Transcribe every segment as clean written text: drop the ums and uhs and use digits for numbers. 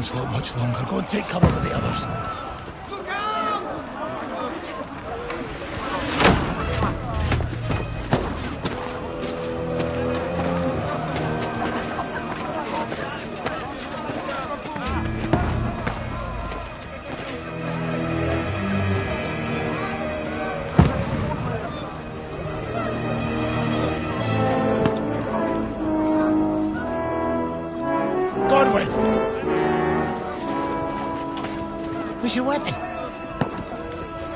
onslaught much longer. Go and take cover with the others. Look out! Godwin! Where's your weapon?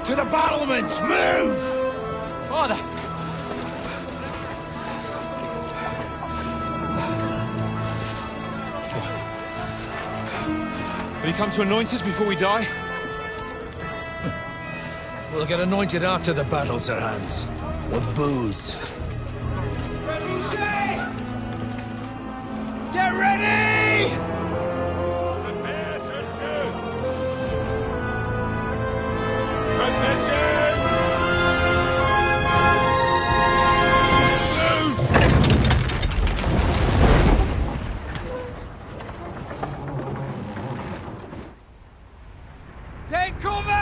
To the battlements! Move! Father! Will you come to anoint us before we die? We'll get anointed after the battles are hands. With booze. Get ready! Prepare to shoot! Positions! Take cover!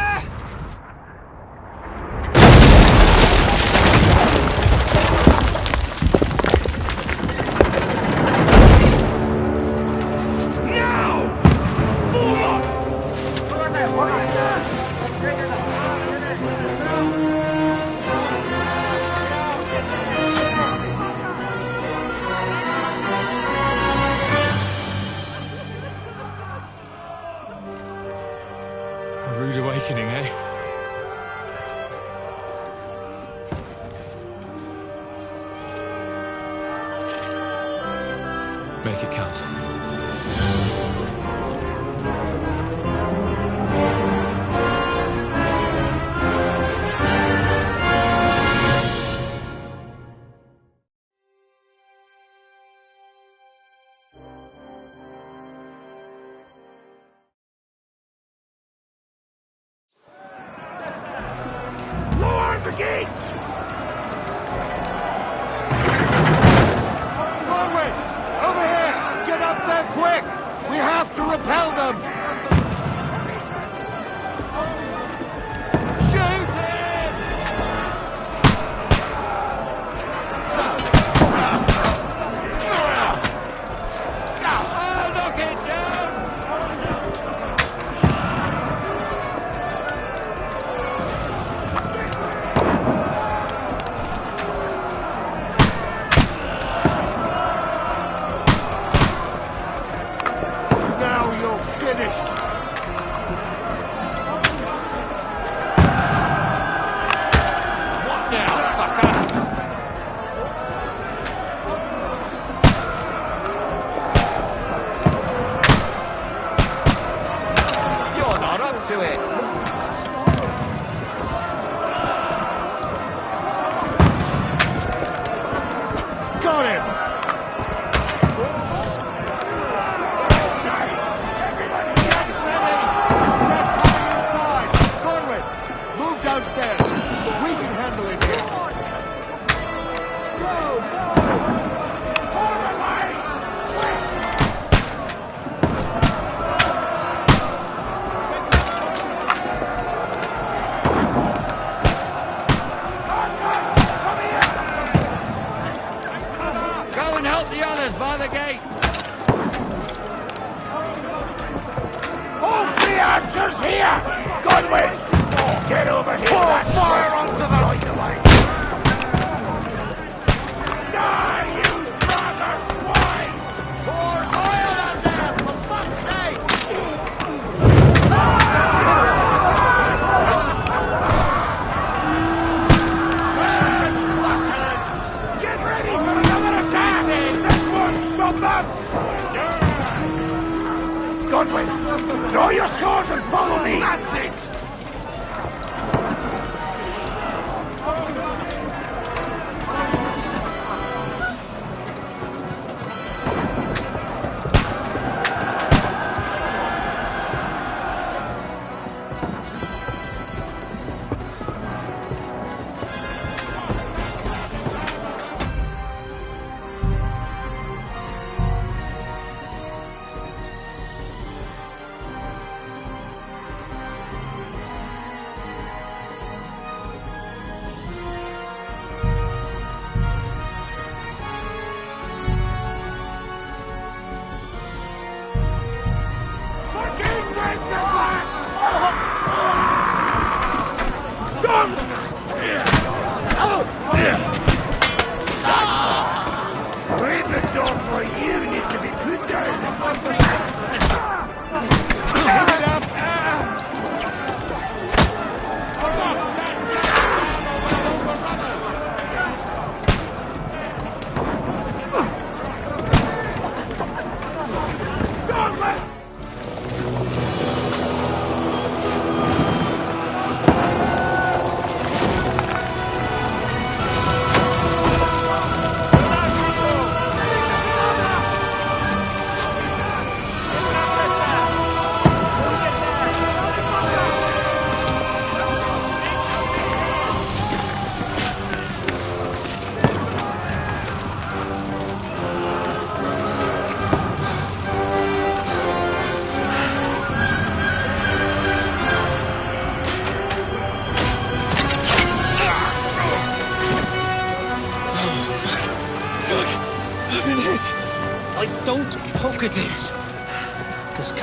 A rude awakening, eh? Make it count. Lower the gate! Conway! Over here! Get up there quick! We have to repel them! Shoot! I'll knock it down! Now you're finished! What now, fucker? You're not up to it. Got him! Conway, move downstairs. We can handle it here. Go and help the others by the gate. All three archers here! Godwin! Get over here! Pour fire onto the right away! Die, you brother swine! Pour oil on them, for fuck's sake! Get ready for another attack! This won't stop them! Godwin, draw your sword and follow me! That's it!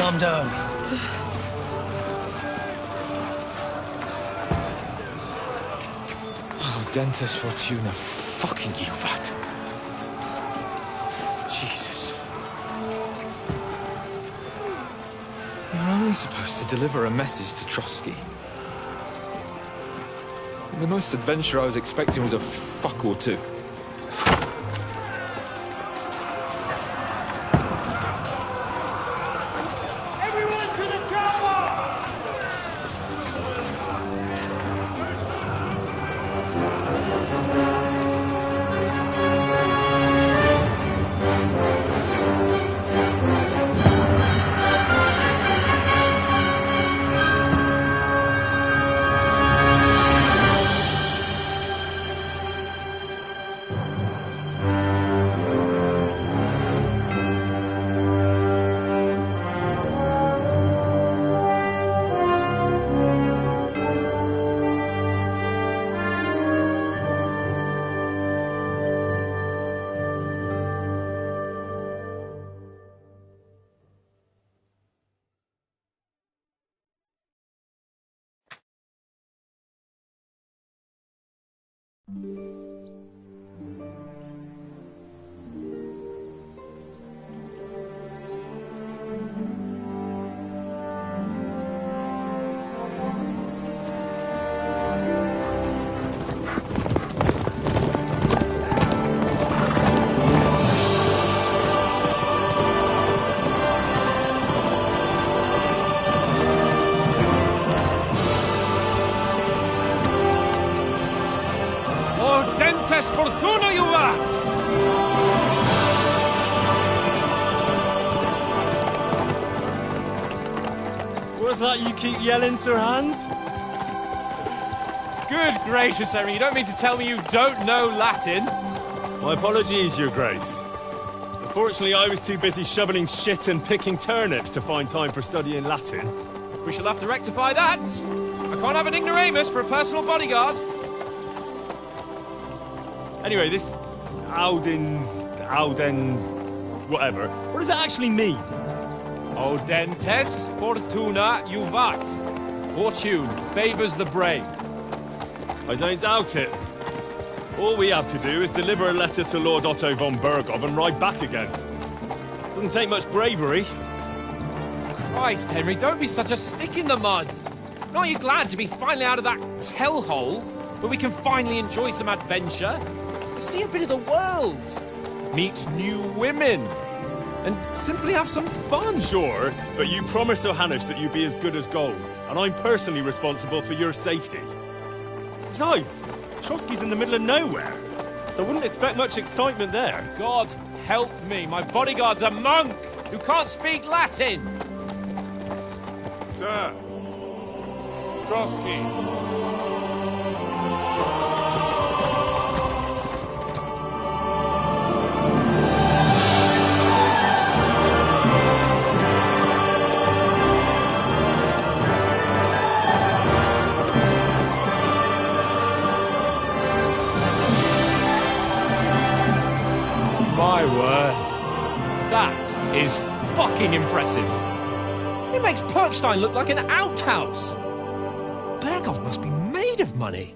Calm down. Oh, Dentes Fortuna, fucking you, Vat. Jesus. You're only supposed to deliver a message to Trotsky. The most adventure I was expecting was a fuck or two. Everyone to the tower! Dentes Fortuna, you vat! What's that you keep yelling, Sir Hans? Good gracious, Henry, you don't mean to tell me you don't know Latin? My apologies, Your Grace. Unfortunately, I was too busy shoveling shit and picking turnips to find time for studying Latin. We shall have to rectify that. I can't have an ignoramus for a personal bodyguard. Anyway, this Audens, whatever. What does it actually mean? O Dentes Fortuna Juvat. Fortune favours the brave. I don't doubt it. All we have to do is deliver a letter to Lord Otto von Bergov and ride back again. Doesn't take much bravery. Christ, Henry, don't be such a stick in the mud. Aren't you glad to be finally out of that hellhole where we can finally enjoy some adventure? See a bit of the world, meet new women, and simply have some fun. Sure, but you promised Johannes that you'd be as good as gold, and I'm personally responsible for your safety. Besides, Trotsky's in the middle of nowhere, so I wouldn't expect much excitement there. God help me, my bodyguard's a monk who can't speak Latin. Sir! Trotsky! My word. That is fucking impressive. It makes Perkstein look like an outhouse. Bergov must be made of money.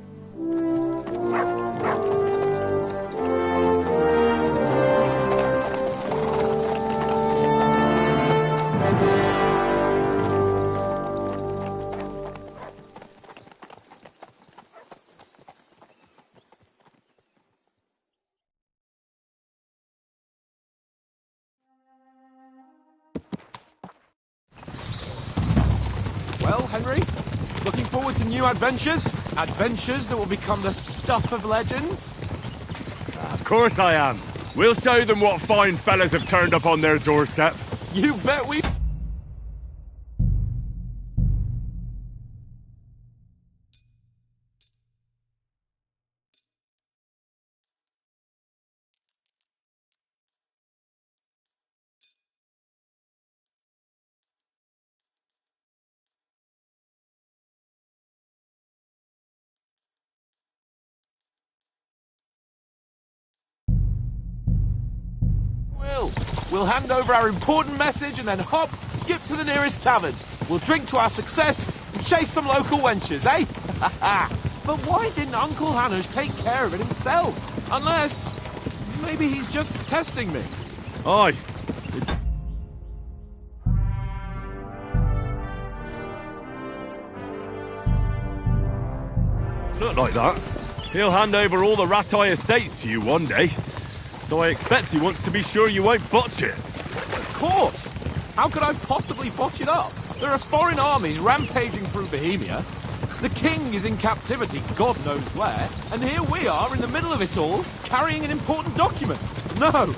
Well, Henry, looking forward to new adventures? Adventures that will become the stuff of legends? Of course I am. We'll show them what fine fellas have turned up on their doorstep. You bet we... We'll hand over our important message and then hop, skip to the nearest tavern. We'll drink to our success and chase some local wenches, eh? But why didn't Uncle Hanush take care of it himself? Unless, maybe he's just testing me. Aye. Look like that. He'll hand over all the Ratai estates to you one day. So I expect he wants to be sure you won't botch it. Of course! How could I possibly botch it up? There are foreign armies rampaging through Bohemia. The king is in captivity, God knows where, and here we are in the middle of it all, carrying an important document. No!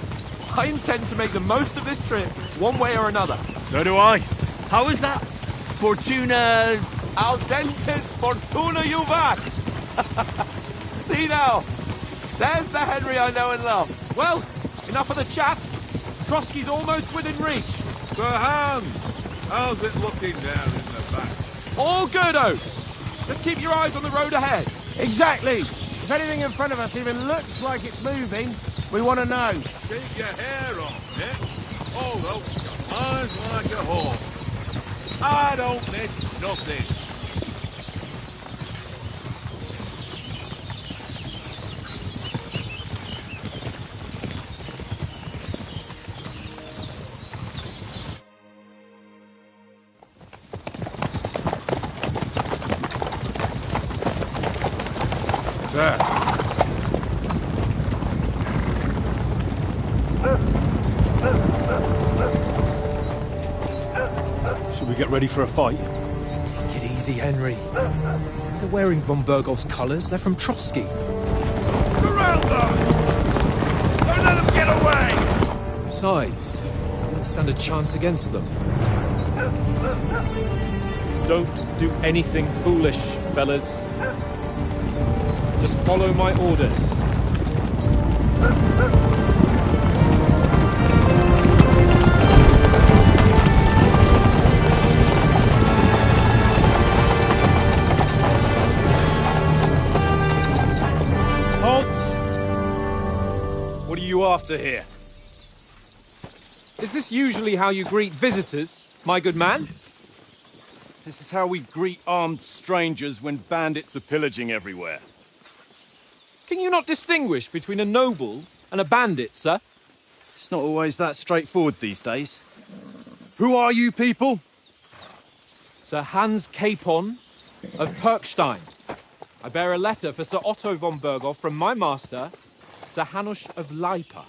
I intend to make the most of this trip, one way or another. So do I. How is that? Fortuna... Al dentes fortuna juvat! See now! There's the Henry I know and love. Well, enough of the chat. Trotsky's almost within reach. Sir Hans, how's it looking down in the back? All good, Oates. Just keep your eyes on the road ahead. Exactly. If anything in front of us even looks like it's moving, we want to know. Keep your hair on, yeah? Although, mine's like a horse. I don't miss nothing. Sir. Should we get ready for a fight? Take it easy, Henry. They're wearing von Bergov's colours. They're from Trotsky. Surround them! Don't let them get away! Besides, we won't stand a chance against them. Don't do anything foolish, fellas. Just follow my orders. Halt! What are you after here? Is this usually how you greet visitors, my good man? This is how we greet armed strangers when bandits are pillaging everywhere. Can you not distinguish between a noble and a bandit, sir? It's not always that straightforward these days. Who are you people? Sir Hans Capon of Perkstein. I bear a letter for Sir Otto von Berghoff from my master, Sir Hanush of Leipa.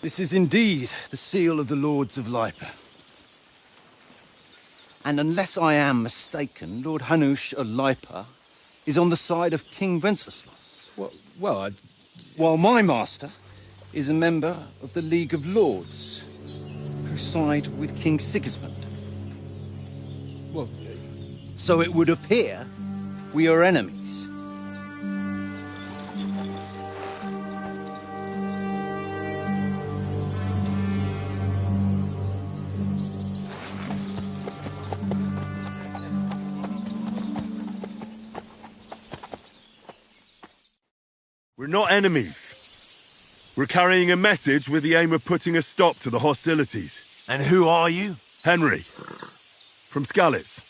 This is indeed the seal of the Lords of Leipa. And unless I am mistaken, Lord Hanush of Leipa is on the side of King Wenceslas. While my master is a member of the League of Lords, who side with King Sigismund. So it would appear we are enemies. We're not enemies. We're carrying a message with the aim of putting a stop to the hostilities. And who are you? Henry. From Skalitz.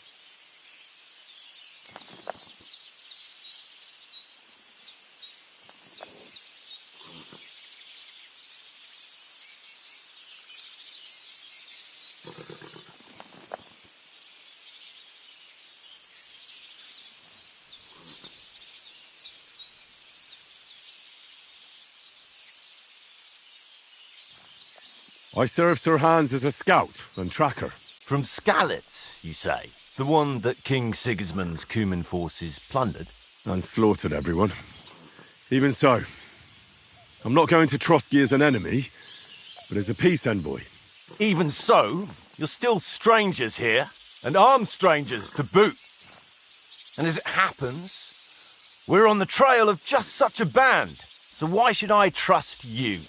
I serve Sir Hans as a scout and tracker. From Skalitz, you say? The one that King Sigismund's Cuman forces plundered? And slaughtered everyone. Even so, I'm not going to Trotsky as an enemy, but as a peace envoy. Even so, you're still strangers here, and armed strangers to boot. And as it happens, we're on the trail of just such a band, so why should I trust you?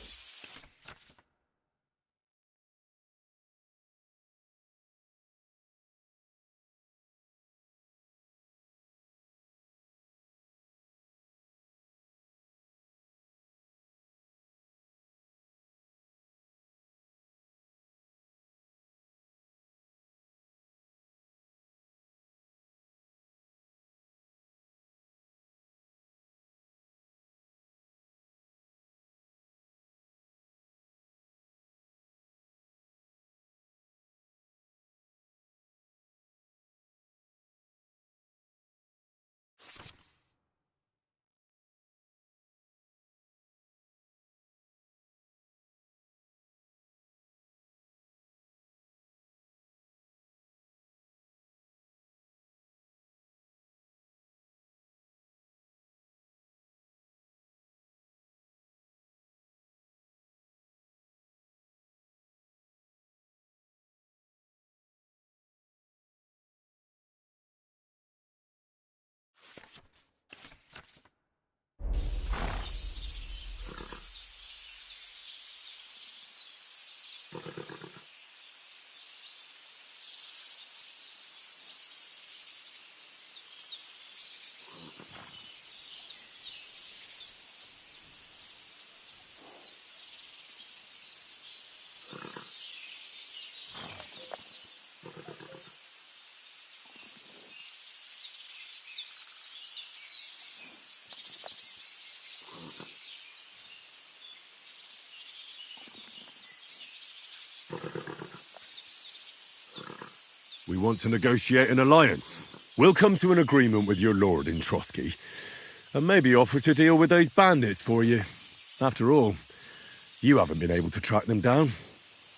We want to negotiate an alliance. We'll come to an agreement with your lord in Trotsky, and maybe offer to deal with those bandits for you. After all, you haven't been able to track them down.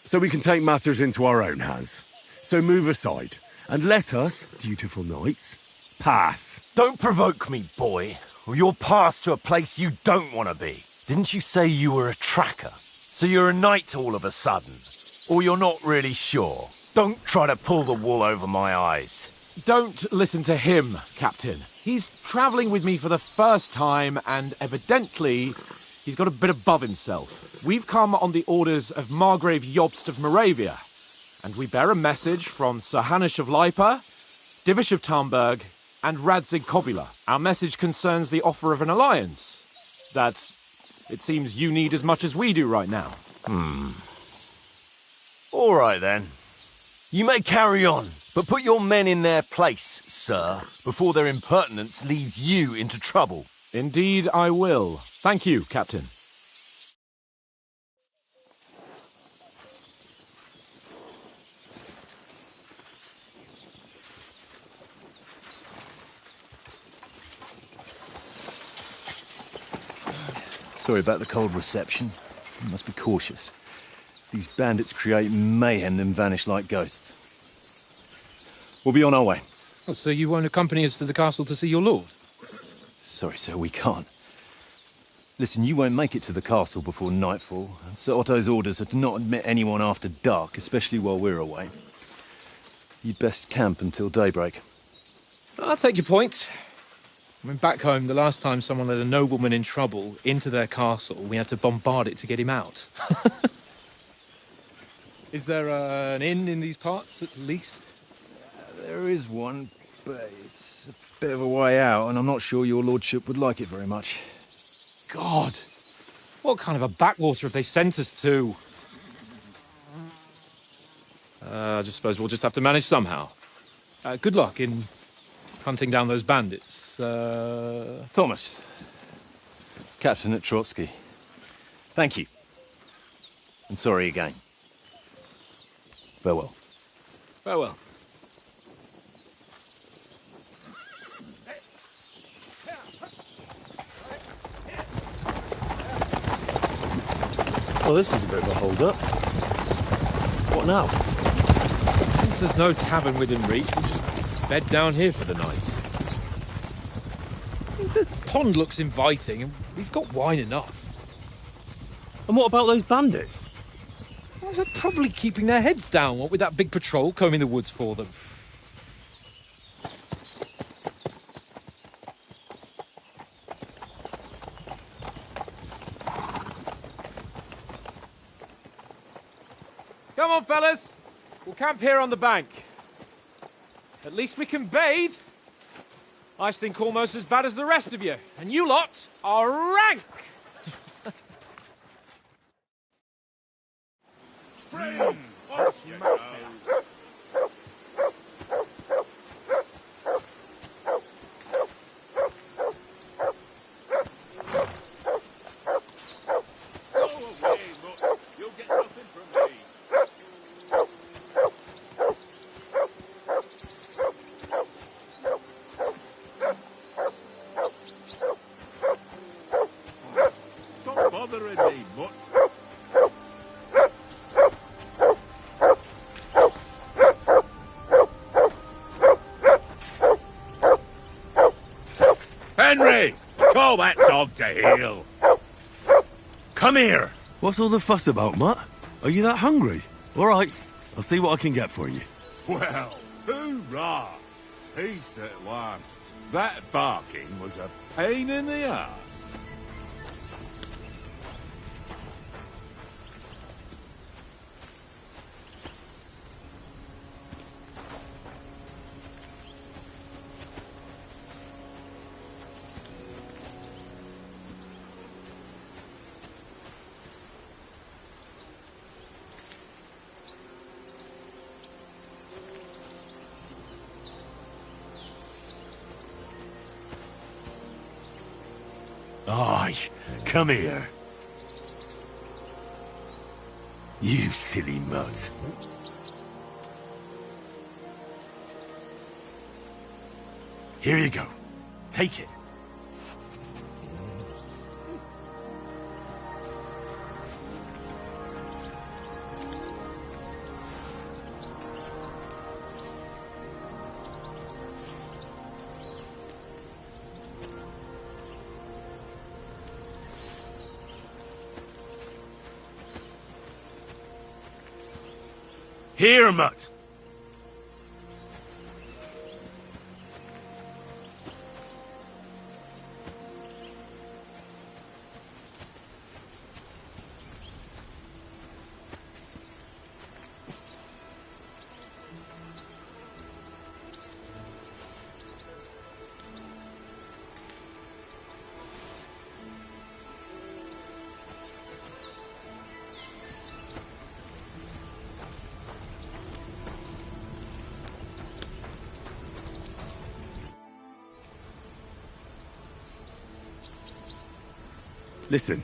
So we can take matters into our own hands. So move aside, and let us, dutiful knights, pass. Don't provoke me, boy, or you'll pass to a place you don't want to be. Didn't you say you were a tracker? So you're a knight all of a sudden? Or you're not really sure? Don't try to pull the wool over my eyes. Don't listen to him, Captain. He's travelling with me for the first time, and evidently he's got a bit above himself. We've come on the orders of Margrave Jobst of Moravia, and we bear a message from Sir Hanush of Lipa, Divish of Tarnberg, and Radzig Kobula. Our message concerns the offer of an alliance that it seems you need as much as we do right now. All right, then. You may carry on, but put your men in their place, sir, before their impertinence leads you into trouble. Indeed I will. Thank you, Captain. Sorry about the cold reception. You must be cautious. These bandits create mayhem, then vanish like ghosts. We'll be on our way. Oh, so you won't accompany us to the castle to see your lord? Sorry, sir, we can't. Listen, you won't make it to the castle before nightfall, and Sir Otto's orders are to not admit anyone after dark, especially while we're away. You'd best camp until daybreak. I'll take your point. I mean, back home, the last time someone let a nobleman in trouble into their castle, we had to bombard it to get him out. Is there an inn in these parts, at least? There is one, but it's a bit of a way out, and I'm not sure your lordship would like it very much. God! What kind of a backwater have they sent us to? I just suppose we'll just have to manage somehow. Good luck in hunting down those bandits. Thomas, Captain at Trotsky. Thank you. And sorry again. Farewell. Farewell. Well, this is a bit of a hold-up. What now? Since there's no tavern within reach, we'll just bed down here for the night. The pond looks inviting, and we've got wine enough. And what about those bandits? Well, they're probably keeping their heads down, what with that big patrol combing the woods for them. Come on, fellas. We'll camp here on the bank. At least we can bathe. I stink almost as bad as the rest of you, and you lot are rank! Henry! Call that dog to heel! Come here! What's all the fuss about, Mutt? Are you that hungry? All right, I'll see what I can get for you. Well, hoorah! Peace at last. That barking was a pain in the ass. Aye, come here. You silly mutt. Here you go. Take it. Here, Mutt. Listen,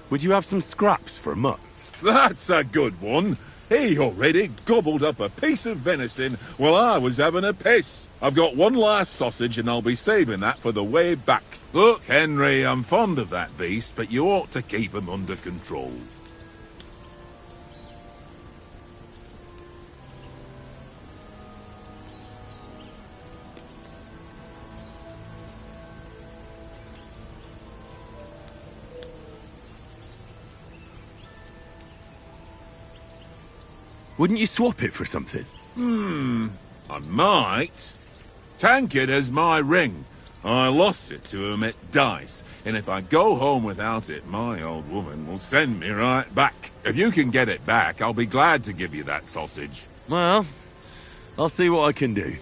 would you have some scraps for Mutt? That's a good one. He already gobbled up a piece of venison while I was having a piss. I've got one last sausage and I'll be saving that for the way back. Look, Henry, I'm fond of that beast, but you ought to keep him under control. Wouldn't you swap it for something? I might. Tankard has my ring. I lost it to him at dice, and if I go home without it, my old woman will send me right back. If you can get it back, I'll be glad to give you that sausage. Well, I'll see what I can do.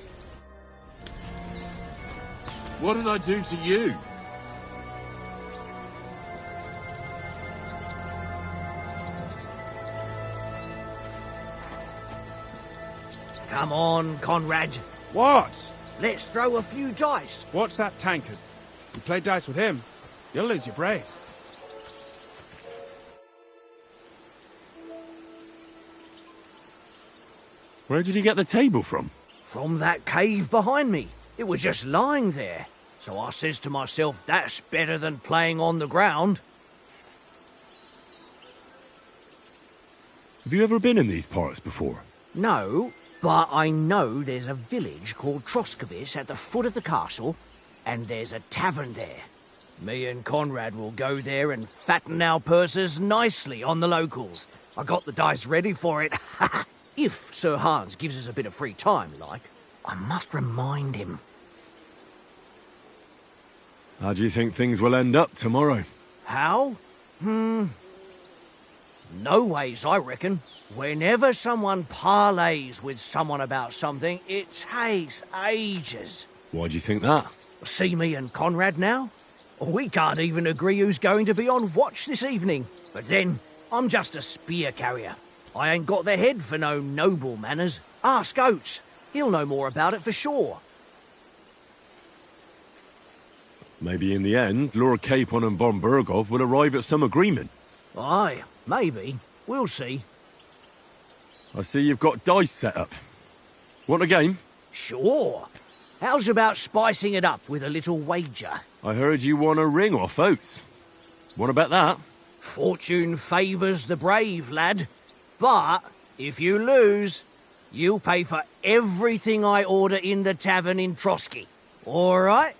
What did I do to you? Come on, Conrad. What? Let's throw a few dice. Watch that tankard. You play dice with him, you'll lose your brace. Where did you get the table from? From that cave behind me. It was just lying there. So I says to myself, that's better than playing on the ground. Have you ever been in these parts before? No, but I know there's a village called Troskovitz at the foot of the castle, and there's a tavern there. Me and Conrad will go there and fatten our purses nicely on the locals. I got the dice ready for it. If Sir Hans gives us a bit of free time, like. I must remind him. How do you think things will end up tomorrow? How? No ways, I reckon. Whenever someone parleys with someone about something, it takes ages. Why do you think that? See me and Conrad now? We can't even agree who's going to be on watch this evening. But then, I'm just a spear carrier. I ain't got the head for no noble manners. Ask Oates. He'll know more about it for sure. Maybe in the end, Lord Capon and von Berghoff will arrive at some agreement. Aye, maybe. We'll see. I see you've got dice set up. Want a game? Sure. How's about spicing it up with a little wager? I heard you won a ring off Oates. Want to bet that? Fortune favours the brave, lad. But if you lose, you'll pay for everything I order in the tavern in Trotsky. All right?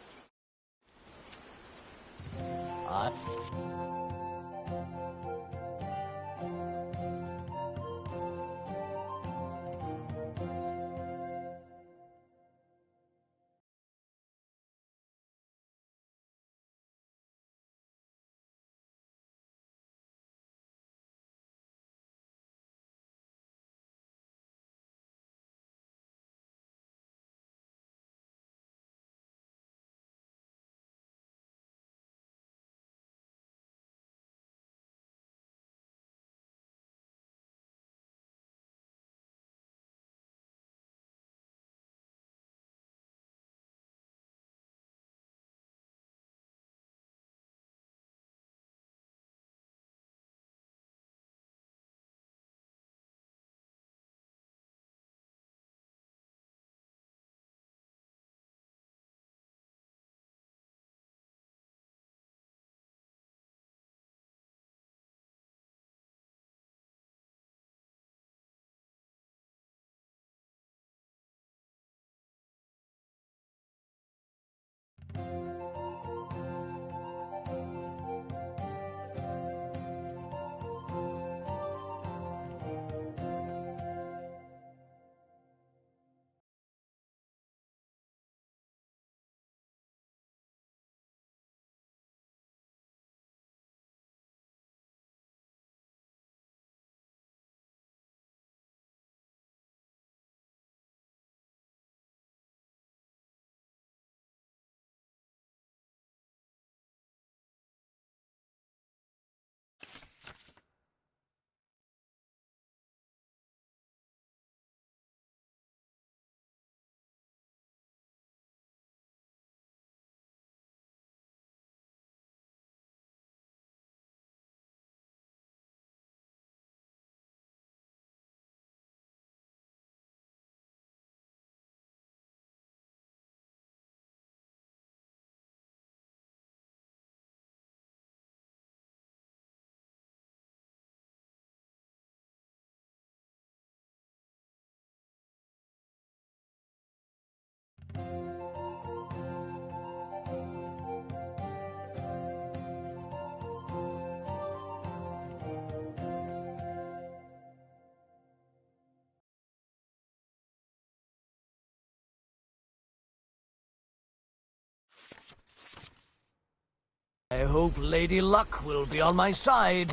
I hope Lady Luck will be on my side.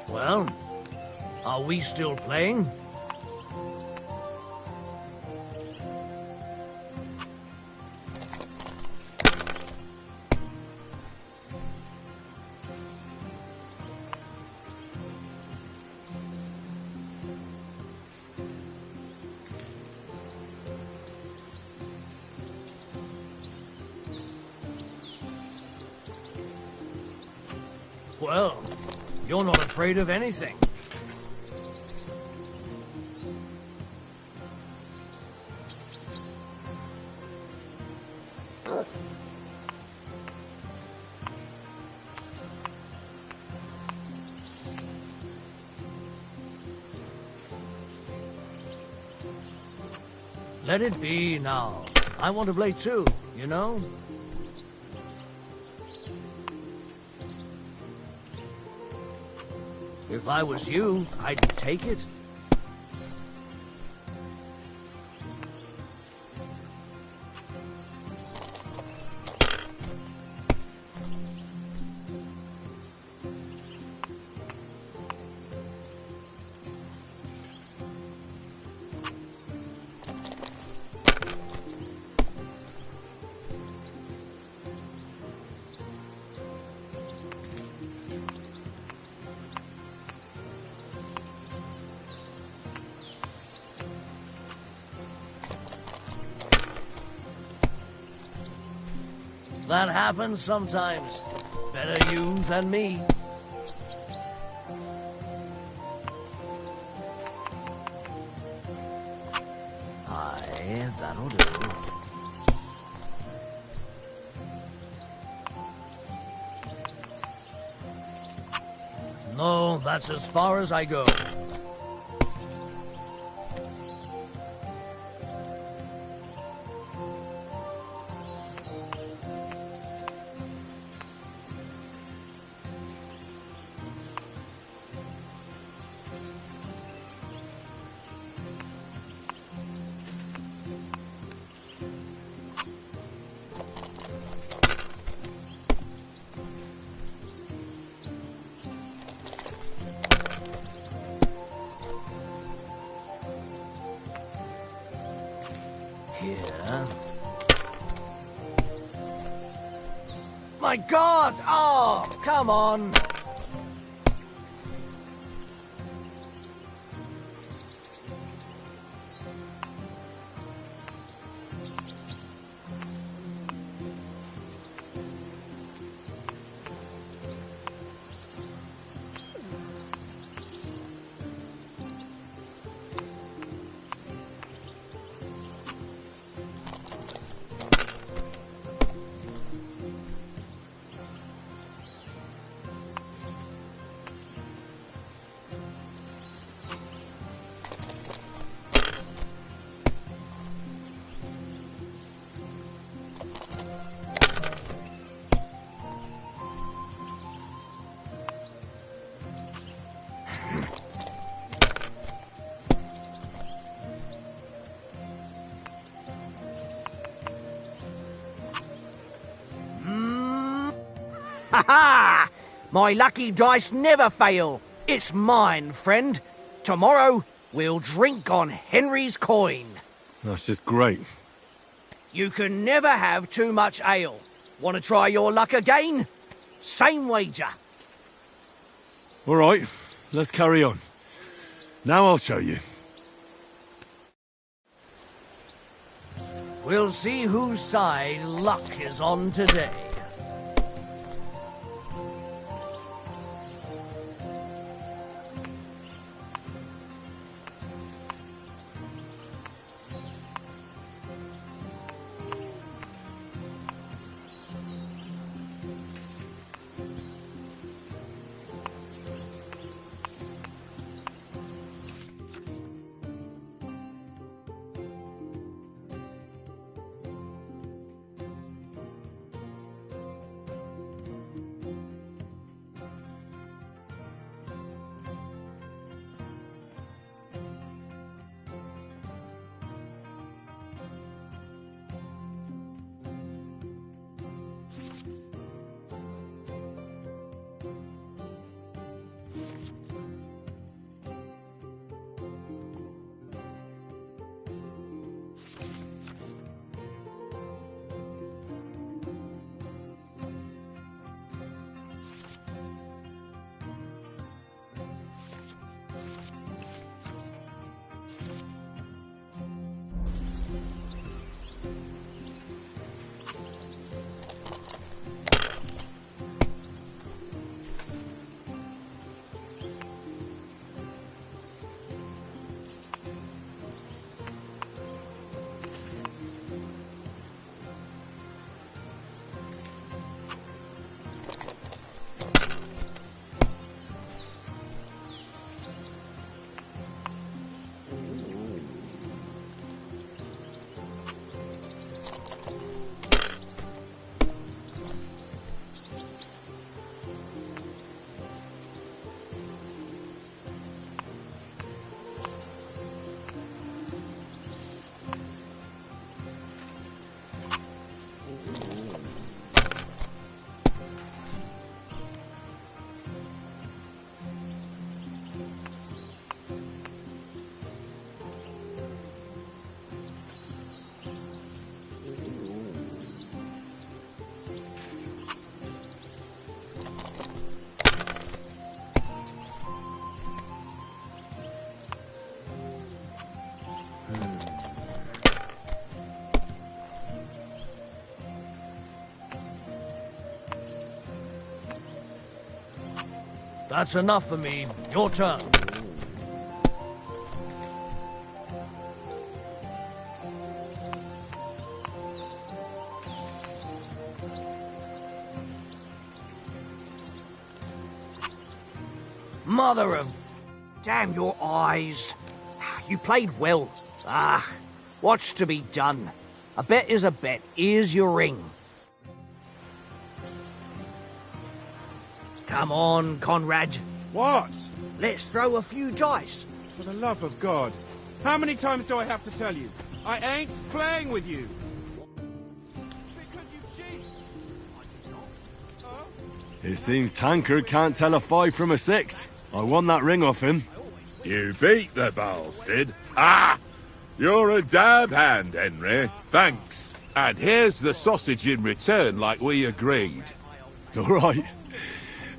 Well, are we still playing? Well, you're not afraid of anything. Let it be now. I want to play too, you know? If I was you, I'd take it. That happens sometimes. Better you than me. Aye, that'll do. No, that's as far as I go. Here. My God! Oh, come on! Ha ha! My lucky dice never fail. It's mine, friend. Tomorrow, we'll drink on Henry's coin. That's just great. You can never have too much ale. Want to try your luck again? Same wager. All right, let's carry on. Now I'll show you. We'll see whose side luck is on today. That's enough for me. Your turn. Mother of... Damn your eyes. You played well. What's to be done? A bet is a bet. Here's your ring. Come on, Conrad. What? Let's throw a few dice. For the love of God. How many times do I have to tell you? I ain't playing with you. Because you cheat. It seems Tankard can't tell a 5 from a 6. I won that ring off him. You beat the bastard. You're a dab hand, Henry. Thanks. And here's the sausage in return, like we agreed. All right.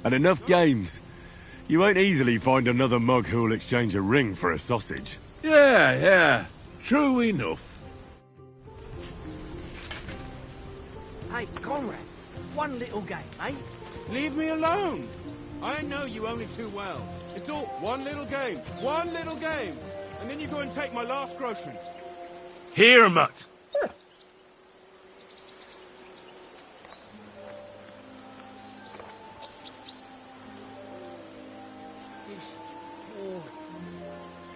And enough games. You won't easily find another mug who'll exchange a ring for a sausage. Yeah. True enough. Hey, Conrad. One little game, eh? Leave me alone. I know you only too well. It's all one little game. One little game. And then you go and take my last groceries. Here, Mutt.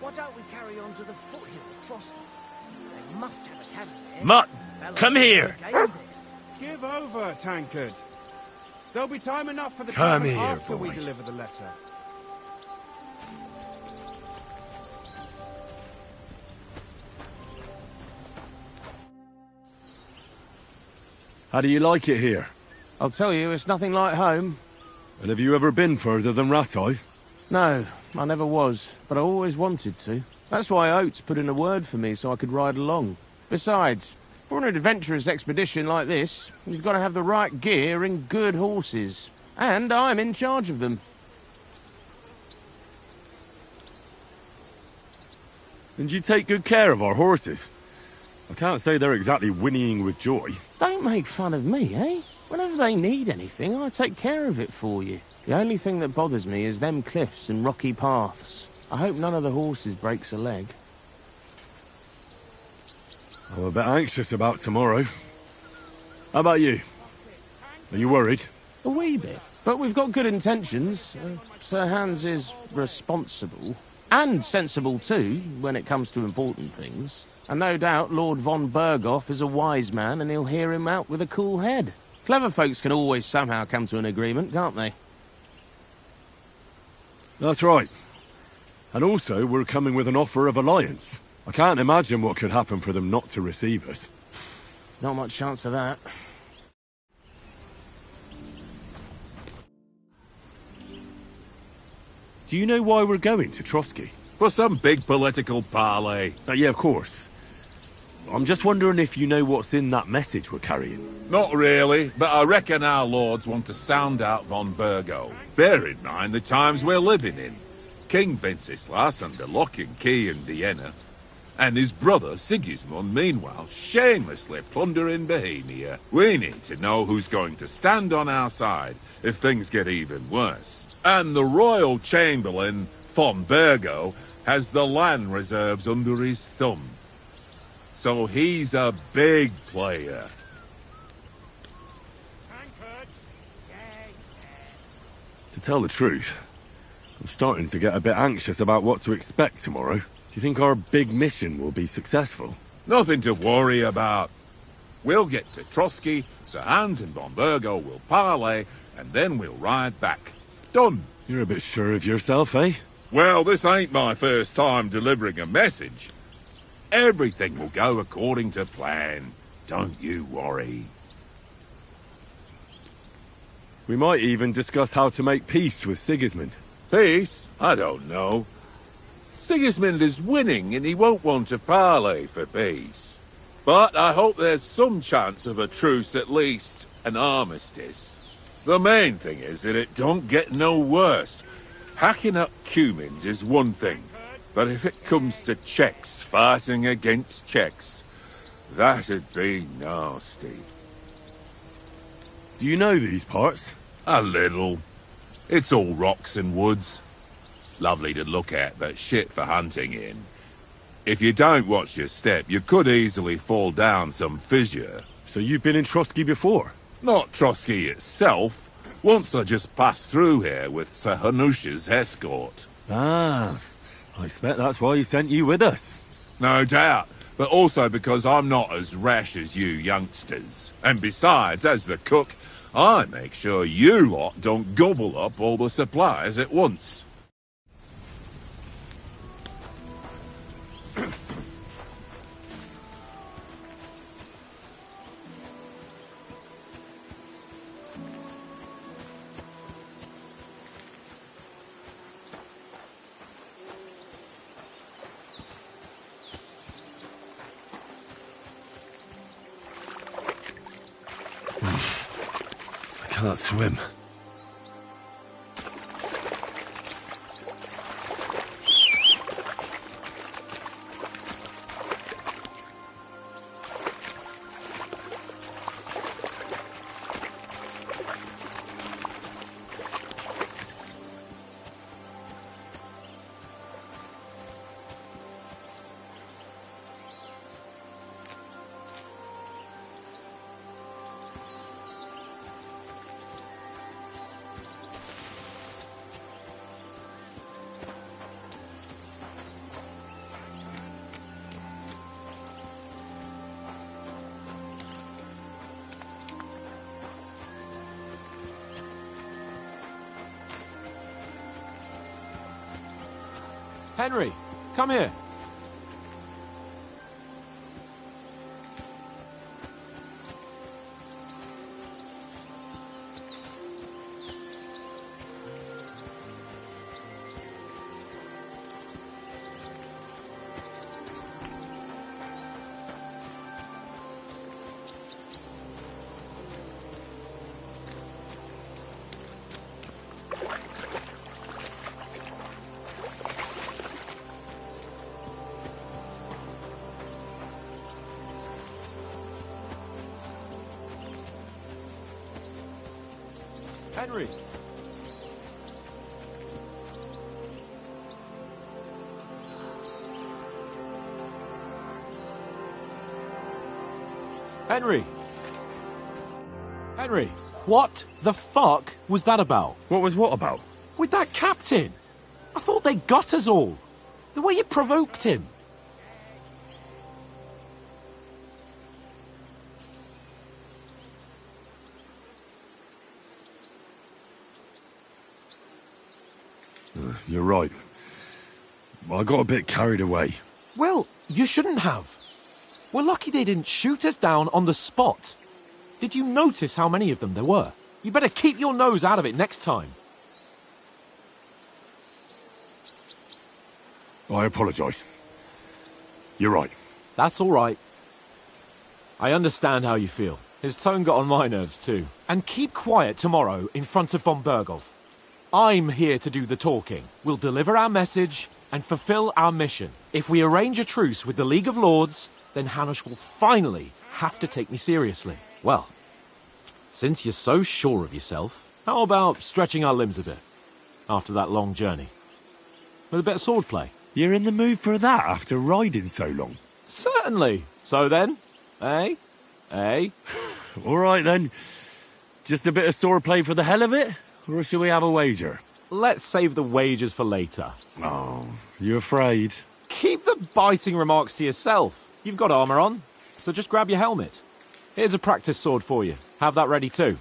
Why don't we carry on to the foothill of Trotsky? They must have a tavern there. Mutt, come here. Give over, Tankard. There'll be time enough for the Come tavern here, after we boy. deliver the letter. How do you like it here? I'll tell you, it's nothing like home. And have you ever been further than Rattay? No, I never was, but I always wanted to. That's why Oates put in a word for me so I could ride along. Besides, for an adventurous expedition like this, you've got to have the right gear and good horses. And I'm in charge of them. And you take good care of our horses? I can't say they're exactly whinnying with joy. Don't make fun of me, eh? Whenever they need anything, I take care of it for you. The only thing that bothers me is them cliffs and rocky paths. I hope none of the horses breaks a leg. I'm a bit anxious about tomorrow. How about you? Are you worried? A wee bit. But we've got good intentions. Sir Hans is responsible. And sensible too, when it comes to important things. And no doubt Lord von Berghoff is a wise man and he'll hear him out with a cool head. Clever folks can always somehow come to an agreement, can't they? That's right. And also, we're coming with an offer of alliance. I can't imagine what could happen for them not to receive us. Not much chance of that. Do you know why we're going to Trotsky? For some big political parley. Yeah, of course. I'm just wondering if you know what's in that message we're carrying. Not really, but I reckon our lords want to sound out von Burgo. Bear in mind the times we're living in. King Wenceslas under lock and key in Vienna, and his brother Sigismund, meanwhile, shamelessly plundering Bohemia. We need to know who's going to stand on our side if things get even worse. And the Royal Chamberlain, von Burgo, has the land reserves under his thumb. So he's a big player. To tell the truth, I'm starting to get a bit anxious about what to expect tomorrow. Do you think our big mission will be successful? Nothing to worry about. We'll get to Trotsky, Sir Hans and von Burgo will parley, and then we'll ride back. Done. You're a bit sure of yourself, eh? Well, this ain't my first time delivering a message. Everything will go according to plan. Don't you worry. We might even discuss how to make peace with Sigismund. Peace? I don't know. Sigismund is winning and he won't want to parley for peace. But I hope there's some chance of a truce, at least an armistice. The main thing is that it don't get no worse. Hacking up Cumans is one thing, but if it comes to Czechs fighting against Czechs, that'd be nasty. Do you know these parts? A little. It's all rocks and woods. Lovely to look at, but shit for hunting in. If you don't watch your step, you could easily fall down some fissure. So you've been in Trotsky before? Not Trotsky itself. Once I just passed through here with Sir Hanush's escort. Ah, I expect that's why he sent you with us. No doubt, but also because I'm not as rash as you youngsters. And besides, as the cook, I make sure you lot don't gobble up all the supplies at once. I can't swim. Henry, come here. Henry! Henry! Henry, what the fuck was that about? What was what about? With that captain! I thought they got us all. The way you provoked him. You're right. I got a bit carried away. Well, you shouldn't have. We're lucky they didn't shoot us down on the spot. Did you notice how many of them there were? You better keep your nose out of it next time. I apologise. You're right. That's all right. I understand how you feel. His tone got on my nerves too. And keep quiet tomorrow in front of von Berghoff. I'm here to do the talking. We'll deliver our message and fulfill our mission. If we arrange a truce with the League of Lords, then Hanush will finally have to take me seriously. Well, since you're so sure of yourself, how about stretching our limbs a bit after that long journey? With a bit of swordplay. You're in the mood for that after riding so long? Certainly. So then, eh? Eh? All right then. Just a bit of swordplay for the hell of it? Or shall we have a wager? Let's save the wagers for later. Oh, you afraid? Keep the biting remarks to yourself. You've got armour on, so just grab your helmet. Here's a practice sword for you. Have that ready too.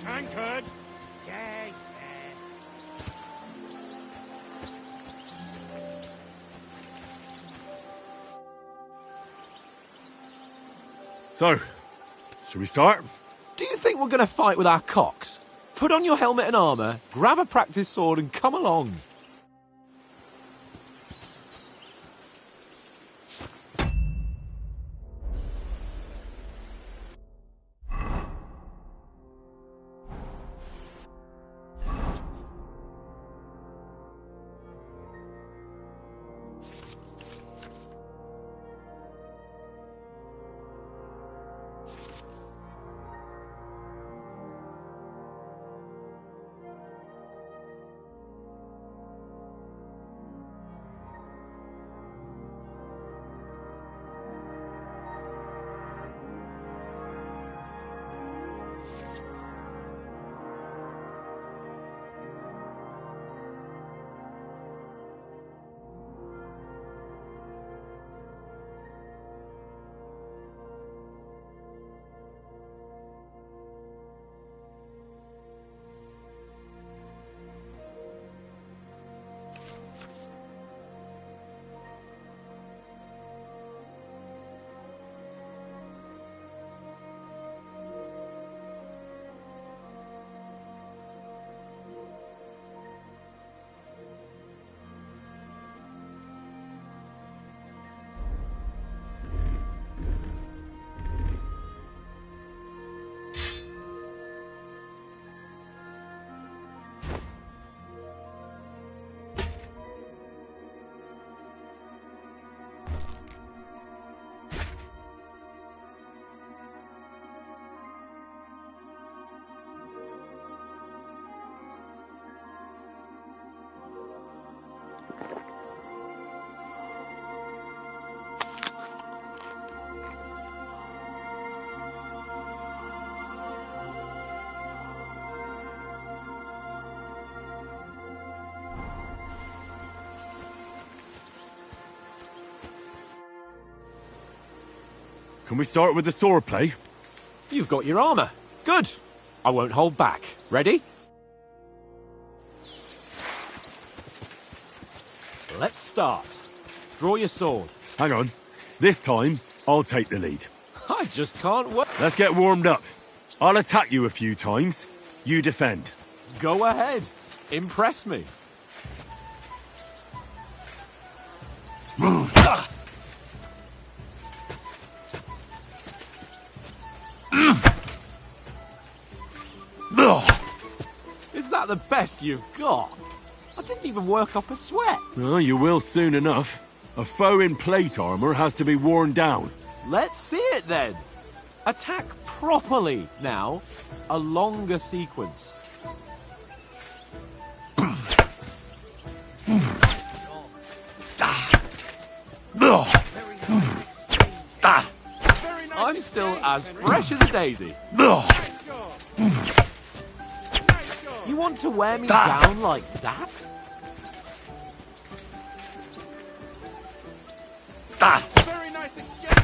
Tankard! So, shall we start? Do you think we're going to fight with our cocks? Put on your helmet and armour, grab a practice sword and come along. Can we start with the swordplay? You've got your armour. Good. I won't hold back. Ready? Let's start. Draw your sword. Hang on. This time, I'll take the lead. I just can't wait. Let's get warmed up. I'll attack you a few times. You defend. Go ahead. Impress me. Move. the best you've got? I didn't even work up a sweat. Well, you will soon enough. A foe in plate armor has to be worn down. Let's see it then. Attack properly now. A longer sequence. I'm still as fresh as a daisy. You want to wear me down like that? Very nice exchange.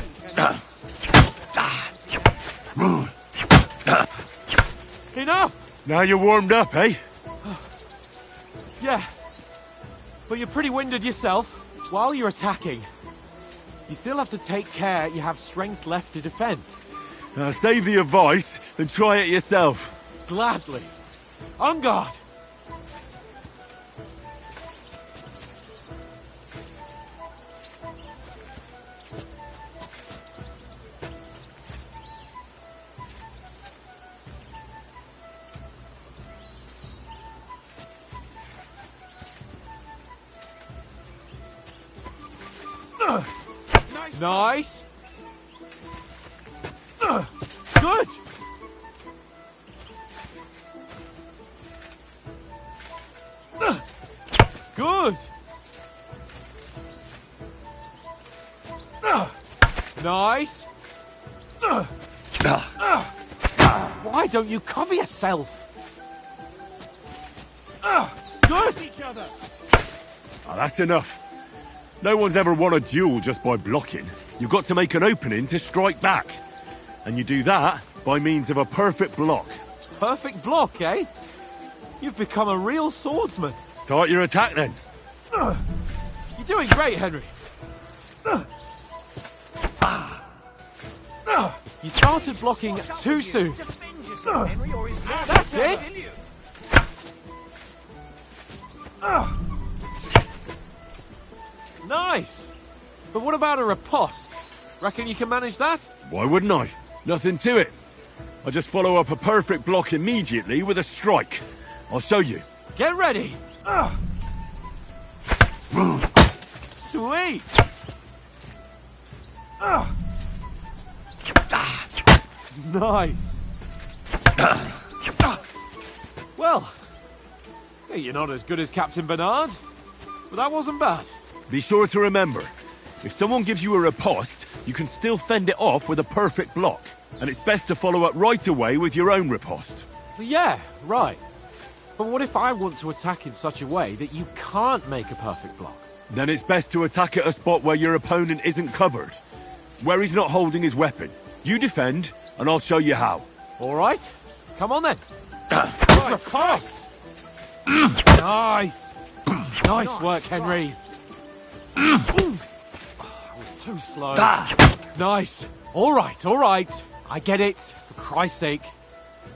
Enough! Now you're warmed up, eh? Yeah. But you're pretty winded yourself. While you're attacking, you still have to take care you have strength left to defend. Save the advice and try it yourself. Gladly. On guard! Nice. Good. Good. Nice. Why don't you cover yourself? Good. Oh, that's enough. No one's ever won a duel just by blocking. You've got to make an opening to strike back. And you do that by means of a perfect block. Perfect block, eh? You've become a real swordsman. Start your attack then. You're doing great, Henry. You started blocking too soon. That's it. Nice. But what about a riposte? Reckon you can manage that? Why wouldn't I? Nothing to it. I just follow up a perfect block immediately with a strike. I'll show you. Get ready. Sweet. Nice. Well, you're not as good as Captain Bernard, but that wasn't bad. Be sure to remember, if someone gives you a riposte, you can still fend it off with a perfect block. And it's best to follow up right away with your own riposte. Yeah, right. But what if I want to attack in such a way that you can't make a perfect block? Then it's best to attack at a spot where your opponent isn't covered. Where he's not holding his weapon. You defend, and I'll show you how. All right. Come on then. Riposte! Nice. Nice work, Henry. I was too slow. Nice. All right. I get it. For Christ's sake.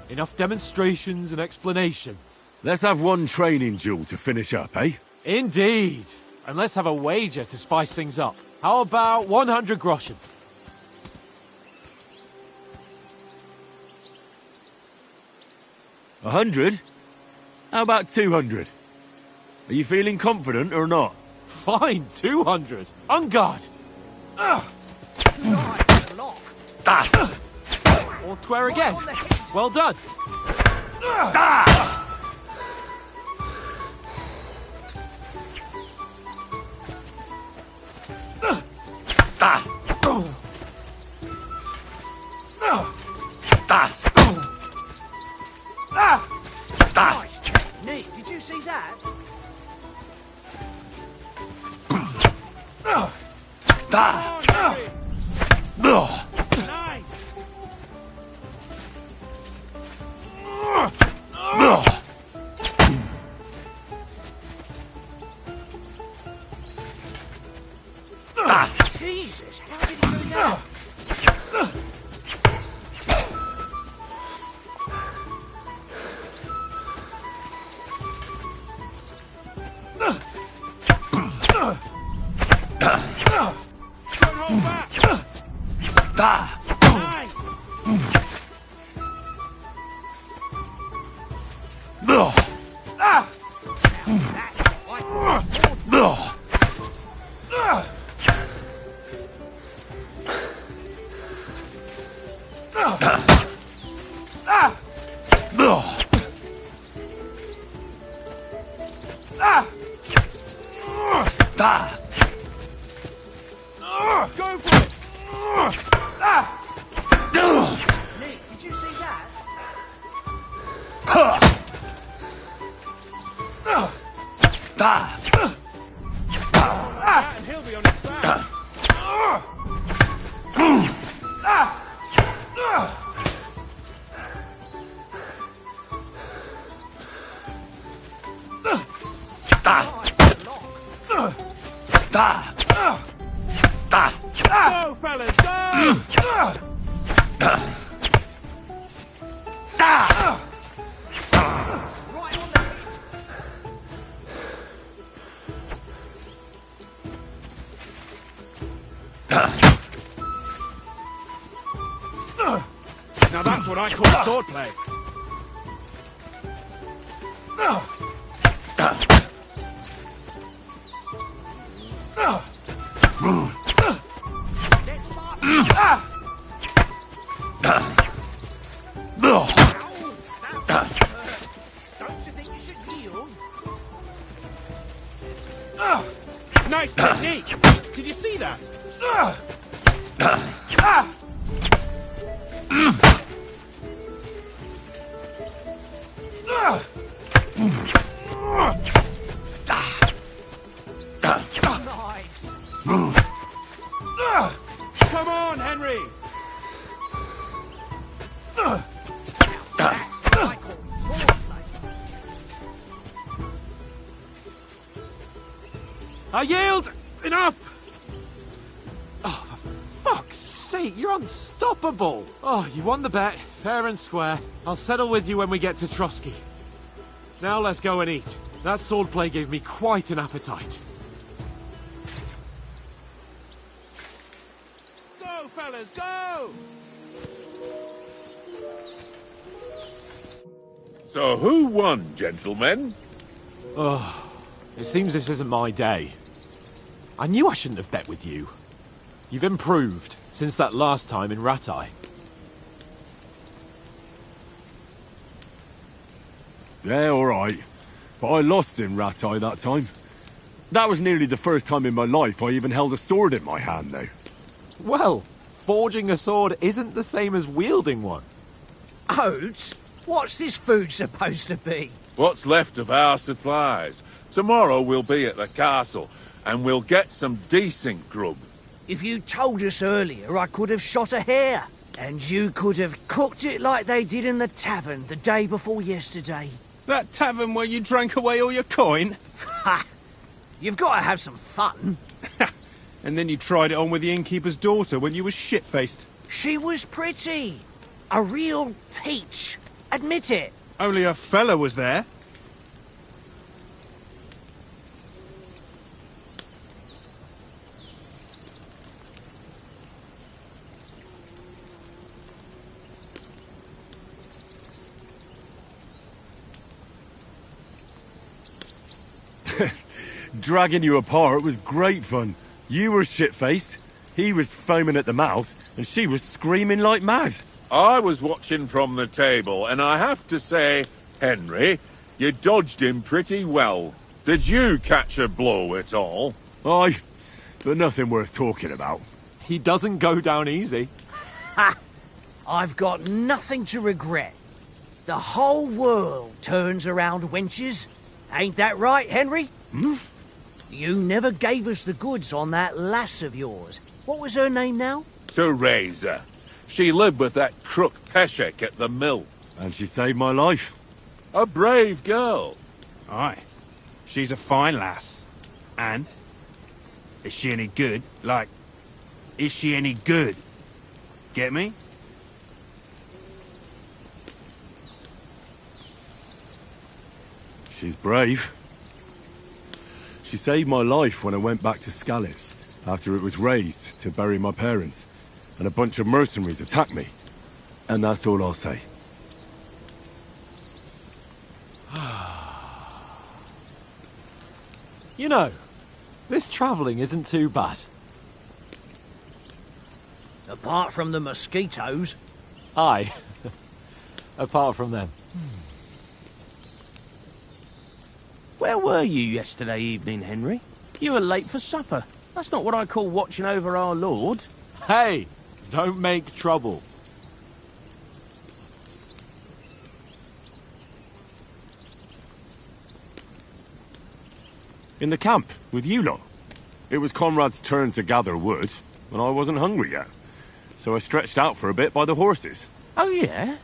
Enough demonstrations and explanations. Let's have one training duel to finish up, eh? Indeed. And let's have a wager to spice things up. How about 100 groschen? 100? How about 200? Are you feeling confident or not? Fine, 200. On guard. All square again. Well done. Nick, did you see that? Jesus, how did he do that? Don't hold back! Nice. Go for it! Nick, did you see that? And he'll be on his back. Go, fellas, go! Right on the... Now that's what I call swordplay. Let's march. Don't you think you should yield? Nice technique! Did you see that? Nice. Come on, Henry! That's what I call swordplay. I yield! Enough! Oh, for fuck's sake, you're unstoppable! Oh, you won the bet, fair and square. I'll settle with you when we get to Trotsky. Now let's go and eat. That swordplay gave me quite an appetite. Go, fellas, go! So who won, gentlemen? Oh, it seems this isn't my day. I knew I shouldn't have bet with you. You've improved since that last time in Ratai. Yeah, all right. But I lost in Ratai that time. That was nearly the first time in my life I even held a sword in my hand, though. Well, forging a sword isn't the same as wielding one. Oats, what's this food supposed to be? What's left of our supplies? Tomorrow we'll be at the castle, and we'll get some decent grub. If you told us earlier, I could have shot a hare. And you could have cooked it like they did in the tavern the day before yesterday. That tavern where you drank away all your coin? Ha! You've got to have some fun. And then you tried it on with the innkeeper's daughter when you were shit-faced. She was pretty. A real peach. Admit it. Only a fella was there. Dragging you apart was great fun. You were shit-faced, he was foaming at the mouth, and she was screaming like mad. I was watching from the table, and I have to say, Henry, you dodged him pretty well. Did you catch a blow at all? Aye, but nothing worth talking about. He doesn't go down easy. Ha! I've got nothing to regret. The whole world turns around wenches. Ain't that right, Henry? Hmm? You never gave us the goods on that lass of yours. What was her name now? Teresa. She lived with that crook Peshek at the mill. And she saved my life. A brave girl. Aye. She's a fine lass. And? Is she any good? Like, is she any good? Get me? She's brave. She saved my life when I went back to Skalitz after it was razed to bury my parents, and a bunch of mercenaries attacked me. And that's all I'll say. You know, this travelling isn't too bad. Apart from the mosquitoes. Aye. Apart from them. Where were you yesterday evening, Henry? You were late for supper. That's not what I call watching over our Lord. Hey, don't make trouble. In the camp, with you lot. It was Conrad's turn to gather wood, and I wasn't hungry yet. So I stretched out for a bit by the horses. Oh, yeah?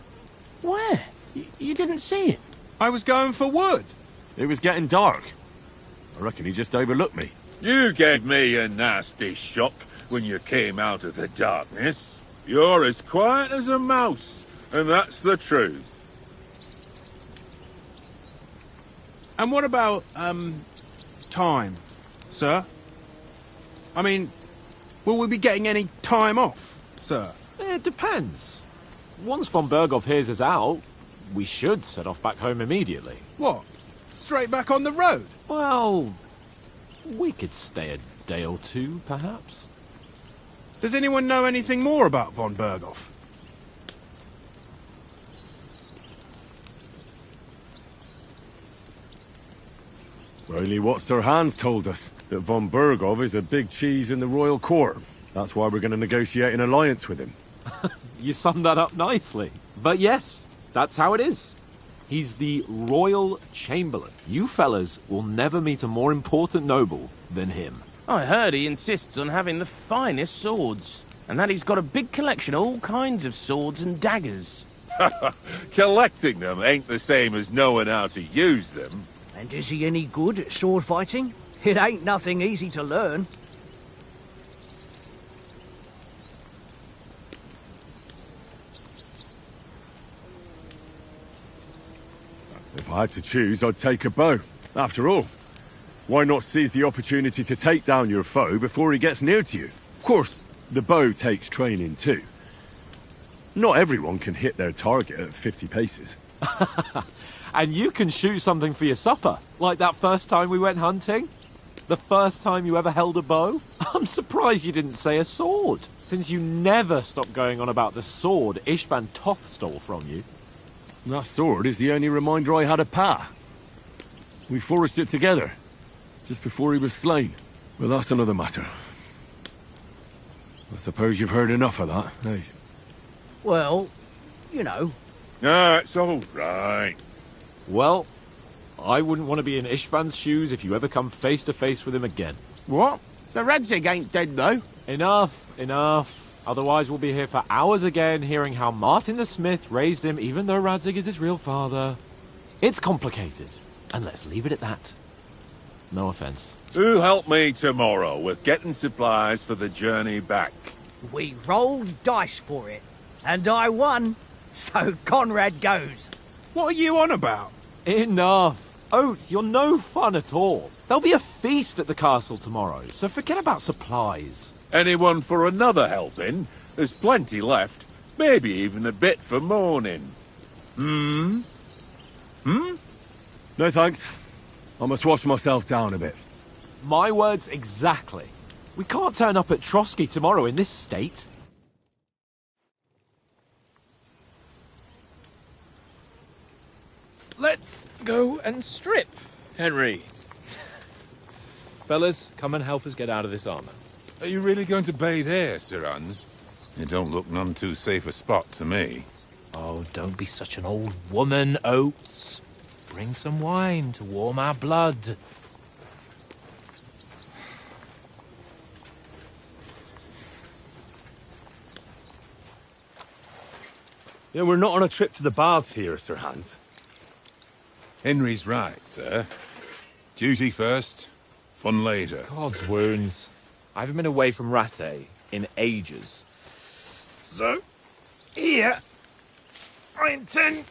Where? You didn't see him? I was going for wood. It was getting dark. I reckon he just overlooked me. You gave me a nasty shock when you came out of the darkness. You're as quiet as a mouse, and that's the truth. And what about, time, sir? I mean, will we be getting any time off, sir? It depends. Once von Berghoff hears us out, we should set off back home immediately. What? Straight back on the road? Well, we could stay a day or two, perhaps. Does anyone know anything more about von Berghoff? Only what Sir Hans told us, that von Berghoff is a big cheese in the royal court. That's why we're going to negotiate an alliance with him. You summed that up nicely. But yes, that's how it is. He's the Royal Chamberlain. You fellas will never meet a more important noble than him. I heard he insists on having the finest swords, and that he's got a big collection of all kinds of swords and daggers. Collecting them ain't the same as knowing how to use them. And is he any good at sword fighting? It ain't nothing easy to learn. If I had to choose, I'd take a bow. After all, why not seize the opportunity to take down your foe before he gets near to you? Of course, the bow takes training too. Not everyone can hit their target at 50 paces. And you can shoot something for your supper, like that first time we went hunting. The first time you ever held a bow. I'm surprised you didn't say a sword, since you never stopped going on about the sword Ishvan Toth stole from you. That sword is the only reminder I had of Pa. We forged it together, just before he was slain. But that's another matter. I suppose you've heard enough of that, eh? Well, you know. Ah, it's all right. Well, I wouldn't want to be in Ishvan's shoes if you ever come face to face with him again. What? So Radzig ain't dead, though? Enough. Otherwise we'll be here for hours again, hearing how Martin the Smith raised him, even though Radzig is his real father. It's complicated, and let's leave it at that. No offense. Who'll help me tomorrow with getting supplies for the journey back? We rolled dice for it, and I won. So Conrad goes. What are you on about? Enough. Oath, you're no fun at all. There'll be a feast at the castle tomorrow, so forget about supplies. Anyone for another helping? There's plenty left. Maybe even a bit for morning. No thanks. I must wash myself down a bit. My words exactly. We can't turn up at Trotsky tomorrow in this state. Let's go and strip, Henry. Fellas, come and help us get out of this armor. Are you really going to bathe here, Sir Hans? It don't look none too safe a spot to me. Oh, don't be such an old woman, Oates. Bring some wine to warm our blood. Yeah, we're not on a trip to the baths here, Sir Hans. Henry's right, sir. Duty first, fun later. God's wounds. I haven't been away from Rattay in ages. So, here, I intend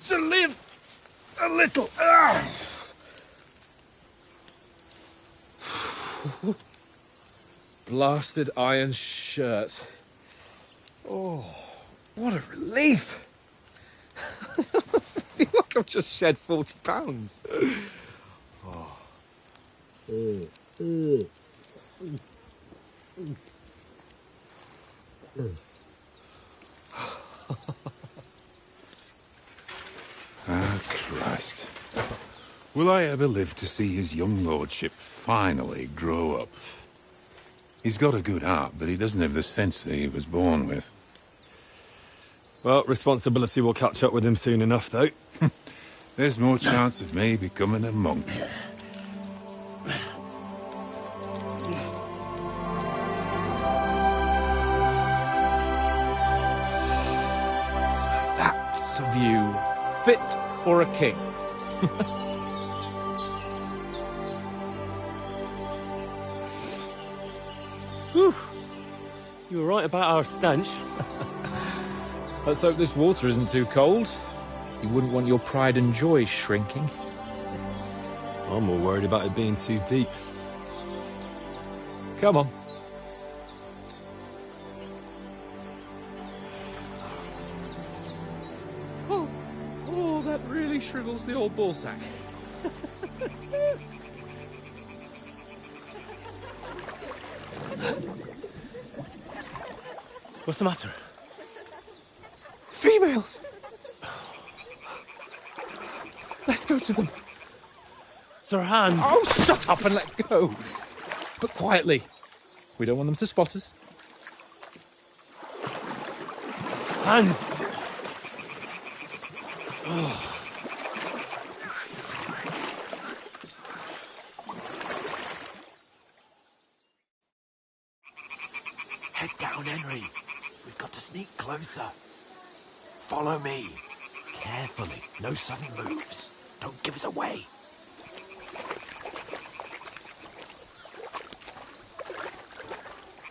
to live a little. Blasted iron shirt. Oh, what a relief. I feel like I've just shed 40 pounds. Oh. Christ. Will I ever live to see his young lordship finally grow up? He's got a good heart, but he doesn't have the sense that he was born with. Well, responsibility will catch up with him soon enough, though. There's more chance of me becoming a monk. That's a view fit for a king. Whew. You were right about our stench. Let's hope this water isn't too cold. You wouldn't want your pride and joy shrinking. I'm more worried about it being too deep. Come on. Oh, that really shrivels the old ballsack. What's the matter? Females! Let's go to them. Sir Hans! Oh, shut up and let's go. But quietly. We don't want them to spot us. Hans! Oh. Head down, Henry. We've got to sneak closer. Follow me. Carefully. No sudden moves. Don't give us away.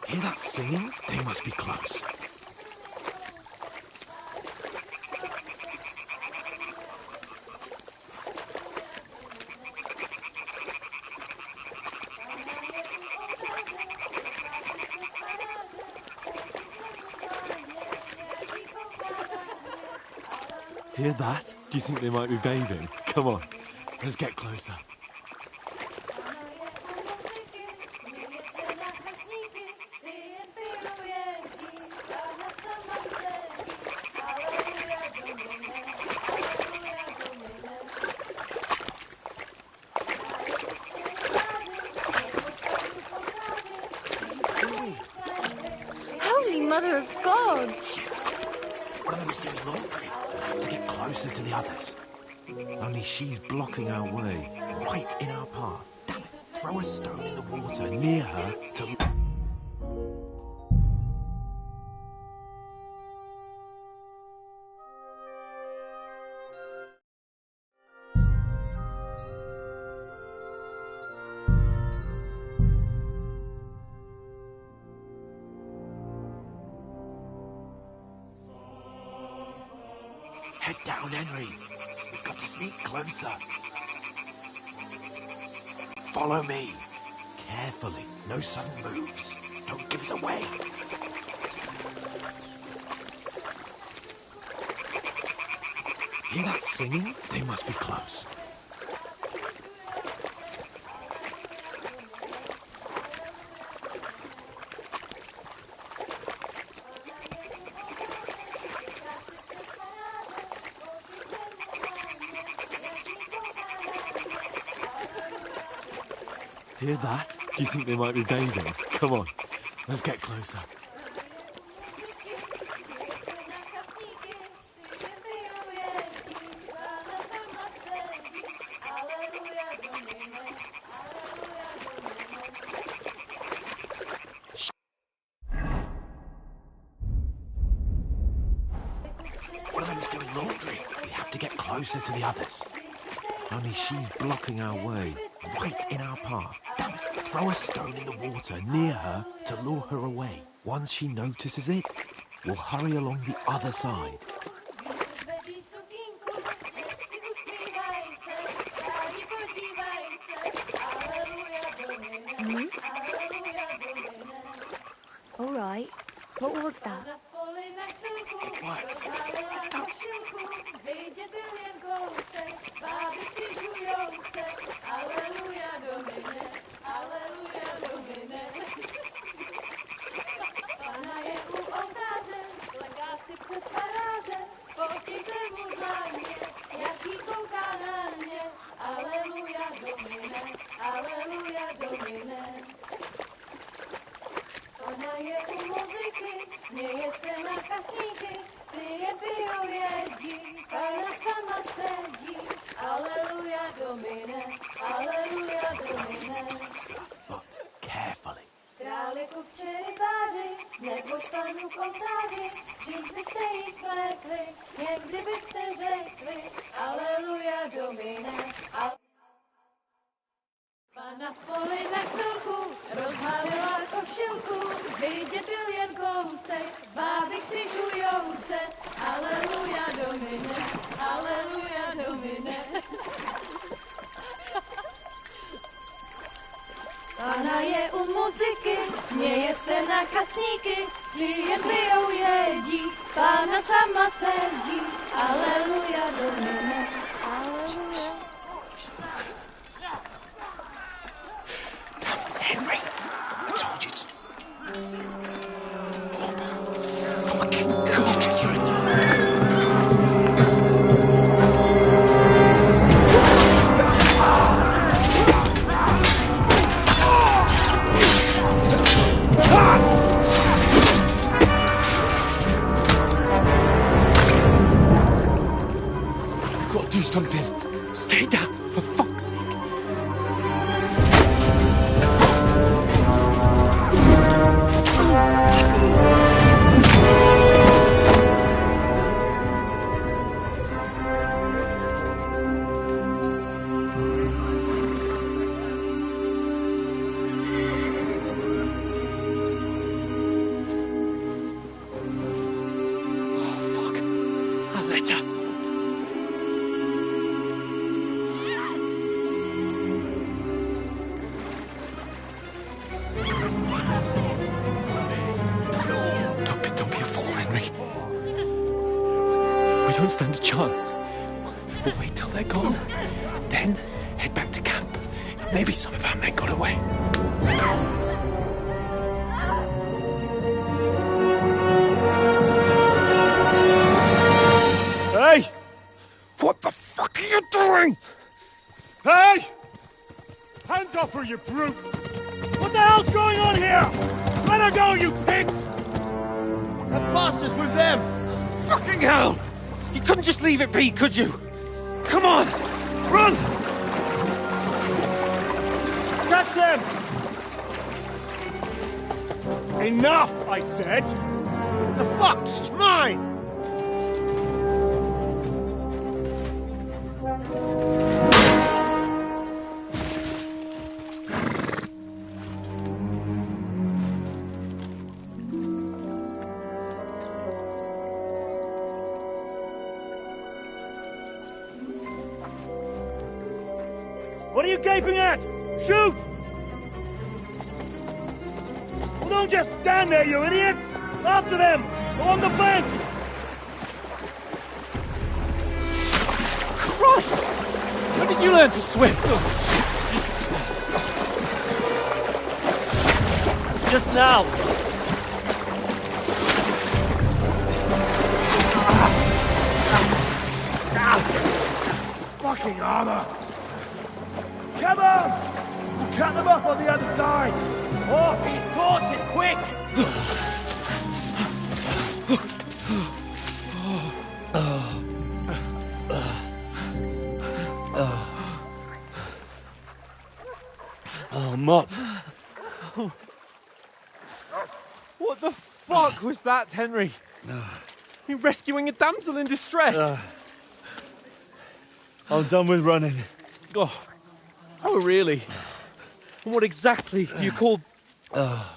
Hear that singing? They must be close. Hear that? Do you think they might be bathing? Come on, let's get closer. Holy Mother of God! One of them is doing laundry. I have to get closer to the others. Only she's blocking our way, right in our path. Damn it! Throw a stone in the water near her to... Head down, Henry. We've got to sneak closer. Follow me. Carefully. No sudden moves. Don't give us away. Hear that singing? They must be close. Hear that? Do you think they might be bathing? Come on, let's get closer. One of them is doing laundry. We have to get closer to the others. Only she's blocking our way, right in our path. Damn it! Throw a stone in the water near her to lure her away. Once she notices it, we'll hurry along the other side. Hmm? All right. What was that? It worked. Let's go. Leká si před parážem, poky se mu dlaně, jaký kouká na u muzyky, směje se na kasníky, ty je pijou, jedí, Pána sama sedí. Aleluja, Domine, Aleluja, Domine. Carefully. Králi kupče rybáři, neboť panu kontáři, dřív byste jí spletli, někdy byste řekli, Aleluja, Domine, Pana v poli na chvilku rozhálila košilku, vidět byl jen kousek, báby křižujou se, Aleluja, Domine, Aleluja, Domine. Pána je u muziky, směje se na kasníky, ty jen pijou, jedí, Pána sama sedí, Aleluja, Domine, Aleluja. Henry, I told you it's... Fucking God, you're a... You've got to do something. Stay down, for fuck's sake. We don't stand a chance. We'll wait till they're gone, and then head back to camp. Maybe some of our men got away. Hey! What the fuck are you doing? Hey! Hands off her, you brute! What the hell's going on here? Let her go, you pigs! That bastard's with them! Fucking hell! You couldn't just leave it be, could you? Come on! Run! Catch them! Enough, I said! What the fuck? She's mine! What are you gaping at? Shoot! Well, don't just stand there, you idiots! After them! Along the bank! Christ! When did you learn to swim? Just now! Fucking armor! Come on! We'll cut them off on the other side! Off his torches, quick! Oh, Mott. What the fuck was that, Henry? You rescuing a damsel in distress? I'm done with running. Oh, really? And what exactly do you call... Oh,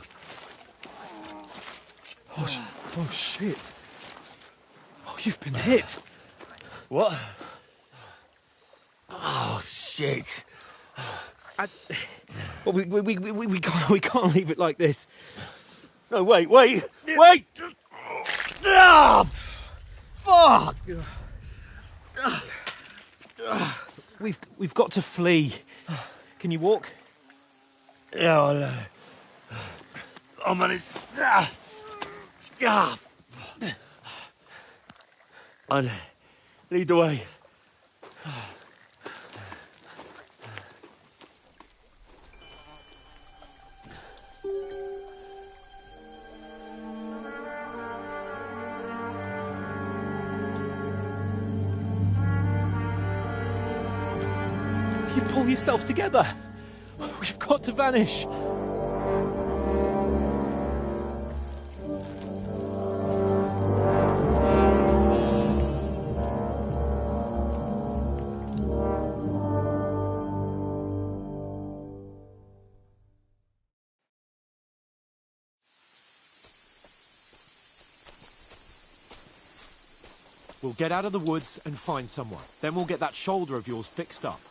shit. Oh, you've been hit. What? Oh, shit. Well, we can't leave it like this. No, wait! Ah! Fuck! We've got to flee. Can you walk? Yeah, I'll manage. And lead the way. Pull yourself together. We've got to vanish. We'll get out of the woods and find someone. Then we'll get that shoulder of yours fixed up.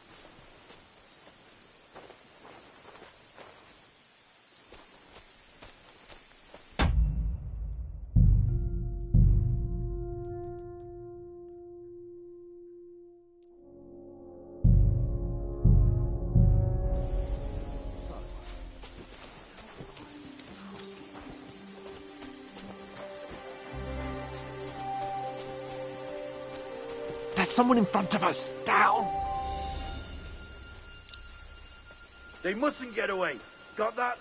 There's someone in front of us! Down! They mustn't get away. Got that?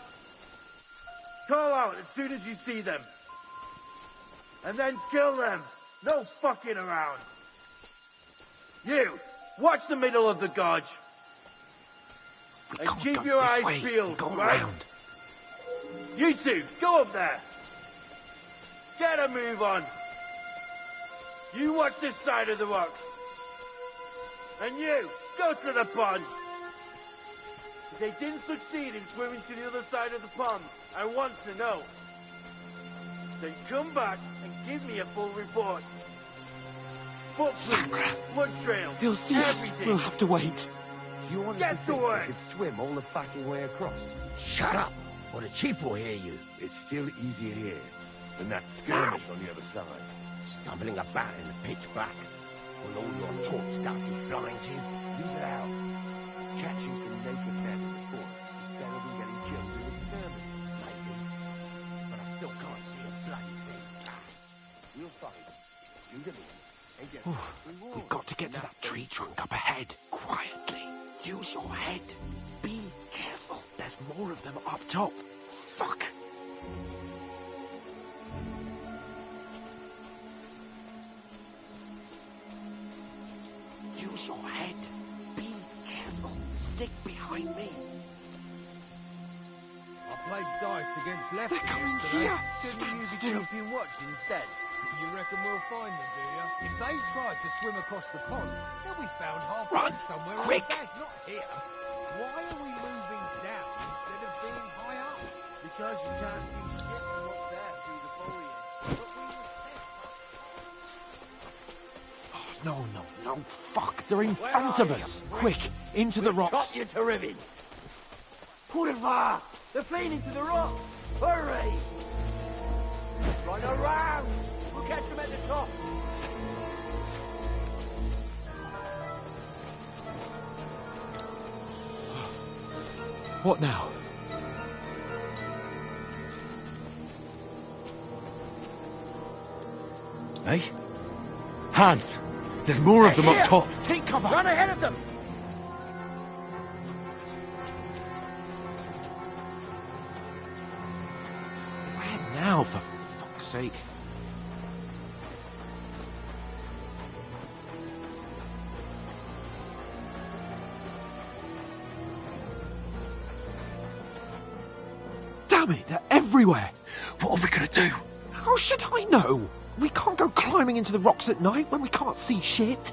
Call out as soon as you see them. And then kill them. No fucking around. You, watch the middle of the gorge. And keep your eyes peeled, right? You two, go up there. Get a move on. You watch this side of the rocks. And you, go to the pond. If they didn't succeed in swimming to the other side of the pond, I want to know. Then come back and give me a full report. Footprints, blood trail, They'll see everything. us. We'll have to wait. You want Get to work. You could swim all the fucking way across. Shut up, or the chief will hear you. It's still easier here than that skirmish on the other side. Stumbling about in the pitch black, with all your talk starting flying to you. Use it out. Catching some naked men in the forest is better than getting killed in a skirmish, maybe. But I still can't see a bloody thing. We'll find them, do them in, and get reward. We've got to get to that tree trunk up ahead, quietly. Use your head. Be careful. There's more of them up top. Fuck. Use your head. Be careful. Stick behind me. I played dice against lefties. They're coming yesterday. here. Couldn't Stand you be still. keeping watch instead? You reckon we'll find them, do you? If they tried to swim across the pond, they'll be found halfway somewhere quick. on the bank, not here. Why are we moving down instead of being high up? Because you can't see shit from up there through the foliage. But we were set. No, no, no. Fuck. They're in front of us. Quick. Into the rocks. Got you to ribbon. Pull it far. They're fleeing into the rock. Hurry. Run around. We'll catch them at the top. What now? Hey? Hans! There's more of them up top! Take cover! Run ahead of them! Where now, for fuck's sake? Damn it, they're everywhere! What are we gonna do? How should I know? We can't go climbing into the rocks at night when we can't see shit.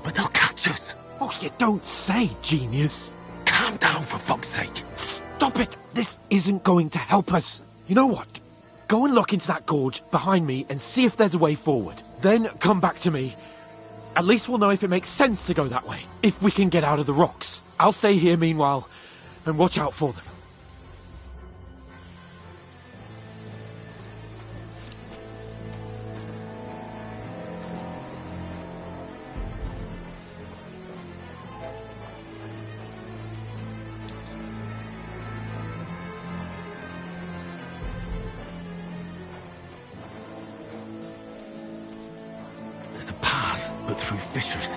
But they'll catch us! Oh, you don't say, genius. Calm down, for fuck's sake! Stop it! This isn't going to help us. You know what? Go and look into that gorge behind me and see if there's a way forward. Then come back to me. At least we'll know if it makes sense to go that way. If we can get out of the rocks. I'll stay here meanwhile and watch out for them. There's a path, but through fissures.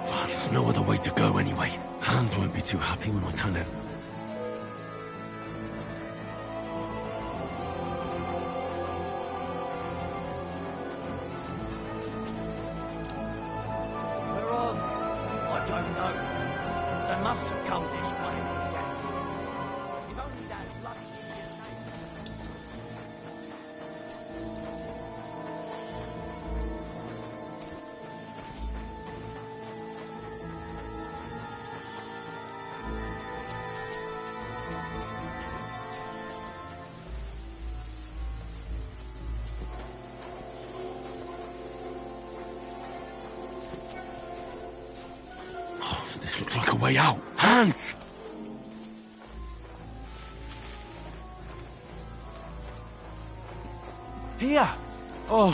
Oh, there's no other way to go anyway. Hans won't be too happy when I tell him. We're on. I don't know. They must have come way out. Hans! Here! Oh,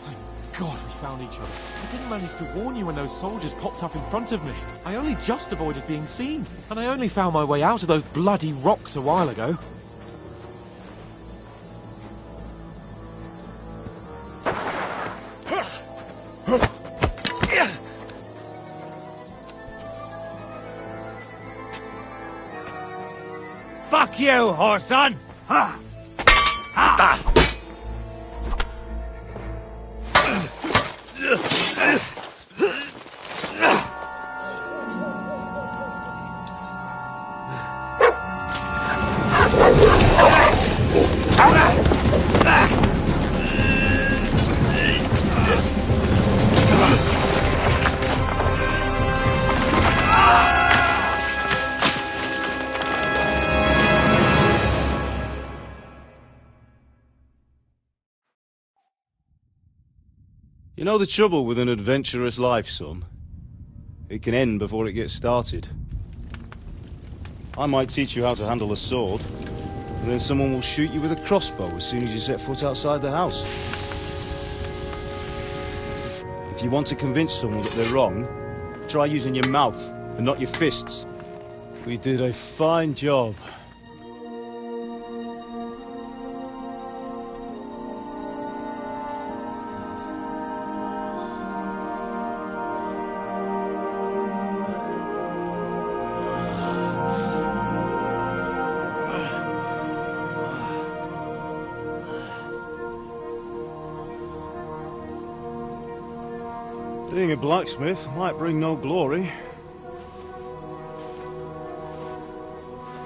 thank God we found each other. I didn't manage to warn you when those soldiers popped up in front of me. I only just avoided being seen, and I only found my way out of those bloody rocks a while ago. Fuck you, whoreson! Ha! Ha! You know the trouble with an adventurous life, son? It can end before it gets started. I might teach you how to handle a sword, and then someone will shoot you with a crossbow as soon as you set foot outside the house. If you want to convince someone that they're wrong, try using your mouth and not your fists. We did a fine job. Being a blacksmith might bring no glory,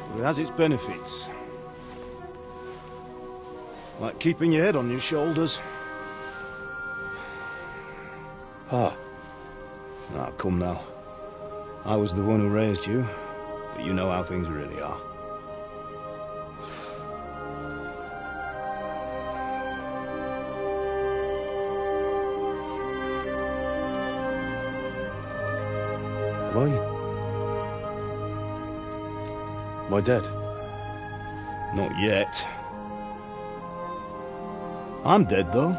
but it has its benefits. Like keeping your head on your shoulders. Ah, come now. I was the one who raised you, but you know how things really are. Am I dead? Not yet. I'm dead, though.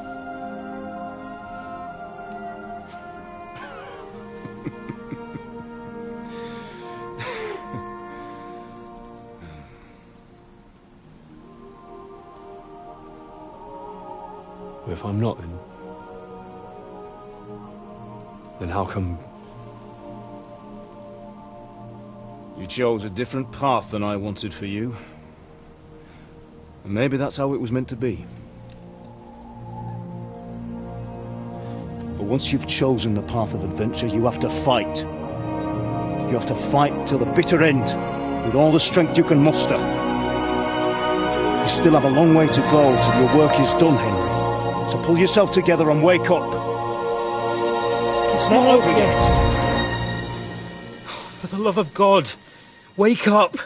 Well, if I'm not, then how come... You chose a different path than I wanted for you. And maybe that's how it was meant to be. But once you've chosen the path of adventure, you have to fight. You have to fight till the bitter end, with all the strength you can muster. You still have a long way to go till your work is done, Henry. So pull yourself together and wake up. It's not over yet. For the love of God, wake up!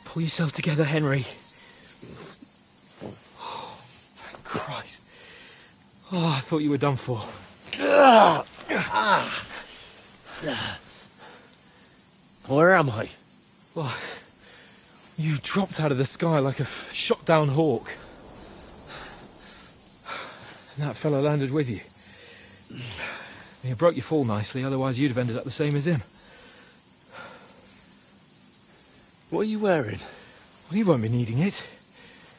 Pull yourself together, Henry. Oh, thank Christ. Oh, I thought you were done for. Where am I? Well, you dropped out of the sky like a shot-down hawk. And that fellow landed with you. You broke your fall nicely, otherwise you'd have ended up the same as him. What are you wearing? Well, you won't be needing it.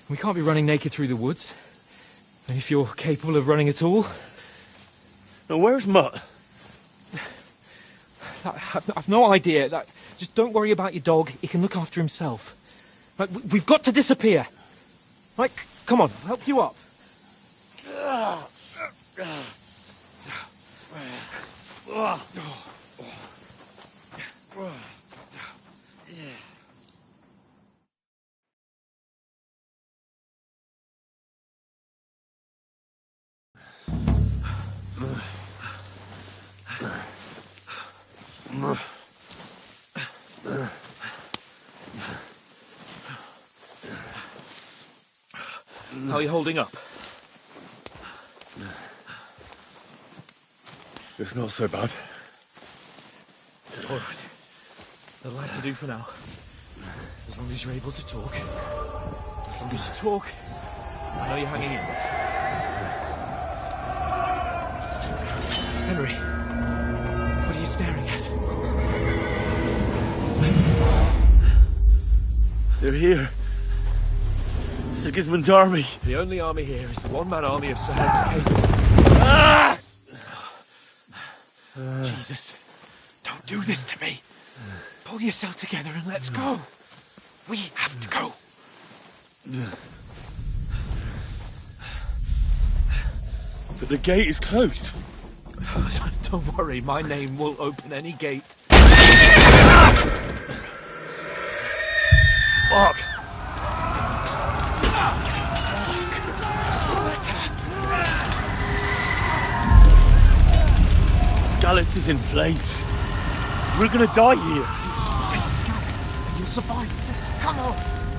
We can't be running naked through the woods. And if you're capable of running at all... Now, where's Mutt? I've no idea. Just don't worry about your dog. He can look after himself. Right, we've got to disappear. Right, come on, I'll help you up. How are you holding up? It's not so bad. All right. That'll have to do for now. As long as you're able to talk. As long as you talk, I know you're hanging in there. Henry, what are you staring at? They're here. Sigismund's army. The only army here is the one-man army of Sir Henry. Jesus, don't do this to me. Pull yourself together and let's go. We have to go. But the gate is closed. Don't worry, my name will open any gate. Fuck! Scallis is in flames. We're gonna die here. Scallis, you'll survive this. Come on.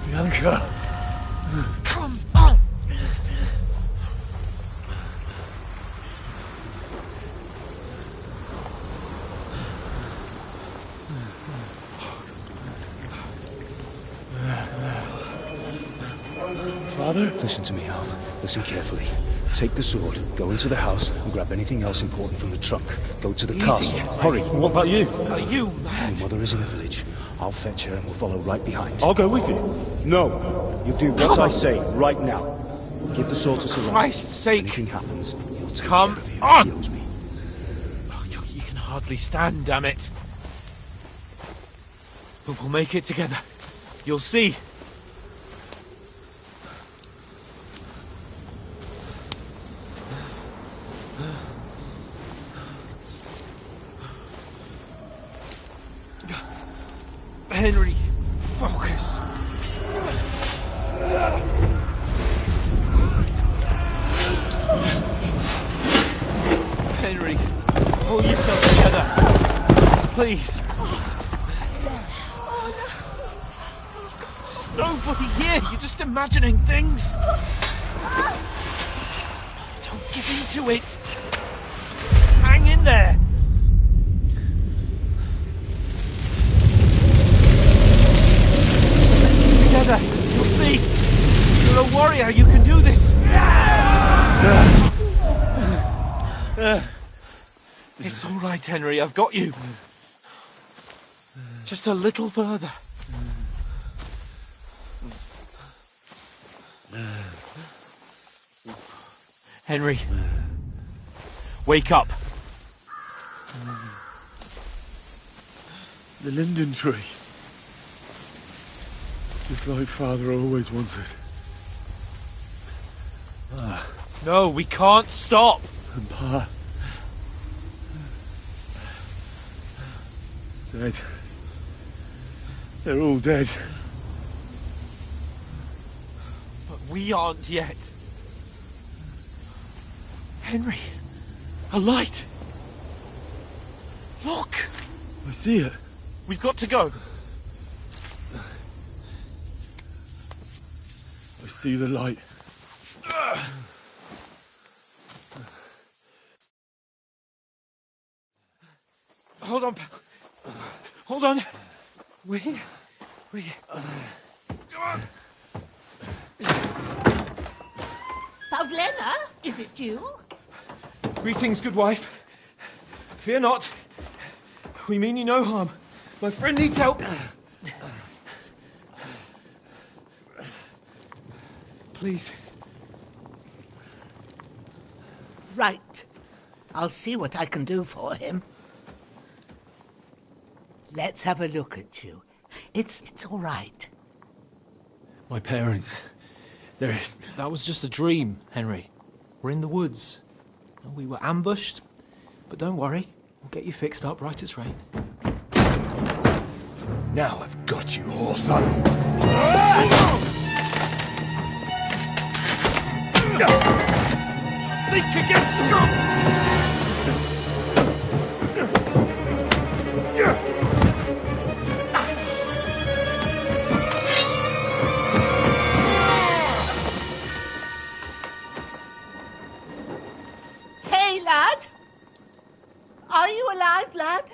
Bianca. Come on. Father? Listen to me, Al. Listen carefully. Take the sword, go into the house, and grab anything else important from the trunk. Go to the castle. Hurry. What about you? Are you mad? Your mother is in the village. I'll fetch her and we'll follow right behind. I'll go with you. No. You do what I say right now. Give the sword to Sir Roger. Christ's sake. If anything happens, he'll take Come care of you. on. He owes me. Oh, you can hardly stand, damn it. But we'll make it together. You'll see. Henry, focus. Henry, pull yourself together. Please. There's nobody here. You're just imagining things. Don't give in to it. Hang in there. Together, you'll see. You're a warrior. You can do this. It's all right, Henry. I've got you. Just a little further. Henry, wake up. The linden tree. Just like Father always wanted. No, we can't stop. And Pa. Dead. They're all dead. But we aren't yet. Henry, a light. Look. I see it. We've got to go. I see the light. Hold on, pal. Hold on. We're here. Come on. Pavlena, is it you? Greetings, good wife. Fear not. We mean you no harm. My friend needs help. Please. Right. I'll see what I can do for him. Let's have a look at you. It's all right. My parents. They're... That was just a dream, Henry. We're in the woods. We were ambushed, but don't worry. We'll get you fixed up right as rain. Now I've got you, whoresons. Think again, strong! Hey, lad! Are you alive, lad?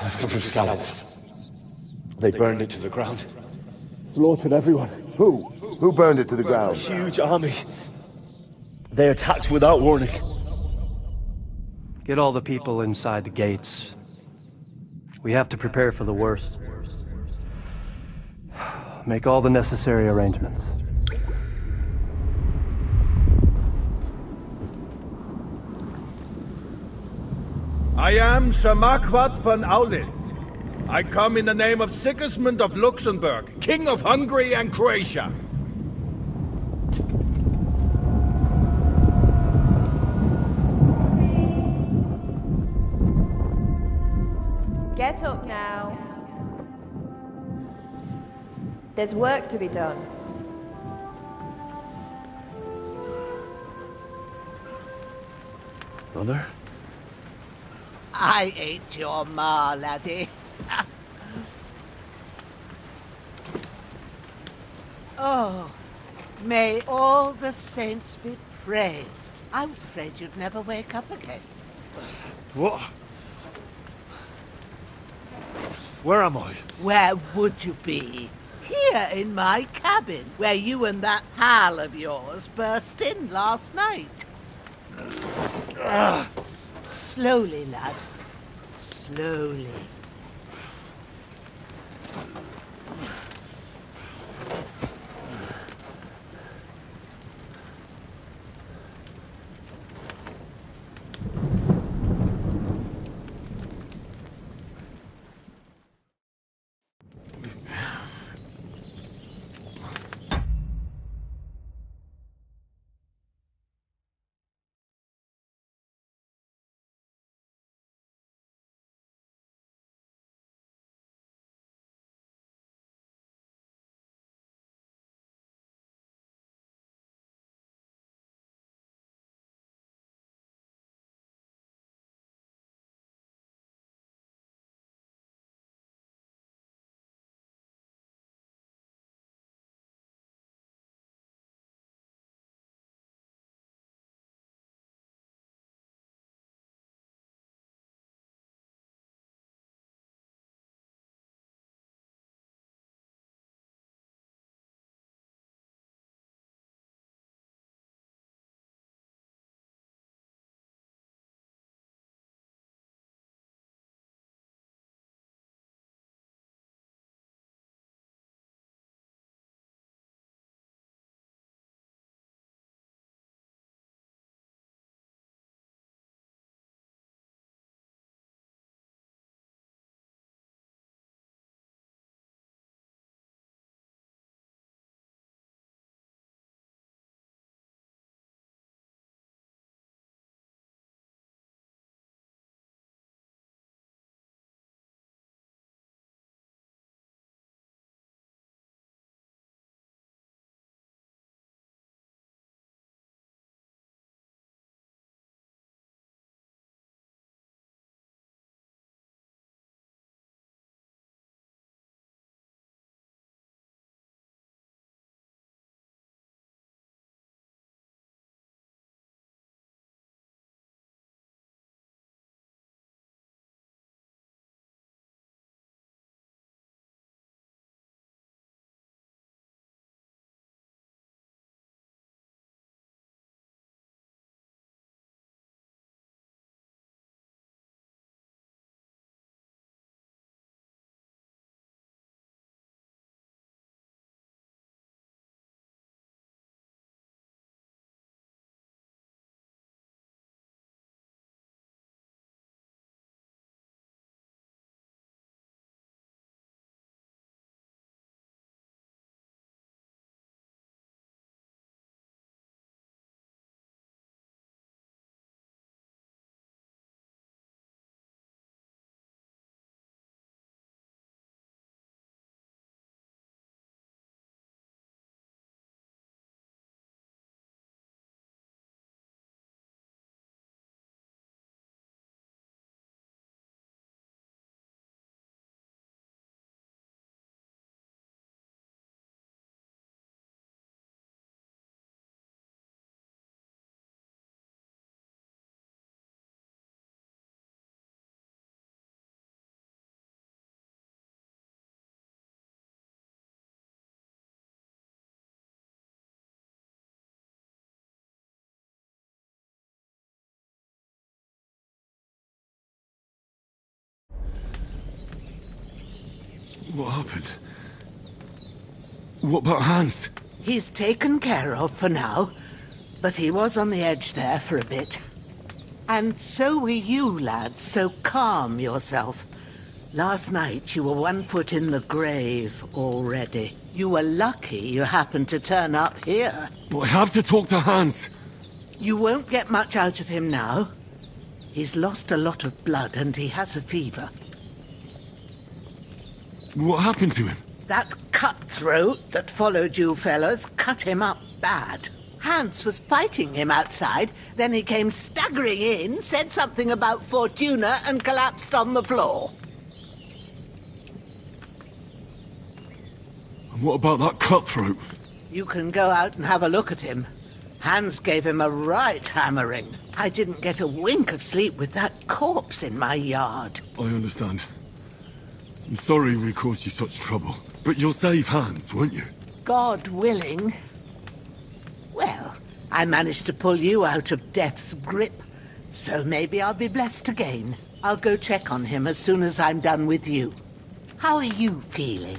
I've come from scouts. They burned it to the ground. Slaughtered everyone. Who? Who burned it to the A ground? huge army. They attacked without warning. Get all the people inside the gates. We have to prepare for the worst. Make all the necessary arrangements. I am Sir Marquardt von Aulitz. I come in the name of Sigismund of Luxembourg, King of Hungary and Croatia. Get up now. There's work to be done. Mother? I ain't your ma, laddie. Oh, may all the saints be praised. I was afraid you'd never wake up again. What? Where am I? Where would you be? Here in my cabin, where you and that pal of yours burst in last night. Slowly, lad. Slowly. What happened? What about Hans? He's taken care of for now, but he was on the edge there for a bit. And so were you, lads, so calm yourself. Last night you were 1 foot in the grave already. You were lucky you happened to turn up here. But I have to talk to Hans. You won't get much out of him now. He's lost a lot of blood and he has a fever. What happened to him? That cutthroat that followed you fellas cut him up bad. Hans was fighting him outside, then he came staggering in, said something about Fortuna and collapsed on the floor. And what about that cutthroat? You can go out and have a look at him. Hans gave him a right hammering. I didn't get a wink of sleep with that corpse in my yard. I understand. I'm sorry we caused you such trouble. But you'll save Hans, won't you? God willing. Well, I managed to pull you out of death's grip, so maybe I'll be blessed again. I'll go check on him as soon as I'm done with you. How are you feeling?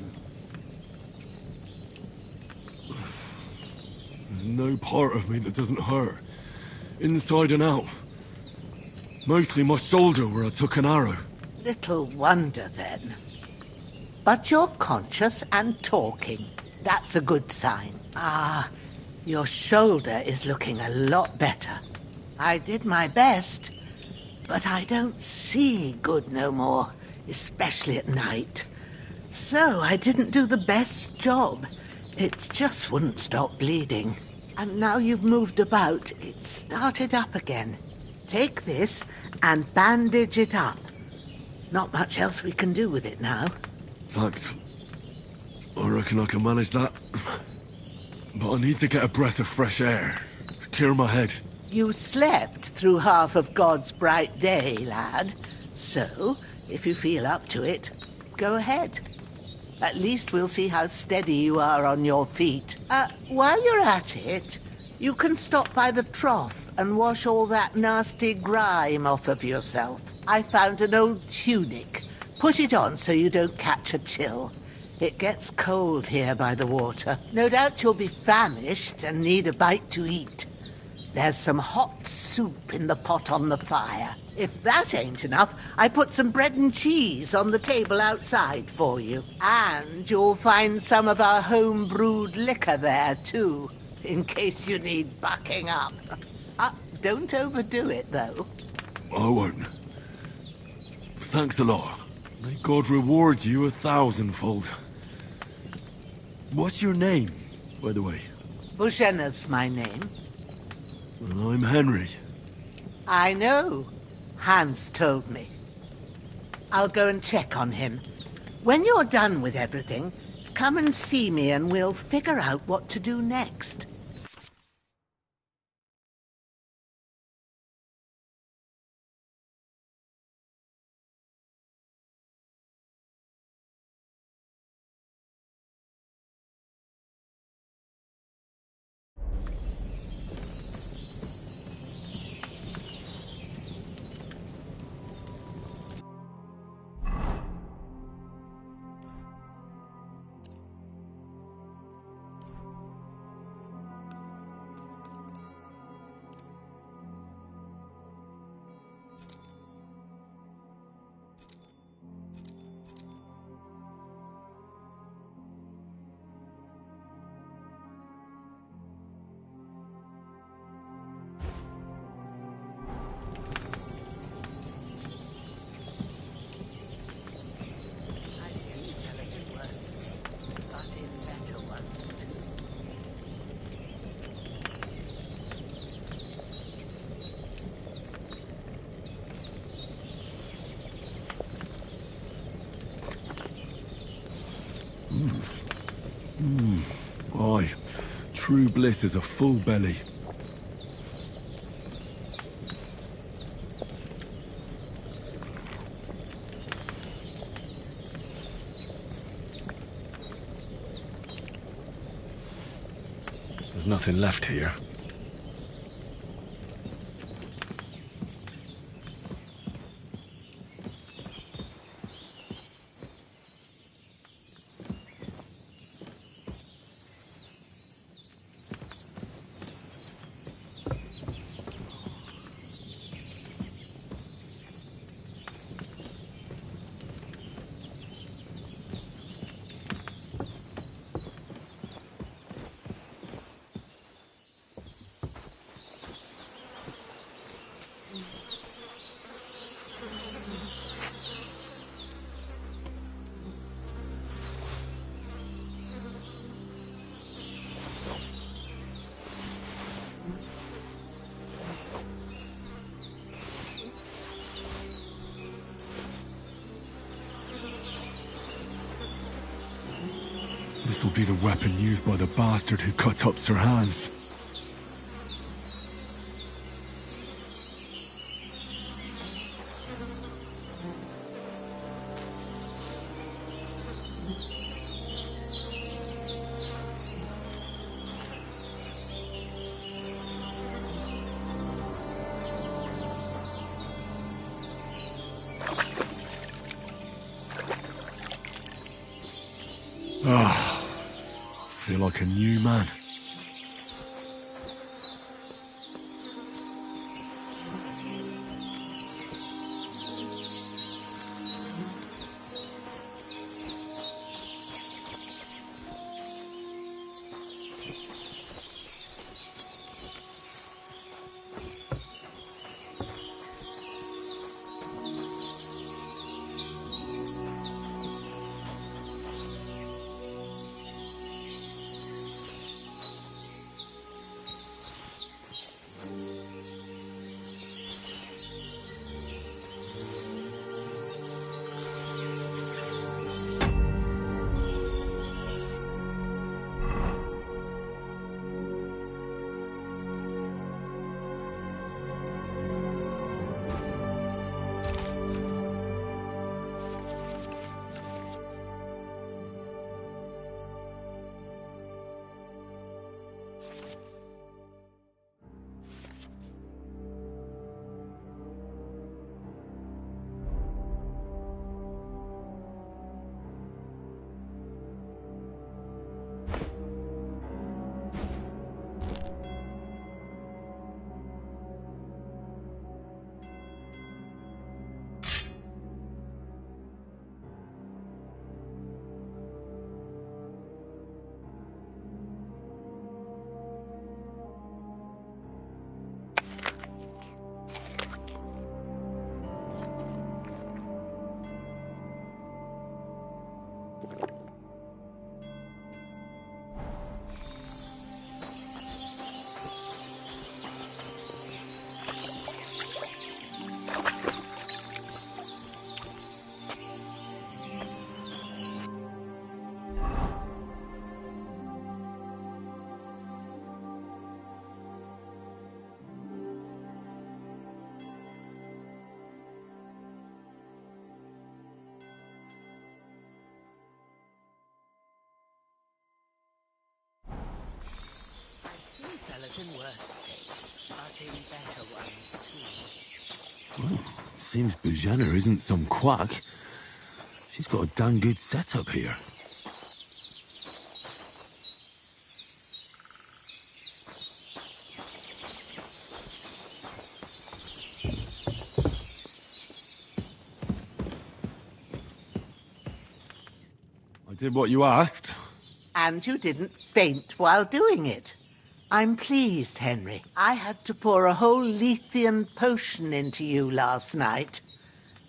There's no part of me that doesn't hurt. Inside and out. Mostly my shoulder where I took an arrow. Little wonder then. But you're conscious and talking. That's a good sign. Ah, your shoulder is looking a lot better. I did my best, but I don't see good no more, especially at night. So I didn't do the best job. It just wouldn't stop bleeding. And now you've moved about, it started up again. Take this and bandage it up. Not much else we can do with it now. Thanks. I reckon I can manage that. But I need to get a breath of fresh air to clear my head. You slept through half of God's bright day, lad. So, if you feel up to it, go ahead. At least we'll see how steady you are on your feet. While you're at it, you can stop by the trough and wash all that nasty grime off of yourself. I found an old tunic. Put it on so you don't catch a chill. It gets cold here by the water. No doubt you'll be famished and need a bite to eat. There's some hot soup in the pot on the fire. If that ain't enough, I put some bread and cheese on the table outside for you. And you'll find some of our home-brewed liquor there, too, in case you need bucking up. Don't overdo it, though. I won't. Thanks a lot. May God reward you 1,000-fold. What's your name, by the way? Bushenna's my name. Well, I'm Henry. I know. Hans told me. I'll go and check on him. When you're done with everything, come and see me and we'll figure out what to do next. Aye, true bliss is a full belly. There's nothing left here. This'll be the weapon used by the bastard who cut up Sir Hans. Ah, I feel like a new man. In worse states, but in better ones too. Well, seems Bujana isn't some quack. She's got a damn good setup here. I did what you asked. And you didn't faint while doing it. I'm pleased, Henry. I had to pour a whole Lethean potion into you last night.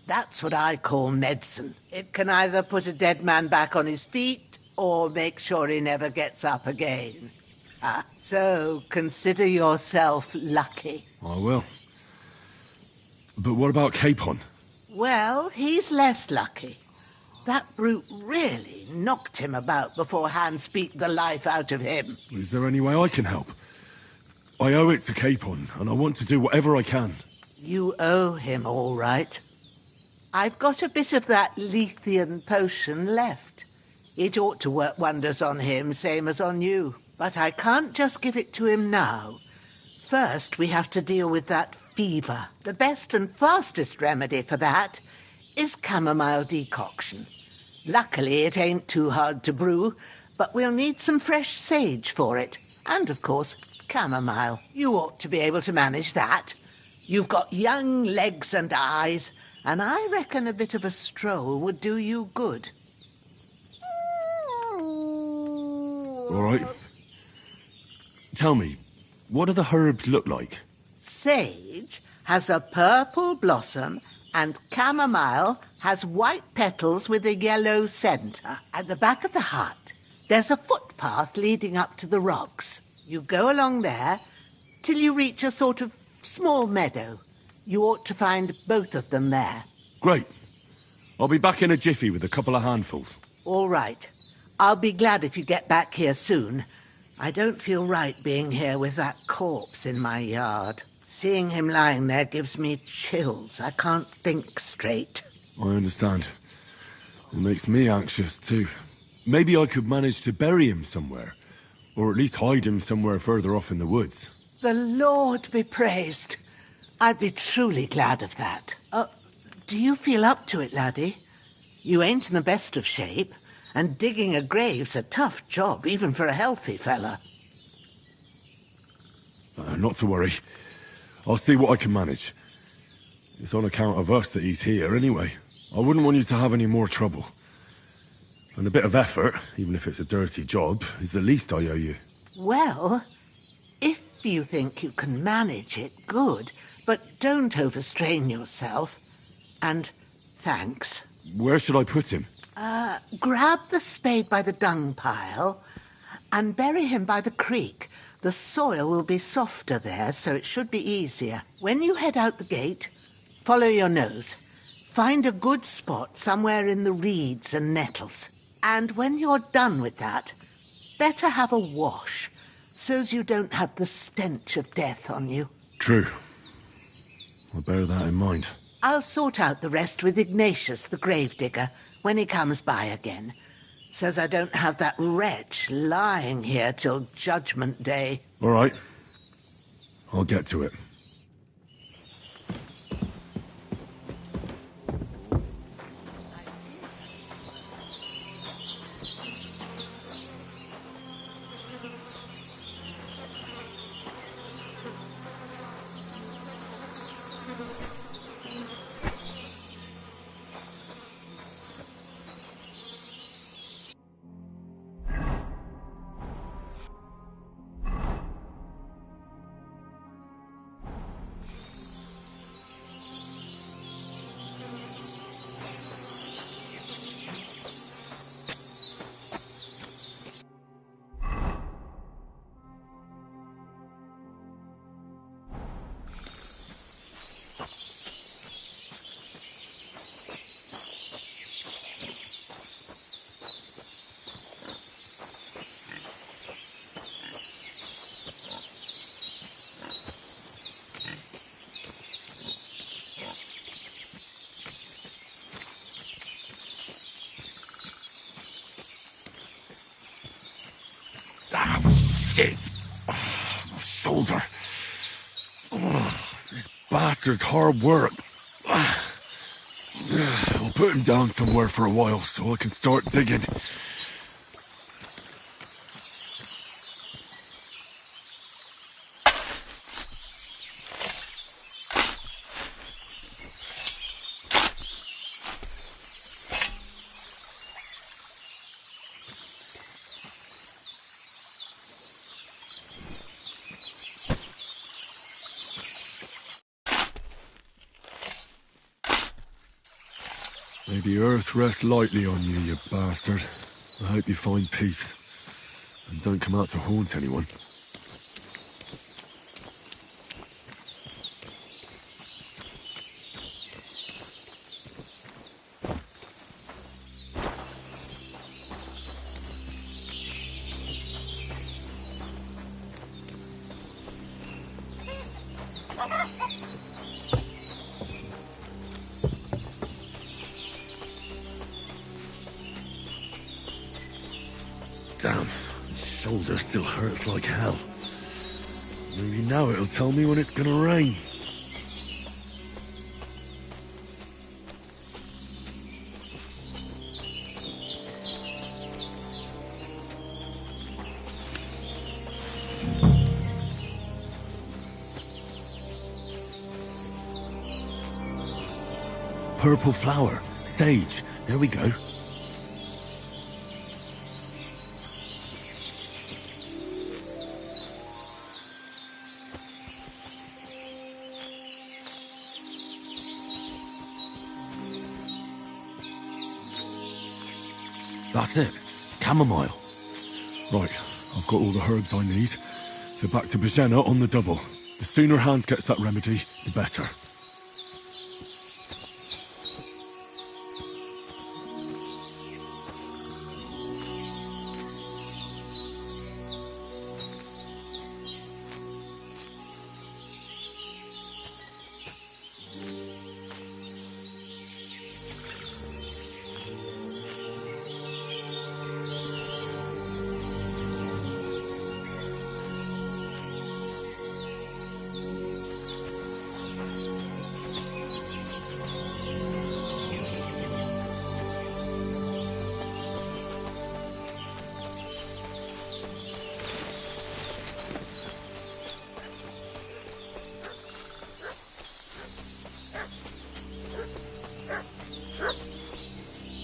That's what I call medicine. It can either put a dead man back on his feet or make sure he never gets up again. So consider yourself lucky. I will. But what about Capon? Well, he's less lucky. That brute really knocked him about before Hans beat the life out of him. Is there any way I can help? I owe it to Capon, and I want to do whatever I can. You owe him, all right. I've got a bit of that Lethean potion left. It ought to work wonders on him, same as on you. But I can't just give it to him now. First, we have to deal with that fever. The best and fastest remedy for that is chamomile decoction. Luckily, it ain't too hard to brew, but we'll need some fresh sage for it. And, of course, chamomile. You ought to be able to manage that. You've got young legs and eyes, and I reckon a bit of a stroll would do you good. All right. Tell me, what do the herbs look like? Sage has a purple blossom, and chamomile has white petals with a yellow centre. At the back of the hut, there's a footpath leading up to the rocks. You go along there till you reach a sort of small meadow. You ought to find both of them there. Great. I'll be back in a jiffy with a couple of handfuls. All right. I'll be glad if you get back here soon. I don't feel right being here with that corpse in my yard. Seeing him lying there gives me chills. I can't think straight. I understand. It makes me anxious, too. Maybe I could manage to bury him somewhere. Or at least hide him somewhere further off in the woods. The Lord be praised. I'd be truly glad of that. Do you feel up to it, laddie? You ain't in the best of shape, and digging a grave's a tough job, even for a healthy fella. Not to worry. I'll see what I can manage. It's on account of us that he's here, anyway. I wouldn't want you to have any more trouble. And a bit of effort, even if it's a dirty job, is the least I owe you. Well, if you think you can manage it, good. But don't overstrain yourself. And thanks. Where should I put him? Grab the spade by the dung pile and bury him by the creek. The soil will be softer there, so it should be easier. When you head out the gate, follow your nose. Find a good spot somewhere in the reeds and nettles. And when you're done with that, better have a wash, so's you don't have the stench of death on you. True. I'll bear that in mind. I'll sort out the rest with Ignatius, the gravedigger, when he comes by again, so's I don't have that wretch lying here till Judgment Day. All right. I'll get to it. Shit! My shoulder. This bastard's hard work. I'll put him down somewhere for a while so I can start digging. May the earth rest lightly on you, you bastard. I hope you find peace. And don't come out to haunt anyone. Damn, my shoulder still hurts like hell. Maybe now it'll tell me when it's gonna rain. Purple flower, sage, there we go. That's it. Chamomile. Right, I've got all the herbs I need. So back to Bajena on the double. The sooner Hans gets that remedy, the better.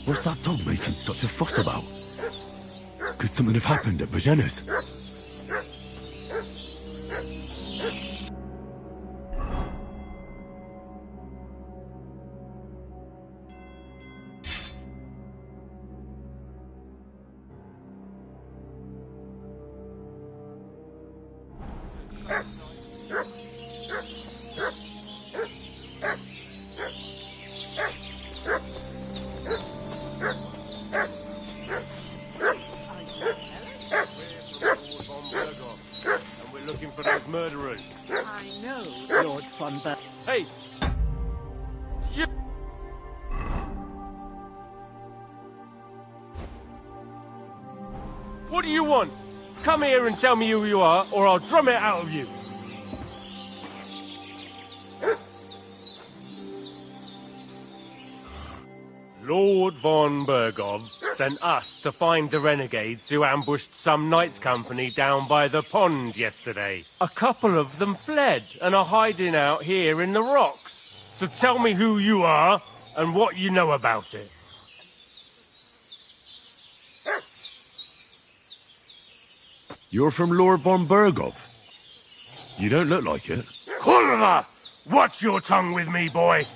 What's that dog making such a fuss about? Could something have happened at Bajena's? Hey! You... What do you want? Come here and tell me who you are, or I'll drum it out of you. Lord von Bergov sent us to find the renegades who ambushed some knights' company down by the pond yesterday. A couple of them fled and are hiding out here in the rocks. So tell me who you are and what you know about it. You're from Lord von Bergov? You don't look like it. Kulva! Watch your tongue with me, boy!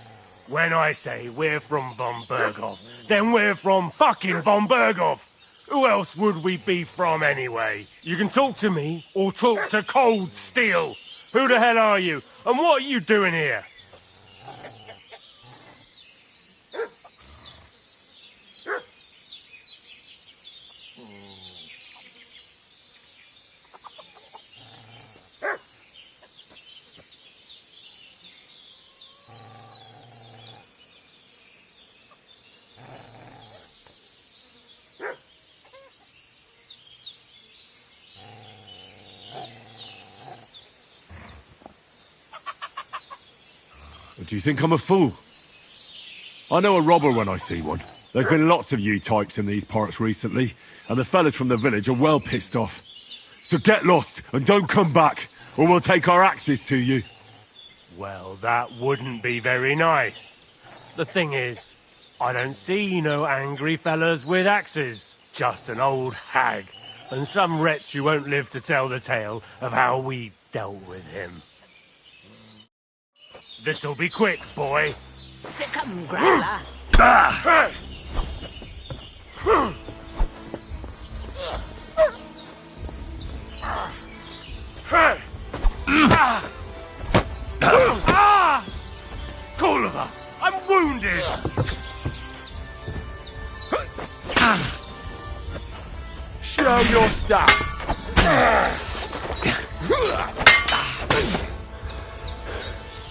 When I say we're from von Bergov, then we're from fucking von Bergov! Who else would we be from anyway? You can talk to me, or talk to Cold Steel! Who the hell are you, and what are you doing here? Do you think I'm a fool? I know a robber when I see one. There's been lots of you types in these parts recently, and the fellas from the village are well pissed off. So get lost and don't come back, or we'll take our axes to you. Well, that wouldn't be very nice. The thing is, I don't see no angry fellas with axes. Just an old hag, and some wretch who won't live to tell the tale of how we dealt with him. This'll be quick, boy. Sick 'em, Growler. Kulva, I'm wounded! Show your stuff!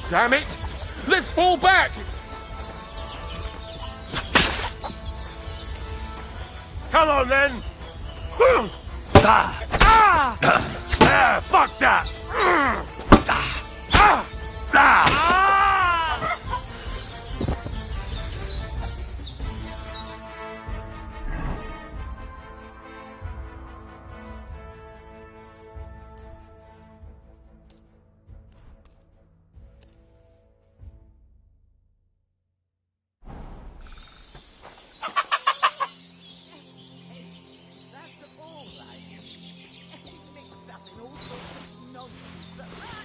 Damn it! Let's fall back! Come on, then! Fuck that! That's all right. Getting mixed up in all sorts of nonsense.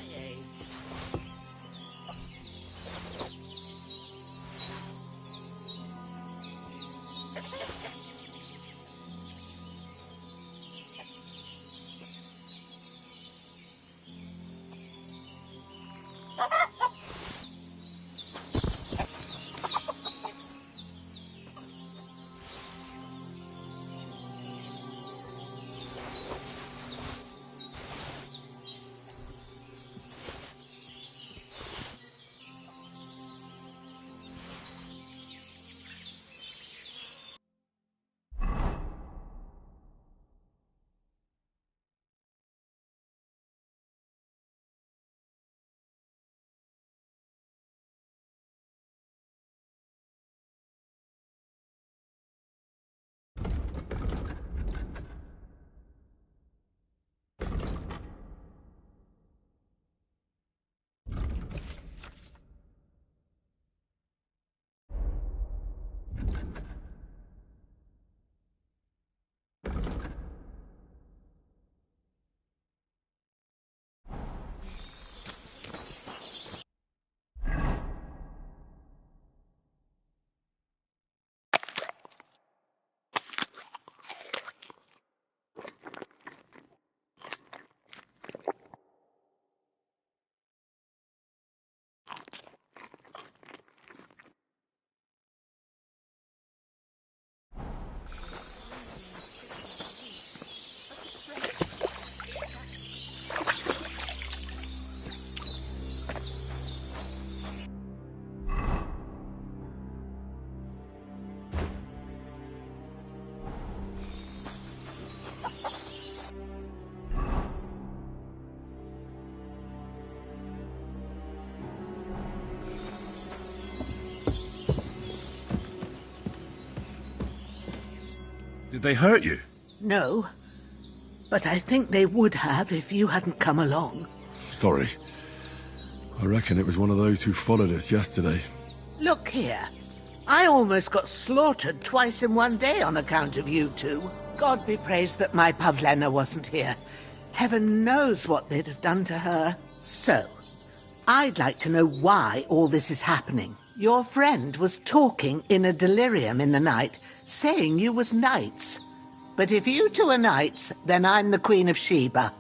Did they hurt you? No, but I think they would have if you hadn't come along. Sorry. I reckon it was one of those who followed us yesterday. Look here. I almost got slaughtered twice in one day on account of you two. God be praised that my Pavlena wasn't here. Heaven knows what they'd have done to her. So, I'd like to know why all this is happening. Your friend was talking in a delirium in the night, saying you was knights. But if you two are knights, then I'm the Queen of Sheba.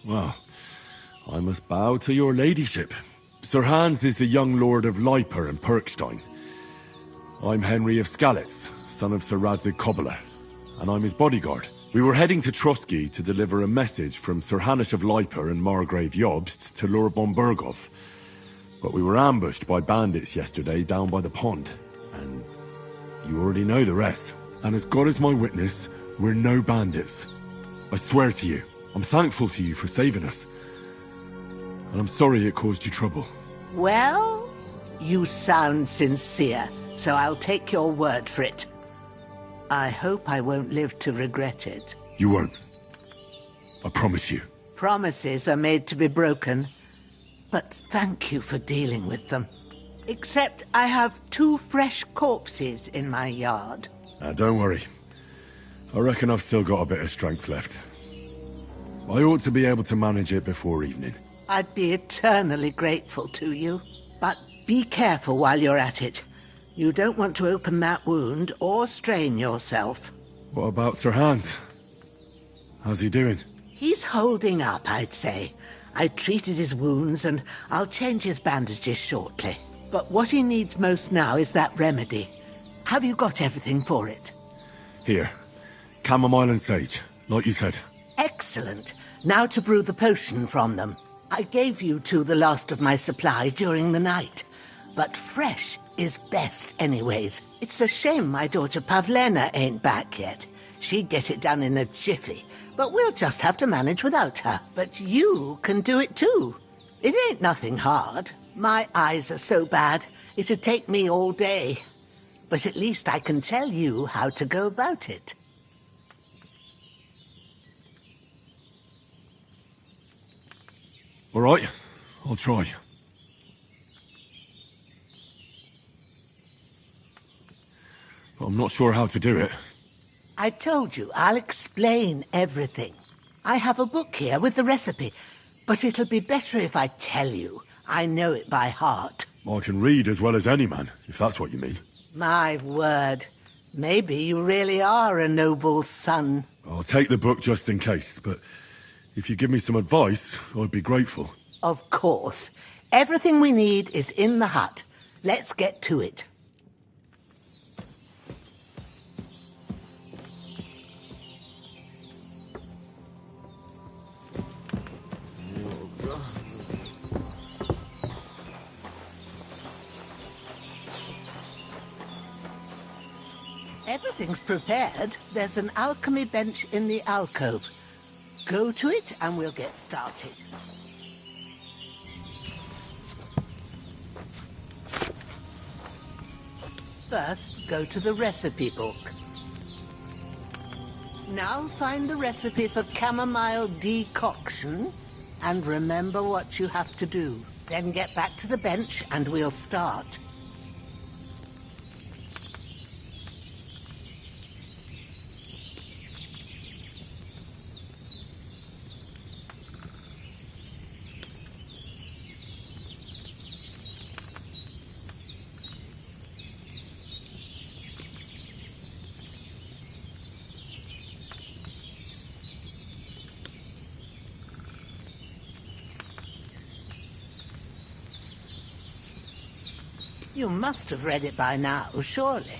Well, I must bow to your ladyship. Sir Hans is the young lord of Leiper and Perkstein. I'm Henry of Skalitz, son of Sir Radzig Cobbler, and I'm his bodyguard. We were heading to Trotsky to deliver a message from Sir Hanush of Leiper and Margrave Jobst to Lord von Berghoff. But we were ambushed by bandits yesterday down by the pond, and you already know the rest. And as God is my witness, we're no bandits. I swear to you. I'm thankful to you for saving us. And I'm sorry it caused you trouble. Well, you sound sincere, so I'll take your word for it. I hope I won't live to regret it. You won't. I promise you. Promises are made to be broken, but thank you for dealing with them. Except I have 2 fresh corpses in my yard. Don't worry. I reckon I've still got a bit of strength left. I ought to be able to manage it before evening. I'd be eternally grateful to you. But be careful while you're at it. You don't want to open that wound or strain yourself. What about Sir Hans? How's he doing? He's holding up, I'd say. I treated his wounds and I'll change his bandages shortly. But what he needs most now is that remedy. Have you got everything for it? Here. Chamomile and sage, like you said. Excellent. Now to brew the potion from them. I gave you two the last of my supply during the night. But fresh is best anyways. It's a shame my daughter Pavlena ain't back yet. She'd get it done in a jiffy. But we'll just have to manage without her. But you can do it too. It ain't nothing hard. My eyes are so bad, it'd take me all day. But at least I can tell you how to go about it. All right, I'll try. But I'm not sure how to do it. I told you, I'll explain everything. I have a book here with the recipe, but it'll be better if I tell you. I know it by heart. I can read as well as any man, if that's what you mean. My word. Maybe you really are a noble son. I'll take the book just in case, but if you give me some advice, I'd be grateful. Of course. Everything we need is in the hut. Let's get to it. Everything's prepared. There's an alchemy bench in the alcove. Go to it and we'll get started. First, go to the recipe book. Now find the recipe for chamomile decoction and remember what you have to do. Then get back to the bench and we'll start. You must have read it by now, surely.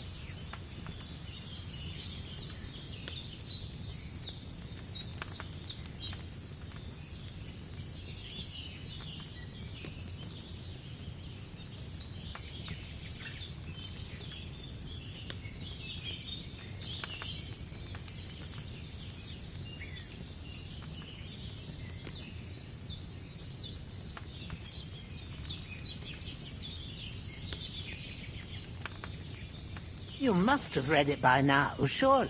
You must have read it by now, surely.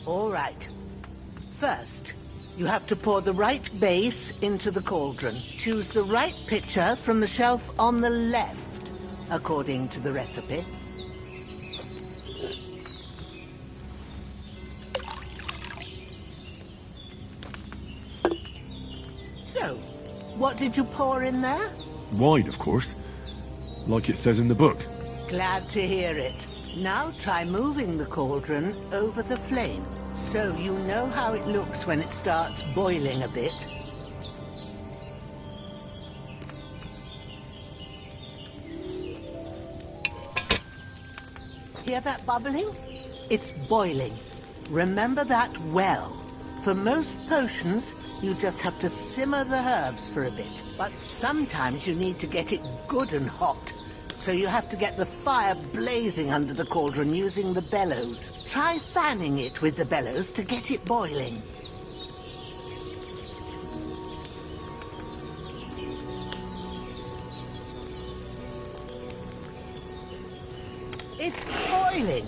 All right. First, you have to pour the right base into the cauldron. Choose the right pitcher from the shelf on the left, according to the recipe. So, what did you pour in there? Wine, of course. Like it says in the book. Glad to hear it. Now try moving the cauldron over the flame, so you know how it looks when it starts boiling a bit. Hear that bubbling? It's boiling. Remember that well. For most potions, you just have to simmer the herbs for a bit. But sometimes you need to get it good and hot. So you have to get the fire blazing under the cauldron using the bellows. Try fanning it with the bellows to get it boiling. It's boiling.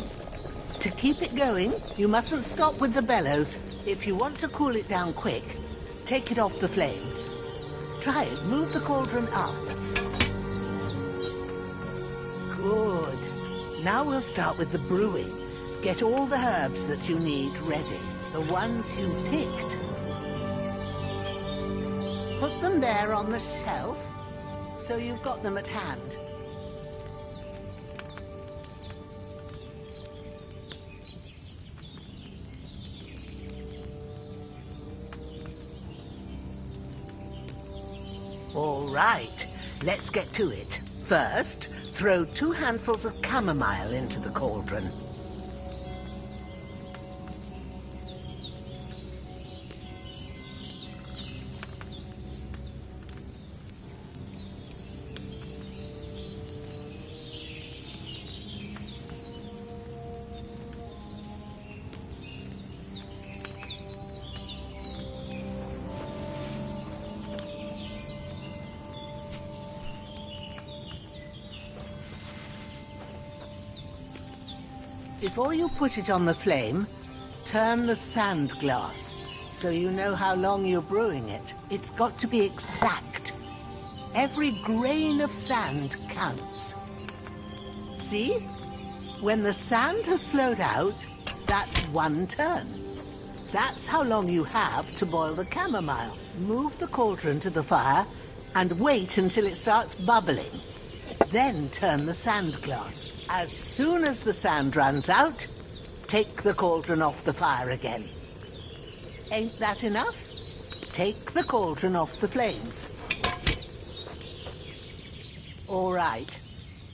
To keep it going, you mustn't stop with the bellows. If you want to cool it down quick, take it off the flames. Try it. Move the cauldron up. Good. Now we'll start with the brewing. Get all the herbs that you need ready. The ones you picked. Put them there on the shelf, so you've got them at hand. All right, let's get to it. First, throw 2 handfuls of chamomile into the cauldron. Before you put it on the flame, turn the sand glass so you know how long you're brewing it. It's got to be exact. Every grain of sand counts. See? When the sand has flowed out, that's 1 turn. That's how long you have to boil the chamomile. Move the cauldron to the fire and wait until it starts bubbling. Then turn the sand glass. As soon as the sand runs out, take the cauldron off the fire again. Ain't that enough? Take the cauldron off the flames. All right.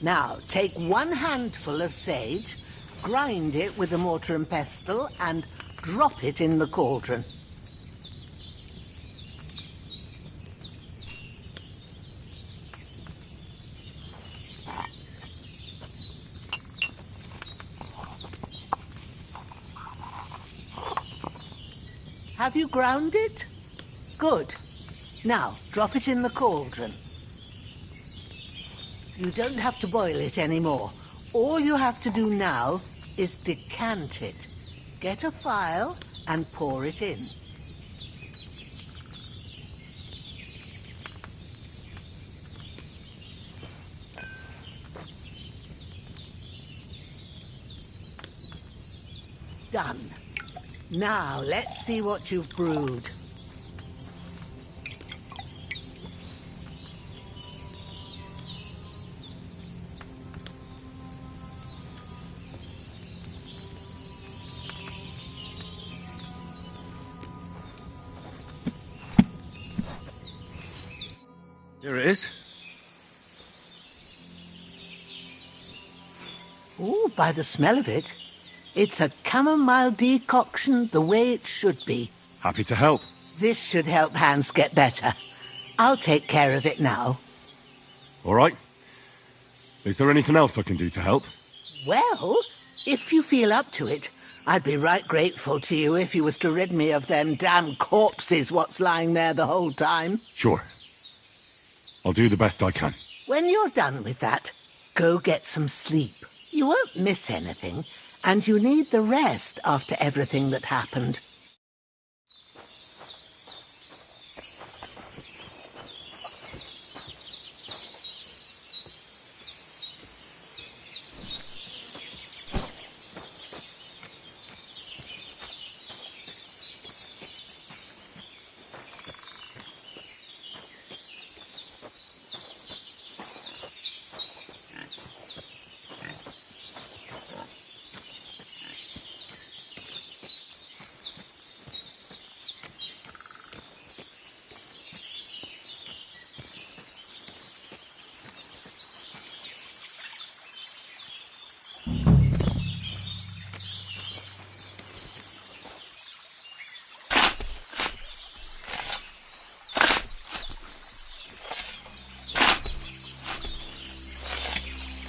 Now, take 1 handful of sage, grind it with a mortar and pestle, and drop it in the cauldron. Have you ground it? Good. Now, drop it in the cauldron. You don't have to boil it anymore. All you have to do now is decant it. Get a phial and pour it in. Done. Now, let's see what you've brewed. Here it is. Ooh, by the smell of it, it's a chamomile decoction the way it should be. Happy to help. This should help Hans get better. I'll take care of it now. All right. Is there anything else I can do to help? Well, If you feel up to it, I'd be right grateful to you if you was to rid me of them damn corpses what's lying there the whole time. Sure. I'll do the best I can. When you're done with that, go get some sleep. You won't miss anything, and you need the rest after everything that happened.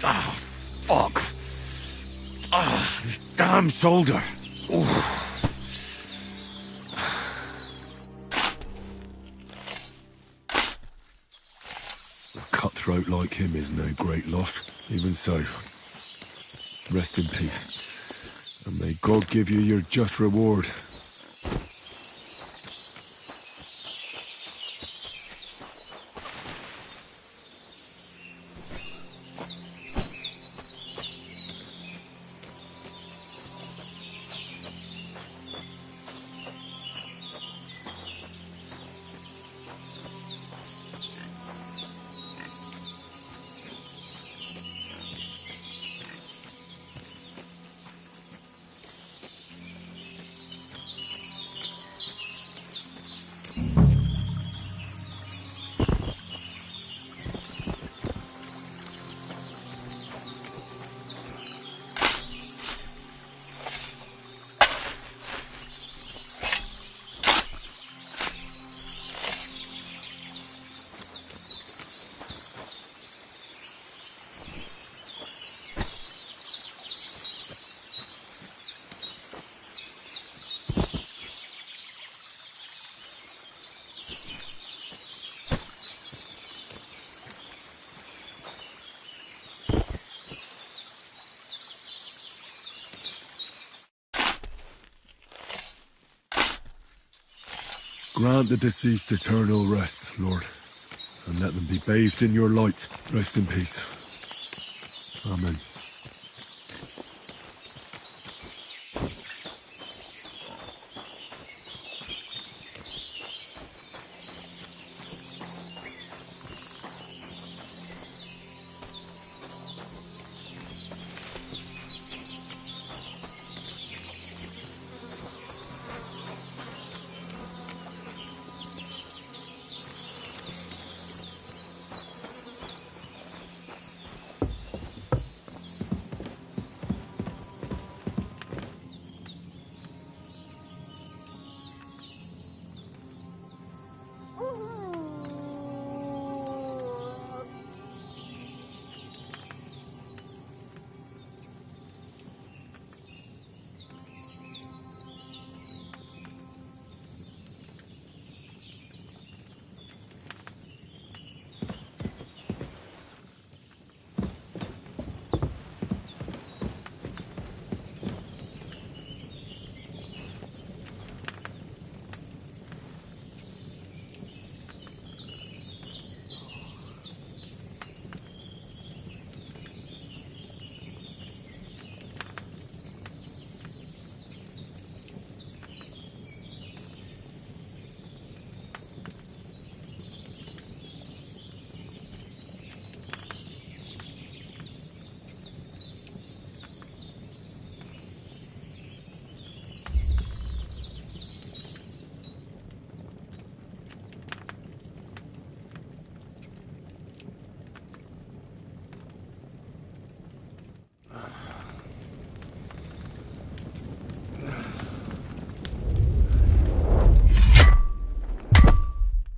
Ah, fuck. Ah, this damn shoulder. Oof. A cutthroat like him is no great loss. Even so, rest in peace. And may God give you your just reward. Grant the deceased eternal rest, Lord, and let them be bathed in your light. Rest in peace. Amen.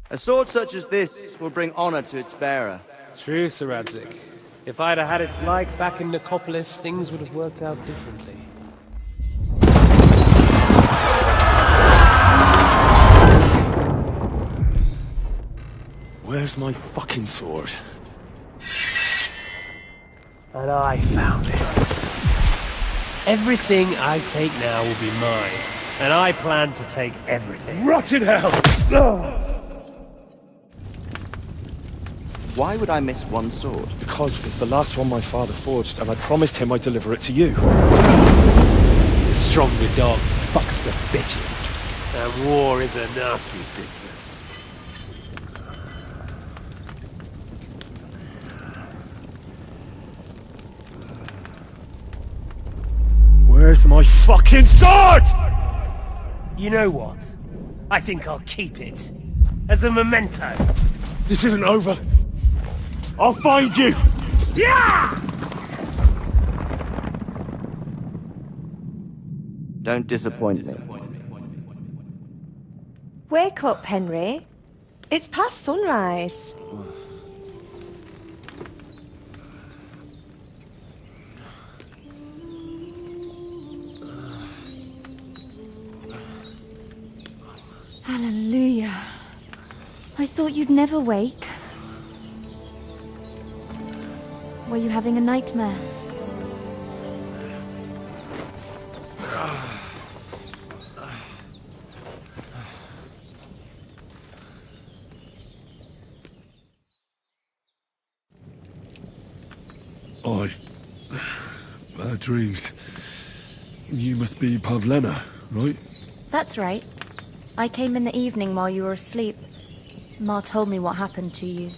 A sword such as this will bring honor to its bearer. True, Sir Radzik. If I'd have had its like back in Nicopolis, things would have worked out differently. Where's my fucking sword? And I found it. Everything I take now will be mine, and I plan to take everything. Rotted hell! Why would I miss one sword? Because it's the last one my father forged, and I promised him I'd deliver it to you. The stronger dog fucks the bitches, and war is a nasty business. Where's my fucking sword? You know what? I think I'll keep it. As a memento. This isn't over. I'll find you! Yeah! Don't disappoint me. Wake up, Henry. It's past sunrise. Hallelujah. I thought you'd never wake. Were you having a nightmare? Bad dreams. You must be Pavlena, right? That's right. I came in the evening while you were asleep. Ma told me what happened to you.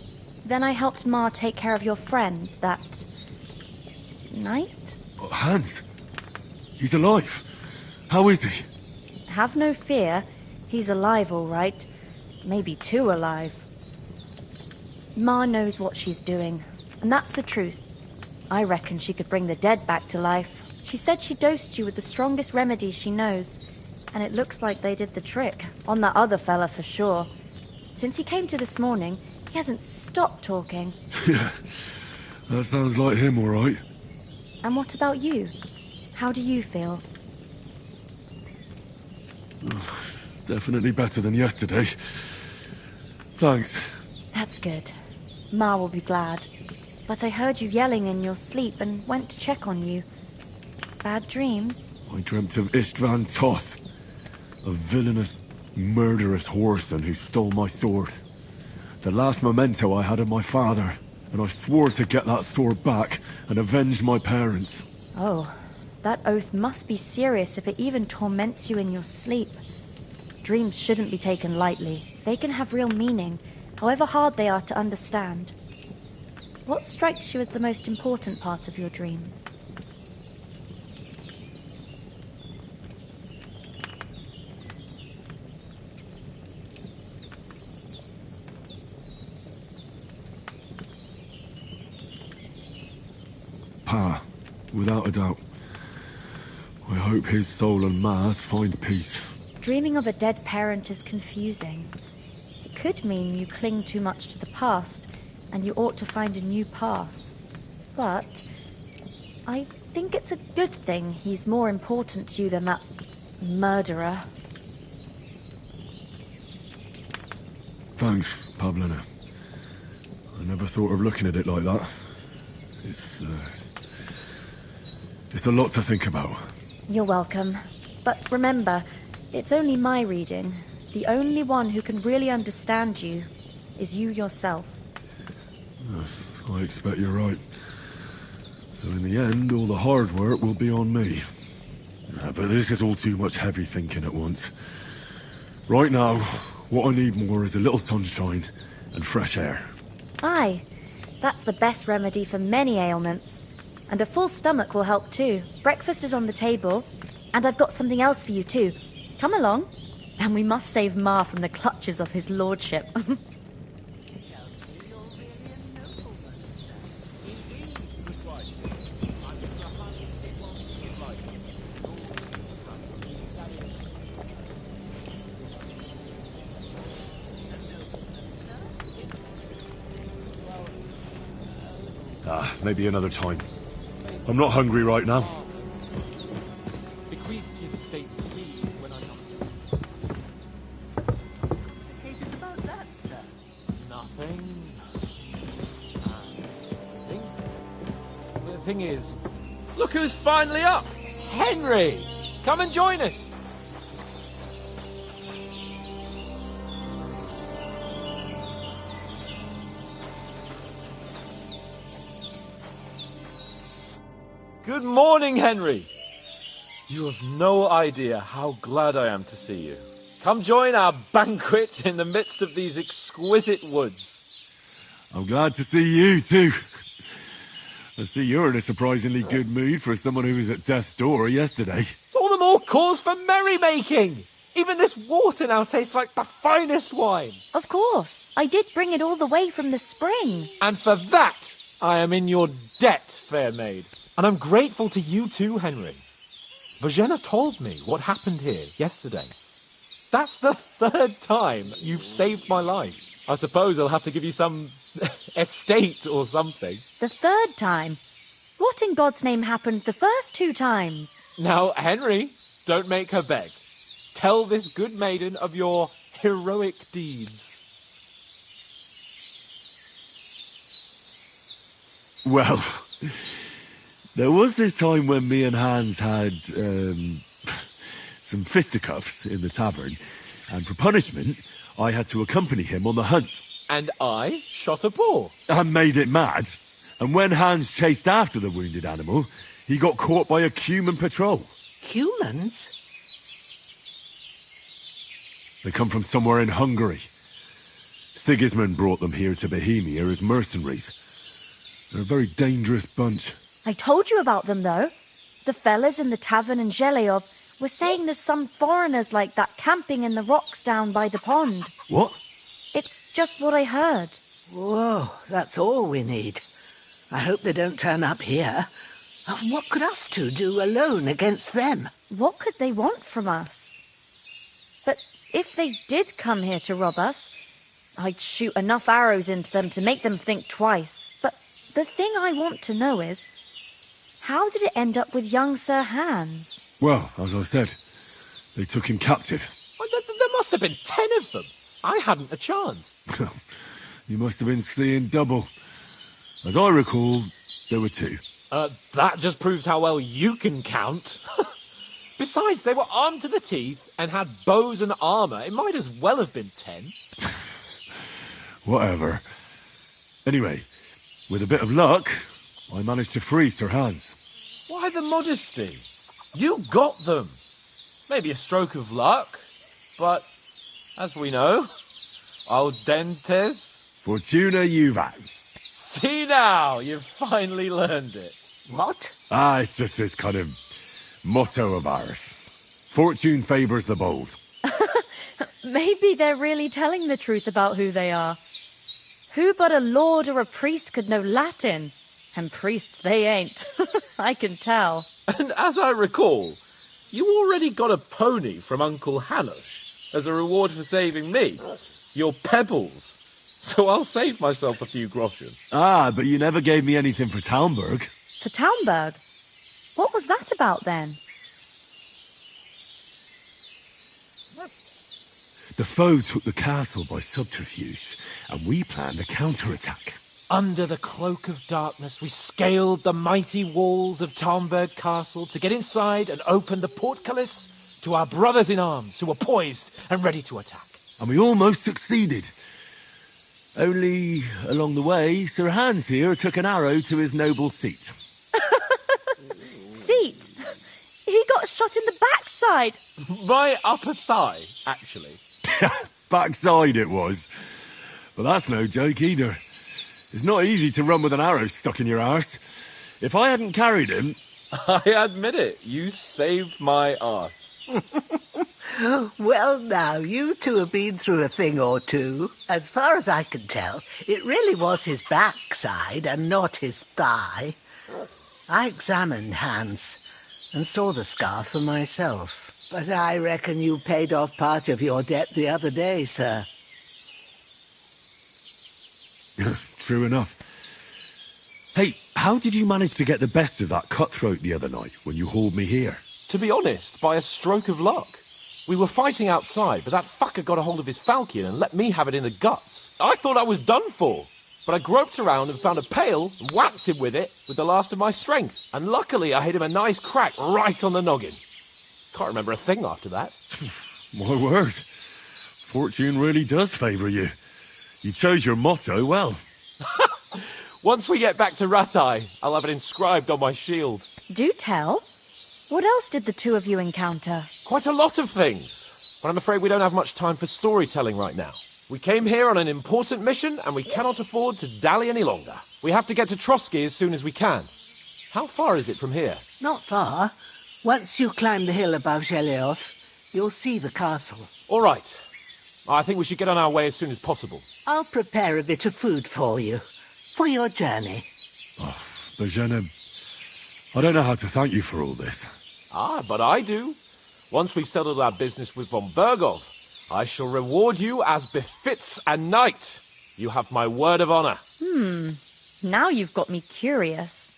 Then I helped Ma take care of your friend that night? Hans? He's alive. How is he? Have no fear. He's alive, all right. Maybe too alive. Ma knows what she's doing, and that's the truth. I reckon she could bring the dead back to life. She said she dosed you with the strongest remedies she knows, and it looks like they did the trick. On that other fella for sure. Since he came to this morning, he hasn't stopped talking. Yeah, that sounds like him, all right. And what about you? How do you feel? Definitely better than yesterday. Thanks. That's good. Ma will be glad. But I heard you yelling in your sleep and went to check on you. Bad dreams? I dreamt of Istvan Toth, a villainous, murderous whoreson who stole my sword. The last memento I had of my father, and I swore to get that sword back and avenge my parents. Oh, that oath must be serious if it even torments you in your sleep. Dreams shouldn't be taken lightly. They can have real meaning, however hard they are to understand. What strikes you as the most important part of your dream? Pa, without a doubt. I hope his soul and Ma's find peace. Dreaming of a dead parent is confusing. It could mean you cling too much to the past, and you ought to find a new path. But I think it's a good thing he's more important to you than that murderer. Thanks, Pavlena. I never thought of looking at it like that. It's a lot to think about. You're welcome. But remember, it's only my reading. The only one who can really understand you is you yourself. I expect you're right. So in the end, all the hard work will be on me. But this is all too much heavy thinking at once. Right now, what I need more is a little sunshine and fresh air. Aye, that's the best remedy for many ailments. And a full stomach will help too. Breakfast is on the table, and I've got something else for you too. Come along, and we must save Ma from the clutches of his lordship. Maybe another time. I'm not hungry right now. Bequeathed his estates to me when I'm not here. Nothing. The thing is, look who's finally up! Henry! Come and join us! Good morning, Henry! You have no idea how glad I am to see you. Come join our banquet in the midst of these exquisite woods. I'm glad to see you, too. I see you're in a surprisingly good mood for someone who was at death's door yesterday. It's all the more cause for merrymaking! Even this water now tastes like the finest wine. Of course. I did bring it all the way from the spring. And for that, I am in your debt, fair maid. And I'm grateful to you too, Henry. Bojena told me what happened here yesterday. That's the 3rd time you've saved my life. I suppose I'll have to give you some estate or something. The 3rd time? What in God's name happened the first 2 times? Now, Henry, don't make her beg. Tell this good maiden of your heroic deeds. Well, there was this time when me and Hans had some fisticuffs in the tavern, and for punishment, I had to accompany him on the hunt. And I shot a boar. And made it mad. And when Hans chased after the wounded animal, he got caught by a human patrol. Humans? They come from somewhere in Hungary. Sigismund brought them here to Bohemia as mercenaries. They're a very dangerous bunch. I told you about them, though. The fellas in the tavern in Zheleov were saying there's some foreigners like that camping in the rocks down by the pond. What? It's just what I heard. Whoa, that's all we need. I hope they don't turn up here. What could us two do alone against them? What could they want from us? But if they did come here to rob us, I'd shoot enough arrows into them to make them think twice. But the thing I want to know is, how did it end up with young Sir Hans? Well, as I said, they took him captive. Well, there must have been 10 of them. I hadn't a chance. You must have been seeing double. As I recall, there were 2. That just proves how well you can count. Besides, they were armed to the teeth and had bows and armour. It might as well have been 10. Whatever. Anyway, with a bit of luck, I managed to free Sir Hans. Why the modesty? You got them. Maybe a stroke of luck, but as we know, audentes Fortuna juvat. See now, you've finally learned it. What? It's just this kind of motto of ours. Fortune favours the bold. Maybe they're really telling the truth about who they are. Who but a lord or a priest could know Latin? And priests they ain't. I can tell. And as I recall, you already got a pony from Uncle Hanush as a reward for saving me. Your pebbles. So I'll save myself a few groschen. But you never gave me anything for Talmberg. For Talmberg? What was that about then? The foe took the castle by subterfuge, and we planned a counterattack. Under the cloak of darkness, we scaled the mighty walls of Talmberg Castle to get inside and open the portcullis to our brothers in arms who were poised and ready to attack. And we almost succeeded. Only, along the way, Sir Hans here took an arrow to his noble seat. Seat? He got shot in the backside. My upper thigh, actually. Backside it was. But that's no joke either. It's not easy to run with an arrow stuck in your arse. If I hadn't carried him... I admit it. You saved my arse. Well, now, you two have been through a thing or two. As far as I can tell, it really was his backside and not his thigh. I examined Hans and saw the scar for myself. But I reckon you paid off part of your debt the other day, sir. True enough. Hey, how did you manage to get the best of that cutthroat the other night when you hauled me here? To be honest, by a stroke of luck. We were fighting outside, but that fucker got a hold of his falcon and let me have it in the guts. I thought I was done for. But I groped around and found a pail and whacked him with it with the last of my strength. And luckily I hit him a nice crack right on the noggin. Can't remember a thing after that. My word. Fortune really does favour you. You chose your motto well. Once we get back to Rattay, I'll have it inscribed on my shield. Do tell. What else did the two of you encounter? Quite a lot of things. But I'm afraid we don't have much time for storytelling right now. We came here on an important mission, and we cannot afford to dally any longer. We have to get to Trotsky as soon as we can. How far is it from here? Not far. Once you climb the hill above Geleoth, you'll see the castle. All right. I think we should get on our way as soon as possible. I'll prepare a bit of food for you, for your journey. Bajena, I don't know how to thank you for all this. Ah, but I do. Once we've settled our business with von Bergov, I shall reward you as befits a knight. You have my word of honor. Now you've got me curious.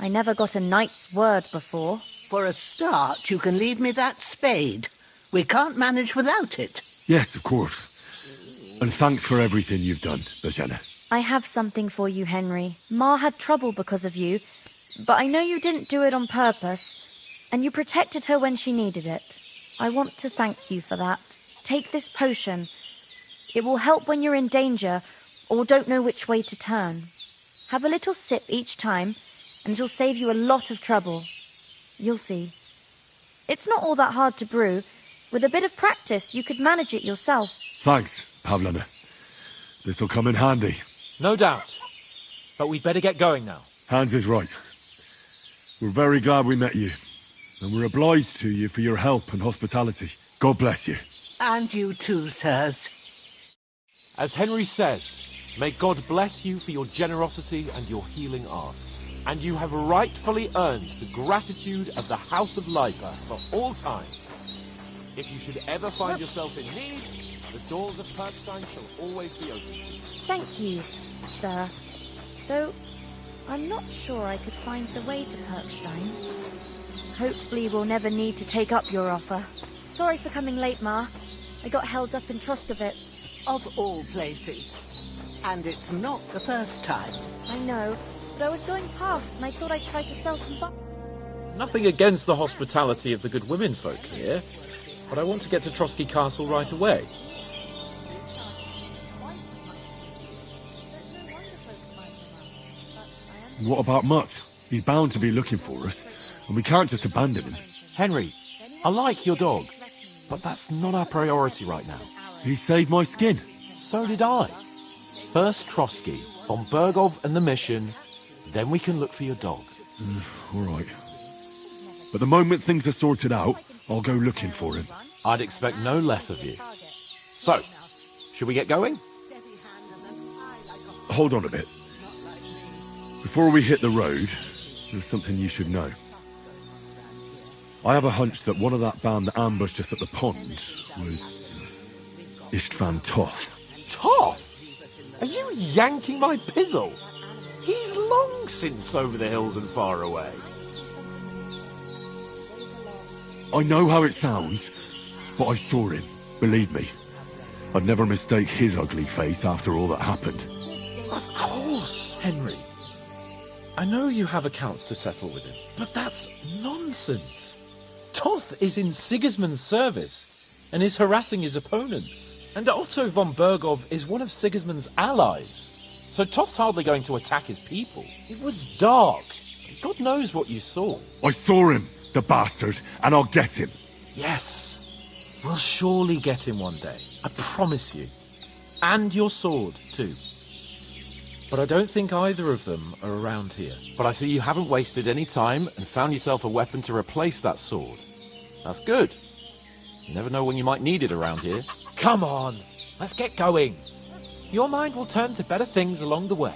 I never got a knight's word before. For a start, you can leave me that spade. We can't manage without it. Yes, of course. And thanks for everything you've done, Bajena. I have something for you, Henry. Ma had trouble because of you, but I know you didn't do it on purpose, and you protected her when she needed it. I want to thank you for that. Take this potion. It will help when you're in danger or don't know which way to turn. Have a little sip each time, and it'll save you a lot of trouble. You'll see. It's not all that hard to brew. With a bit of practice, you could manage it yourself. Thanks, Pavlana. This'll come in handy. No doubt. But we'd better get going now. Hans is right. We're very glad we met you. And we're obliged to you for your help and hospitality. God bless you. And you too, sirs. As Henry says, may God bless you for your generosity and your healing arts. And you have rightfully earned the gratitude of the House of Lipa for all time. If you should ever find yourself in need, the doors of Perkstein shall always be open to you. Thank you, sir. Though, I'm not sure I could find the way to Perkstein. Hopefully we'll never need to take up your offer. Sorry for coming late, Ma. I got held up in Troskowitz. Of all places. And it's not the first time. I know, but I was going past and I thought I'd try to sell some Nothing against the hospitality of the good women folk here, but I want to get to Trotsky Castle right away. What about Mutt? He's bound to be looking for us, and we can't just abandon him. Henry, I like your dog, but that's not our priority right now. He saved my skin. So did I. First Trotsky, von Bergov and the mission, then we can look for your dog. All right. But the moment things are sorted out, I'll go looking for him. I'd expect no less of you. So, should we get going? Hold on a bit. Before we hit the road, there's something you should know. I have a hunch that one of that band that ambushed us at the pond was Istvan Toth. Toth? Are you yanking my pizzle? He's long since over the hills and far away. I know how it sounds, but I saw him, believe me. I'd never mistake his ugly face after all that happened. Of course, Henry. I know you have accounts to settle with him, but that's nonsense. Toth is in Sigismund's service and is harassing his opponents. And Otto von Bergov is one of Sigismund's allies. So Toth's hardly going to attack his people. It was dark. God knows what you saw. I saw him, the bastard, and I'll get him. Yes. We'll surely get him one day. I promise you. And your sword, too. But I don't think either of them are around here. But I see you haven't wasted any time and found yourself a weapon to replace that sword. That's good. You never know when you might need it around here. Come on, let's get going. Your mind will turn to better things along the way.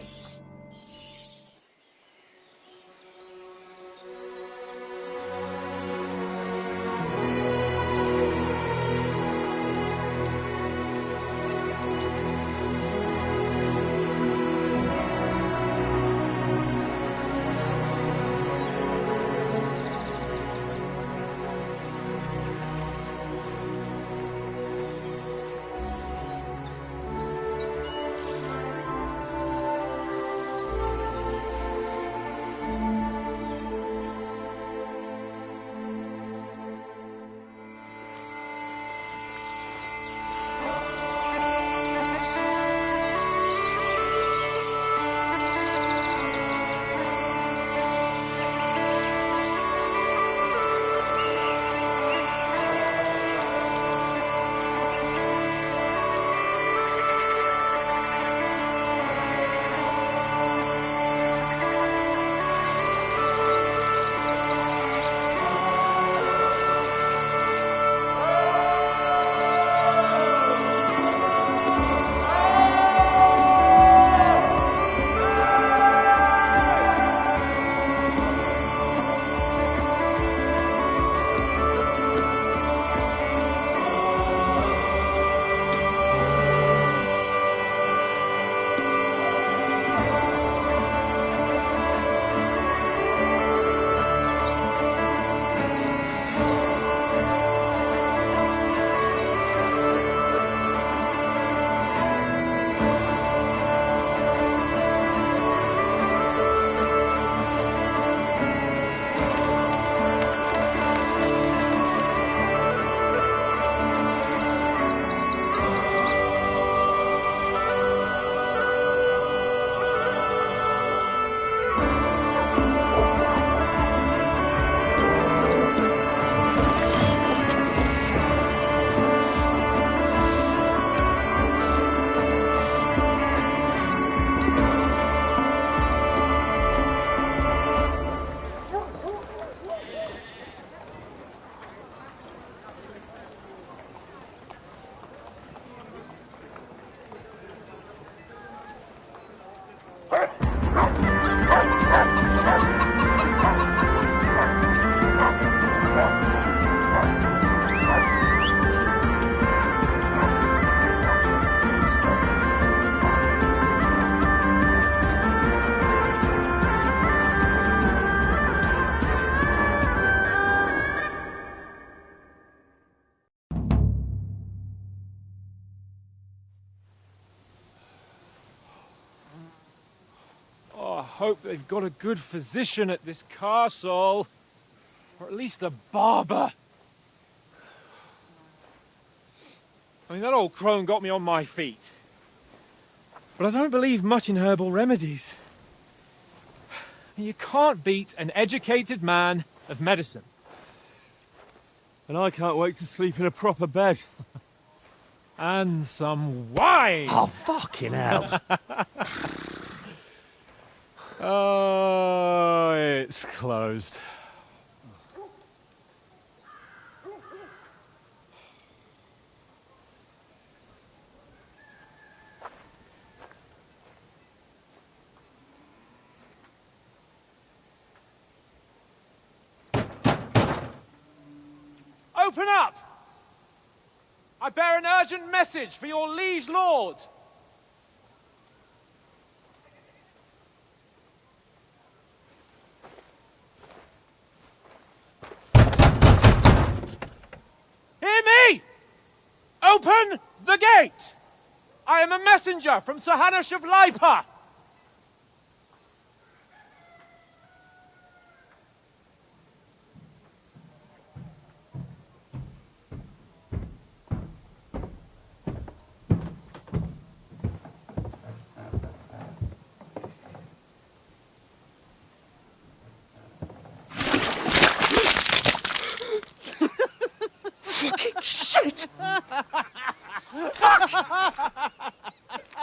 hope they've got a good physician at this castle. Or at least a barber. I mean, that old crone got me on my feet. But I don't believe much in herbal remedies. You can't beat an educated man of medicine. And I can't wait to sleep in a proper bed. And some wine! Oh, fucking hell. Oh, it's closed. Open up! I bear an urgent message for your liege lord. Hear me! Open the gate! I am a messenger from Sir Hanush of Lipa. Fucking shit! Fuck!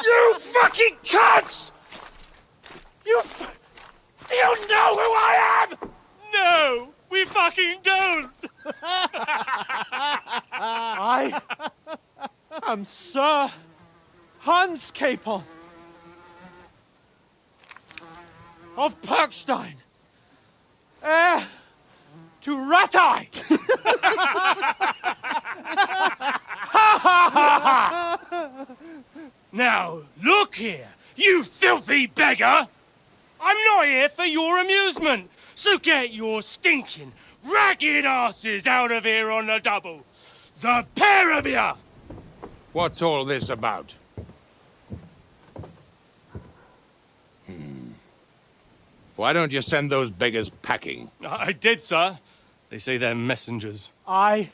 You fucking cunts! You know who I am? No, we fucking don't! I am Sir Hans Capon of Perkstein, heir to Ratai! Now, look here, you filthy beggar! I'm not here for your amusement, so get your stinking, ragged asses out of here on the double. The pair of you! What's all this about? Why don't you send those beggars packing? I did, sir. They say they're messengers. I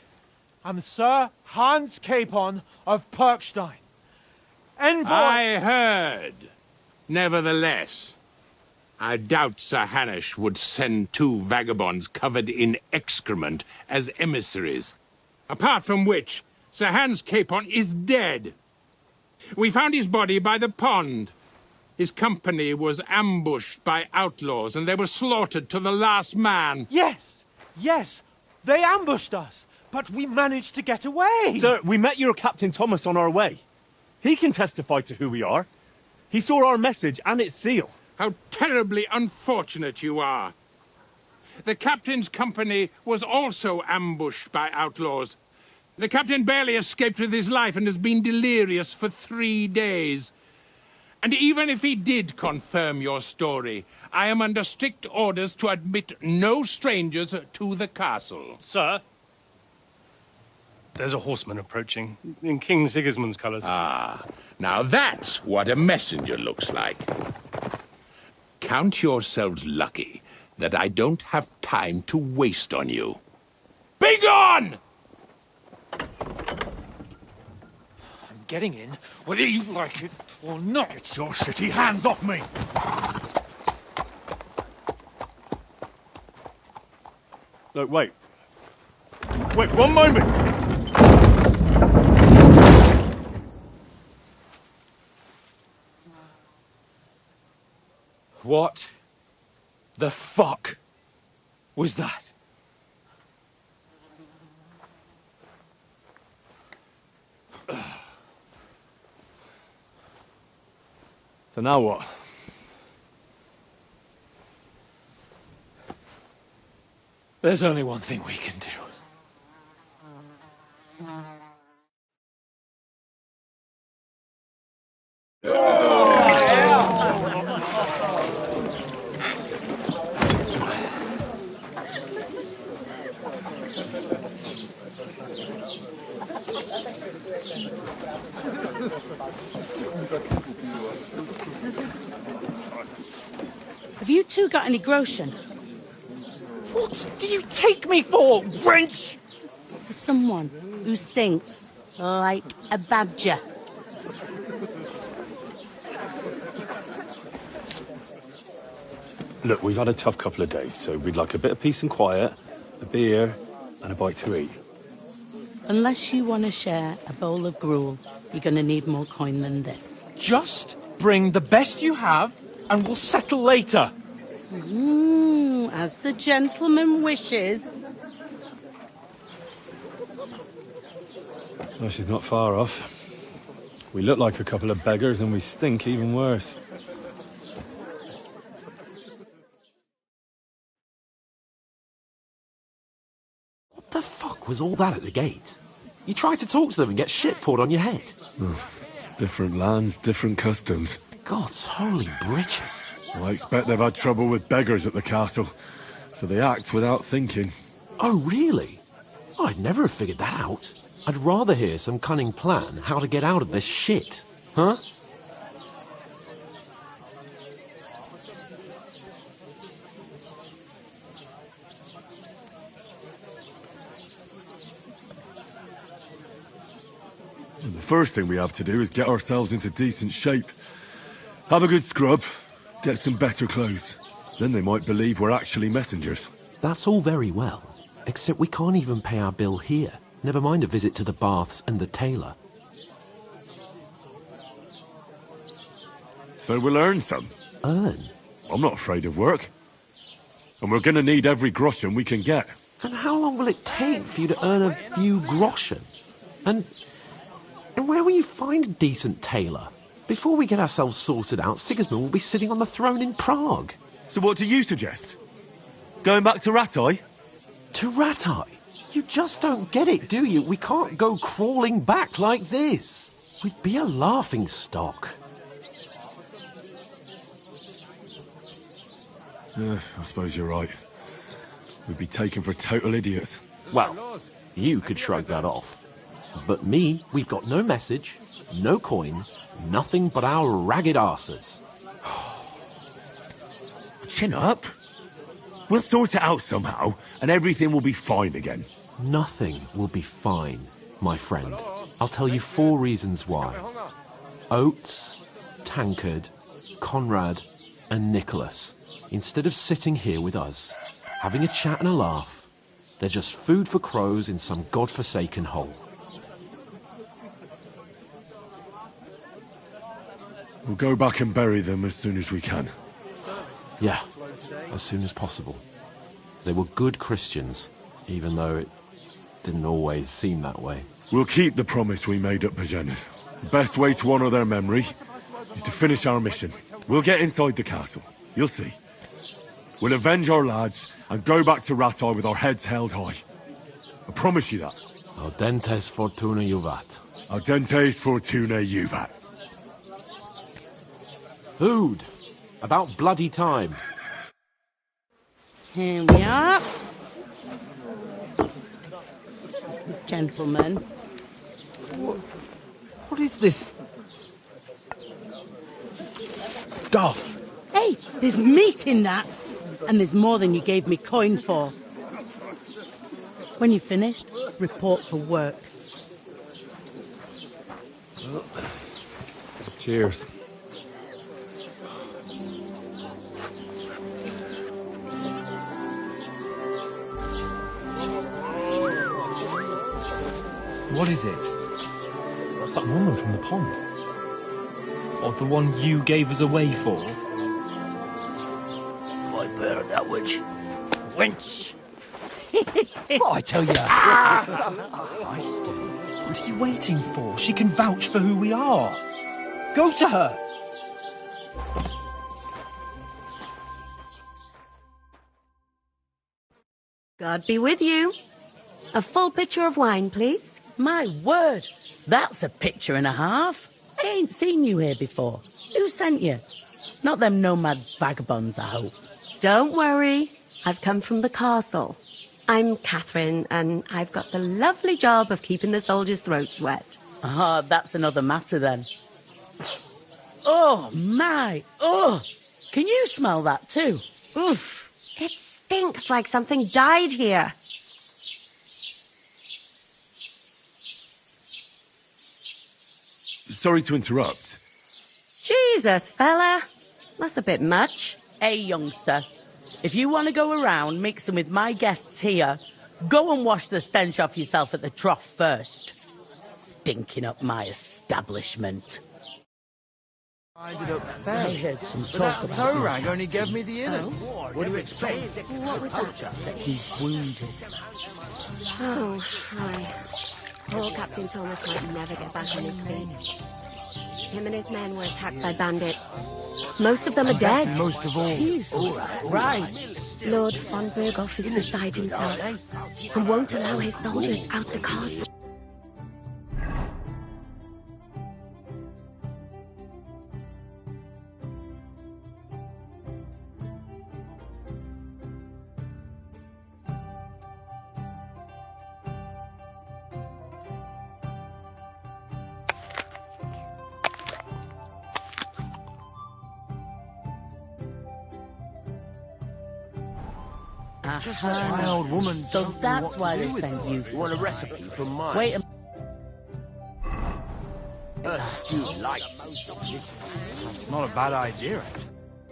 am Sir Hans Capon of Perkstein. Envoy... I heard. Nevertheless, I doubt Sir Hanush would send two vagabonds covered in excrement as emissaries. Apart from which, Sir Hans Capon is dead. We found his body by the pond. His company was ambushed by outlaws, and they were slaughtered to the last man. Yes, yes, they ambushed us, but we managed to get away. Sir, we met your Captain Thomas on our way. He can testify to who we are. He saw our message and its seal. How terribly unfortunate you are. The captain's company was also ambushed by outlaws. The captain barely escaped with his life and has been delirious for 3 days. And even if he did confirm your story, I am under strict orders to admit no strangers to the castle. Sir, there's a horseman approaching in King Sigismund's colours. Ah, now that's what a messenger looks like. Count yourselves lucky that I don't have time to waste on you. Be gone! I'm getting in, whether you like it or not. Get your shitty hands off me! Look, wait. Wait, one moment! What the fuck was that? So now what? There's only one thing we can do. Have two got any groschen? What do you take me for, wench? For someone who stinks like a badger. Look, we've had a tough couple of days, so we'd like a bit of peace and quiet, a beer, and a bite to eat. Unless you want to share a bowl of gruel, you're going to need more coin than this. Just bring the best you have, and we'll settle later. As the gentleman wishes. Well, she's not far off. We look like a couple of beggars, and we stink even worse. What the fuck was all that at the gate? You try to talk to them and get shit poured on your head. Different lands, different customs. God's holy britches. Well, I expect they've had trouble with beggars at the castle, so they act without thinking. Oh, really? I'd never have figured that out. I'd rather hear some cunning plan how to get out of this shit. Huh? And the first thing we have to do is get ourselves into decent shape. Have a good scrub, get some better clothes. Then they might believe we're actually messengers. That's all very well, except we can't even pay our bill here. Never mind a visit to the baths and the tailor. So we'll earn some. Earn? I'm not afraid of work. And we're gonna need every groschen we can get. And how long will it take for you to earn a few groschen? And where will you find a decent tailor? Before we get ourselves sorted out, Sigismund will be sitting on the throne in Prague. So what do you suggest? Going back to Ratai? To Ratai? You just don't get it, do you? We can't go crawling back like this. We'd be a laughing stock. I suppose you're right. We'd be taken for total idiots. Well, you could shrug that off. But me, we've got no message, no coin, nothing but our ragged arses. Chin up. We'll sort it out somehow, and everything will be fine again. Nothing will be fine, my friend. I'll tell you 4 reasons why. Oates, Tankard, Conrad, and Nicholas, instead of sitting here with us, having a chat and a laugh, they're just food for crows in some godforsaken hole. We'll go back and bury them as soon as we can. Yeah, as soon as possible. They were good Christians, even though it didn't always seem that way. We'll keep the promise we made at Pagenas. The best way to honour their memory is to finish our mission. We'll get inside the castle. You'll see. We'll avenge our lads and go back to Ratai with our heads held high. I promise you that. Audentes fortuna juvat. Audentes fortuna juvat. Food. About bloody time. Here we are. Gentlemen. What is this stuff? Hey, there's meat in that. And there's more than you gave me coin for. When you're finished, report for work. Cheers. What is it? What's that woman from the pond? Or the one you gave us away for? I bear that witch. Wench! What I tell you? What are you waiting for? She can vouch for who we are. Go to her. God be with you. A full pitcher of wine, please. My word, that's a picture and a half. I ain't seen you here before. Who sent you? Not them nomad vagabonds, I hope. Don't worry. I've come from the castle. I'm Catherine, and I've got the lovely job of keeping the soldiers' throats wet. Ah, that's another matter then. Oh, my. Oh, can you smell that too? Oof. It stinks like something died here. Sorry to interrupt. Jesus, fella. That's a bit much. Hey, youngster. If you want to go around mixing with my guests here, go and wash the stench off yourself at the trough first. Stinking up my establishment. I ended up I fair. heard some But talk that about toe rag only gave me the innards. What do you expect? What was that? He's wounded. Oh, hi. Poor Captain Thomas might never get back on his feet. Him and his men were attacked by bandits. Most of them are dead. Most of all. Jesus Christ. Lord von Berghoff is beside himself and won't allow his soldiers out the castle. It's just that my old woman. So don't know that's what why to they do with sent mine. you. You want a recipe from mine? Wait a Stewed lights. It's not a bad idea.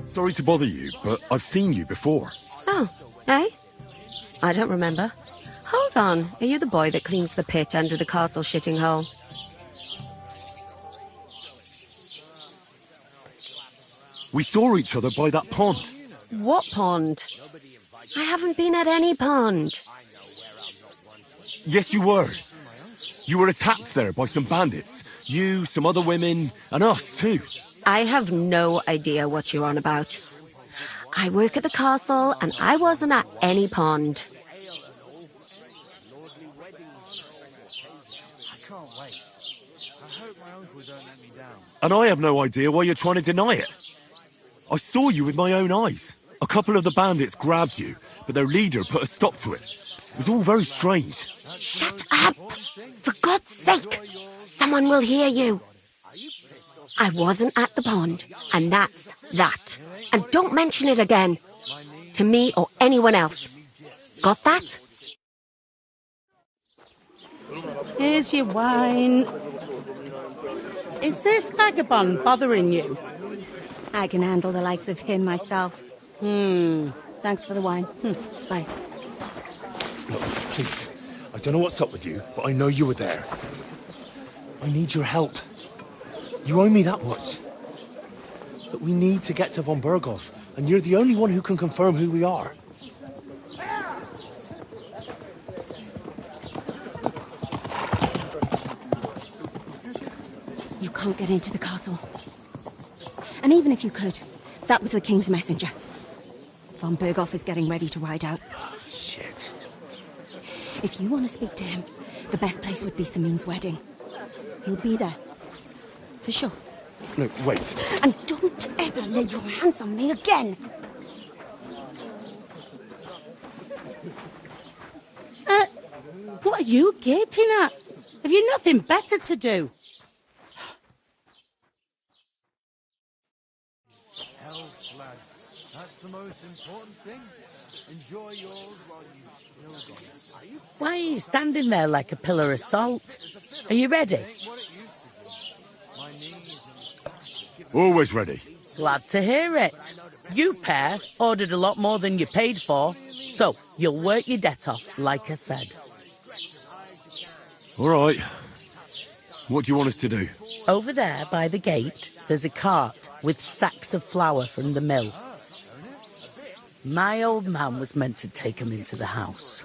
Sorry to bother you, but I've seen you before. Oh, eh? I don't remember. Hold on. Are you the boy that cleans the pit under the castle shitting hole? We saw each other by that pond. What pond? I haven't been at any pond. Yes, you were. You were attacked there by some bandits. You, some other women, and us too. I have no idea what you're on about. I work at the castle and I wasn't at any pond. I can't wait. I hope my uncle don't let me down. And I have no idea why you're trying to deny it. I saw you with my own eyes. A couple of the bandits grabbed you, but their leader put a stop to it. It was all very strange. Shut up! For God's sake! Someone will hear you. I wasn't at the pond, and that's that. And don't mention it again. To me or anyone else. Got that? Here's your wine. Is this vagabond bothering you? I can handle the likes of him myself. Thanks for the wine. Bye. Look, please. I don't know what's up with you, but I know you were there. I need your help. You owe me that much. But we need to get to von Berghoff, and you're the only one who can confirm who we are. You can't get into the castle. And even if you could, that was the King's messenger. Von Berghoff is getting ready to ride out. Shit. If you want to speak to him, the best place would be Samin's wedding. He'll be there. For sure. No, wait. And don't ever lay your hands on me again! What are you gaping at? Have you nothing better to do? Health, lads. That's the most important thing. Enjoy yours while you still got it. Are you? Why are you standing there like a pillar of salt? Are you ready? My knees Always ready. Glad to hear it. You pair ordered a lot more than you paid for, so you'll work your debt off, like I said. All right. What do you want us to do? Over there by the gate, there's a cart with sacks of flour from the mill. My old man was meant to take 'em into the house.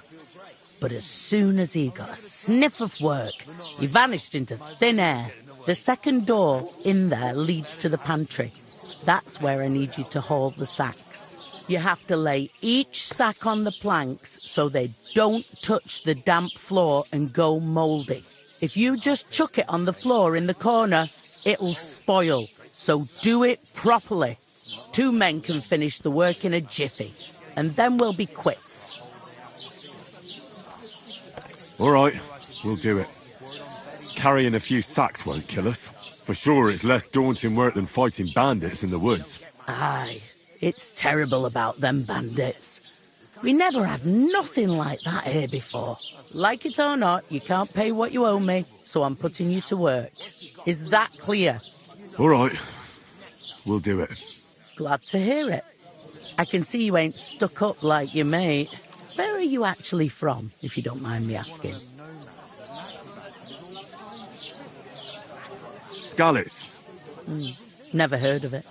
But as soon as he got a sniff of work, he vanished into thin air. The second door in there leads to the pantry. That's where I need you to haul the sacks. You have to lay each sack on the planks so they don't touch the damp floor and go mouldy. If you just chuck it on the floor in the corner, it'll spoil. So do it properly. 2 men can finish the work in a jiffy, and then we'll be quits. All right, we'll do it. Carrying a few sacks won't kill us. For sure, it's less daunting work than fighting bandits in the woods. Aye, It's terrible about them bandits. We never had nothing like that here before. Like it or not, you can't pay what you owe me, so I'm putting you to work. Is that clear? All right. We'll do it. Glad to hear it. I can see you ain't stuck up like your mate. Where are you actually from, if you don't mind me asking? Skalitz. Never heard of it.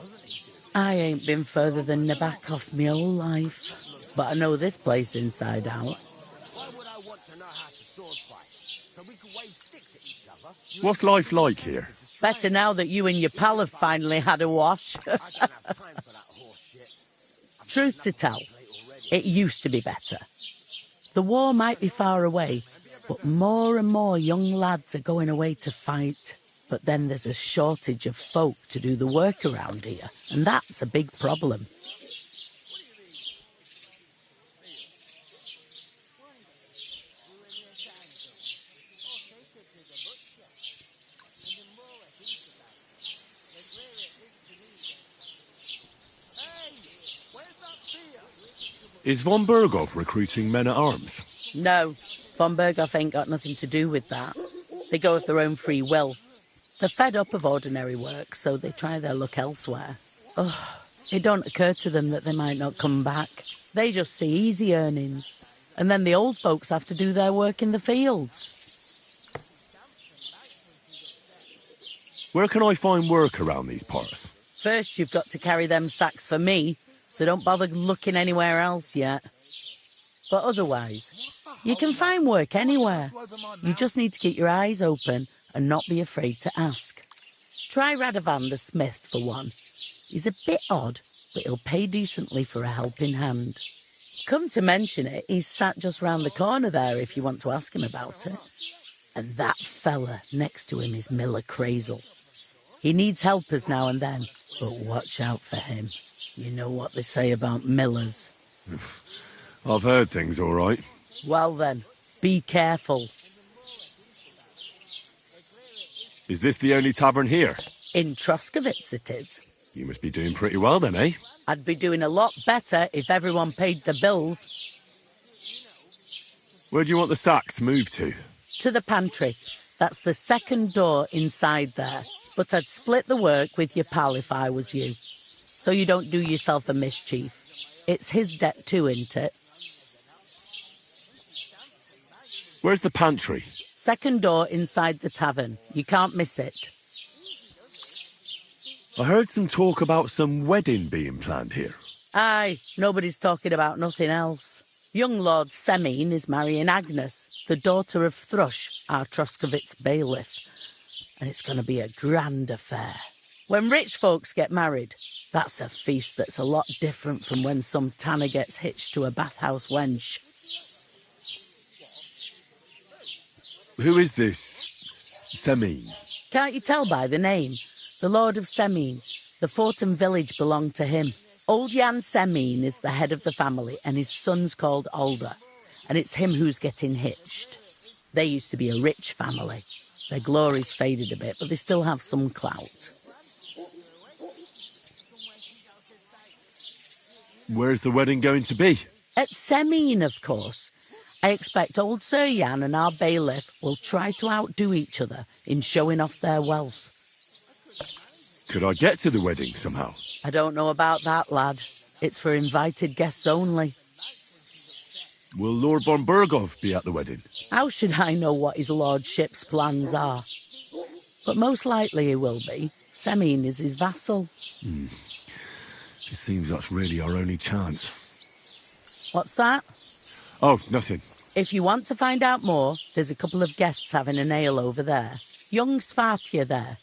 I ain't been further than Nabakov my whole life. But I know this place inside out. What's life like here? Better now that you and your pal have finally had a wash. Truth to tell, it used to be better. The war might be far away, but more and more young lads are going away to fight. But then there's a shortage of folk to do the work around here, and that's a big problem. Is von Berghoff recruiting men-at-arms? No, von Berghoff ain't got nothing to do with that. They go of their own free will. They're fed up of ordinary work, so they try their luck elsewhere. Ugh, it don't occur to them that they might not come back. They just see easy earnings. And then the old folks have to do their work in the fields. Where can I find work around these parts? First, you've got to carry them sacks for me, so don't bother looking anywhere else yet. But otherwise, you can find work anywhere. You just need to keep your eyes open and not be afraid to ask. Try Radovan the smith for one. He's a bit odd, but he'll pay decently for a helping hand. Come to mention it, he's sat just round the corner there if you want to ask him about it. And that fella next to him is Miller Crazel. He needs helpers now and then, but watch out for him. You know what they say about Millers. I've heard things, all right. Well then, be careful. Is this the only tavern here? In Troskovitz it is. You must be doing pretty well then, eh? I'd be doing a lot better if everyone paid the bills. Where do you want the sacks moved to? To the pantry. That's the second door inside there. But I'd split the work with your pal if I was you. So you don't do yourself a mischief. It's his debt too, isn't it? Where's the pantry? Second door inside the tavern. You can't miss it. I heard some talk about some wedding being planned here. Aye, nobody's talking about nothing else. Young Lord Semine is marrying Agnes, the daughter of Thrush, our Troskovitz bailiff. And it's going to be a grand affair. When rich folks get married, that's a feast that's a lot different from when some tanner gets hitched to a bathhouse wench. Who is this Semine? Can't you tell by the name? The Lord of Semine. The fort and village belong to him. Old Jan Semine is the head of the family, and his son's called Alder. And it's him who's getting hitched. They used to be a rich family. Their glory's faded a bit, but they still have some clout. Where's the wedding going to be? At Semine, of course. I expect old Sir Jan and our bailiff will try to outdo each other in showing off their wealth. Could I get to the wedding somehow? I don't know about that, lad. It's for invited guests only. Will Lord von Berghoff be at the wedding? How should I know what his lordship's plans are? But most likely he will be. Semine is his vassal. It seems that's really our only chance. What's that? Oh, nothing. If you want to find out more, there's a couple of guests having a nail over there. Young Svartje there.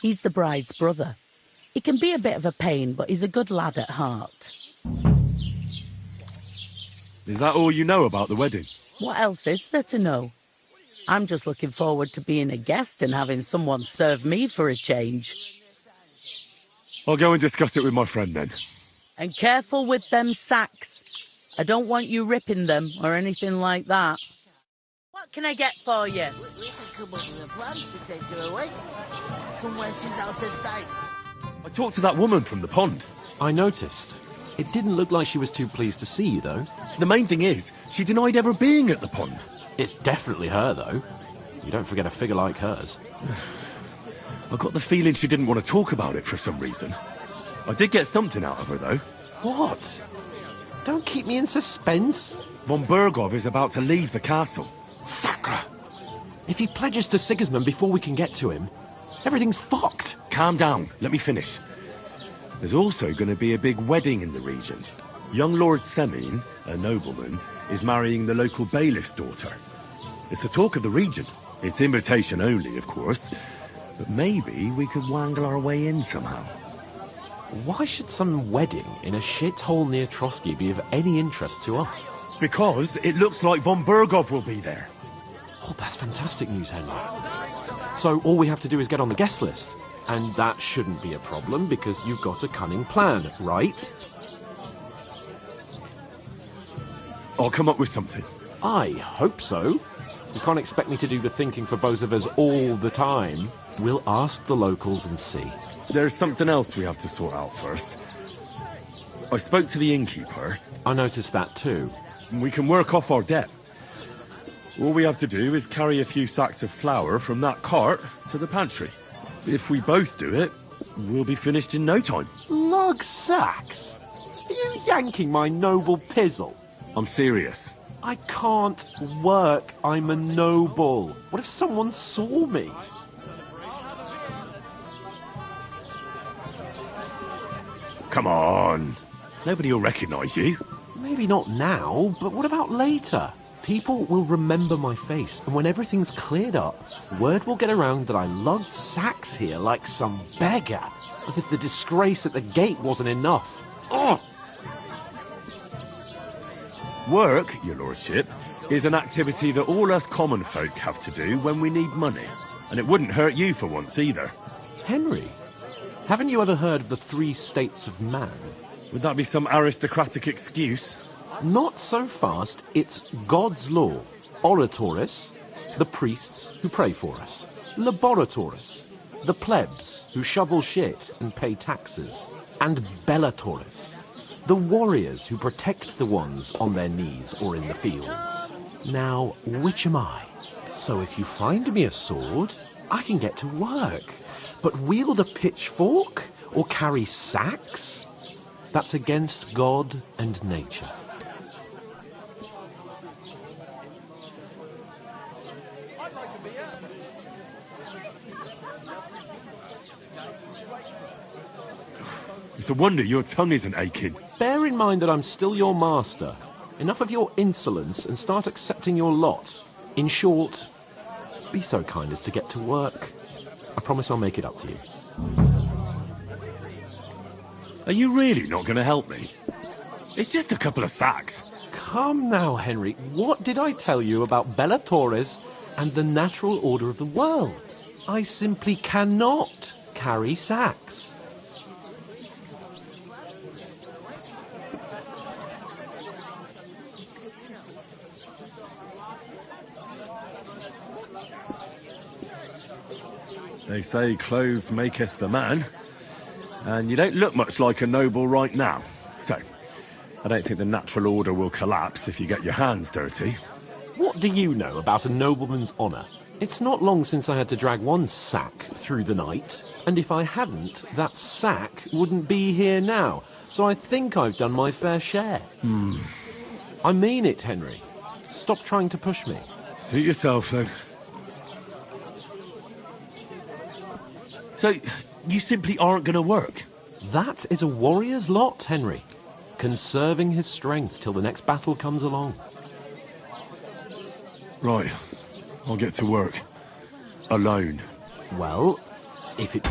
He's the bride's brother. He can be a bit of a pain, but he's a good lad at heart. Is that all you know about the wedding? What else is there to know? I'm just looking forward to being a guest and having someone serve me for a change. I'll go and discuss it with my friend then. And careful with them sacks. I don't want you ripping them or anything like that. What can I get for you? We can come up with a plan to take her away. Somewhere she's out of sight. I talked to that woman from the pond. I noticed. It didn't look like she was too pleased to see you, though. The main thing is, she denied ever being at the pond. It's definitely her, though. You don't forget a figure like hers. I got the feeling she didn't want to talk about it for some reason. I did get something out of her, though. What? Don't keep me in suspense. Von Bergov is about to leave the castle. Sacre! If he pledges to Sigismund before we can get to him, everything's fucked. Calm down. Let me finish. There's also going to be a big wedding in the region. Young Lord Semin, a nobleman, is marrying the local bailiff's daughter. It's the talk of the region. It's invitation only, of course. But maybe we could wangle our way in somehow. Why should some wedding in a shithole near Trotsky be of any interest to us? Because it looks like von Bergov will be there. Oh, that's fantastic news, Henry. So all we have to do is get on the guest list. And that shouldn't be a problem because you've got a cunning plan, right? I'll come up with something. I hope so. You can't expect me to do the thinking for both of us all the time. We'll ask the locals and see. There's something else we have to sort out first. I spoke to the innkeeper. I noticed that too. We can work off our debt. All we have to do is carry a few sacks of flour from that cart to the pantry. If we both do it, we'll be finished in no time. Lug sacks? Are you yanking my noble pizzle? I'm serious. I can't work. I'm a noble. What if someone saw me? Come on. Nobody will recognise you. Maybe not now, but what about later? People will remember my face, and when everything's cleared up, word will get around that I lugged sacks here like some beggar, as if the disgrace at the gate wasn't enough. Ugh! Work, your lordship, is an activity that all us common folk have to do when we need money. And it wouldn't hurt you for once either. Henry, haven't you ever heard of the 3 states of man? Would that be some aristocratic excuse? Not so fast. It's God's law. Oratoris, the priests who pray for us. Laboratoris, the plebs who shovel shit and pay taxes. And Bellatoris, the warriors who protect the ones on their knees or in the fields. Now, which am I? So if you find me a sword, I can get to work. But wield a pitchfork or carry sacks? That's against God and nature. It's a wonder your tongue isn't aching. Bear in mind that I'm still your master. Enough of your insolence and start accepting your lot. In short, be so kind as to get to work. I promise I'll make it up to you. Are you really not going to help me? It's just a couple of sacks. Come now, Henry. What did I tell you about Bellatoris and the natural order of the world? I simply cannot carry sacks. They say clothes maketh the man, and you don't look much like a noble right now. So, I don't think the natural order will collapse if you get your hands dirty. What do you know about a nobleman's honour? It's not long since I had to drag one sack through the night, and if I hadn't, that sack wouldn't be here now. So I think I've done my fair share. I mean it, Henry. Stop trying to push me. Suit yourself, then. So, you simply aren't going to work? That is a warrior's lot, Henry. Conserving his strength till the next battle comes along. Right. I'll get to work. Alone. Well, if it...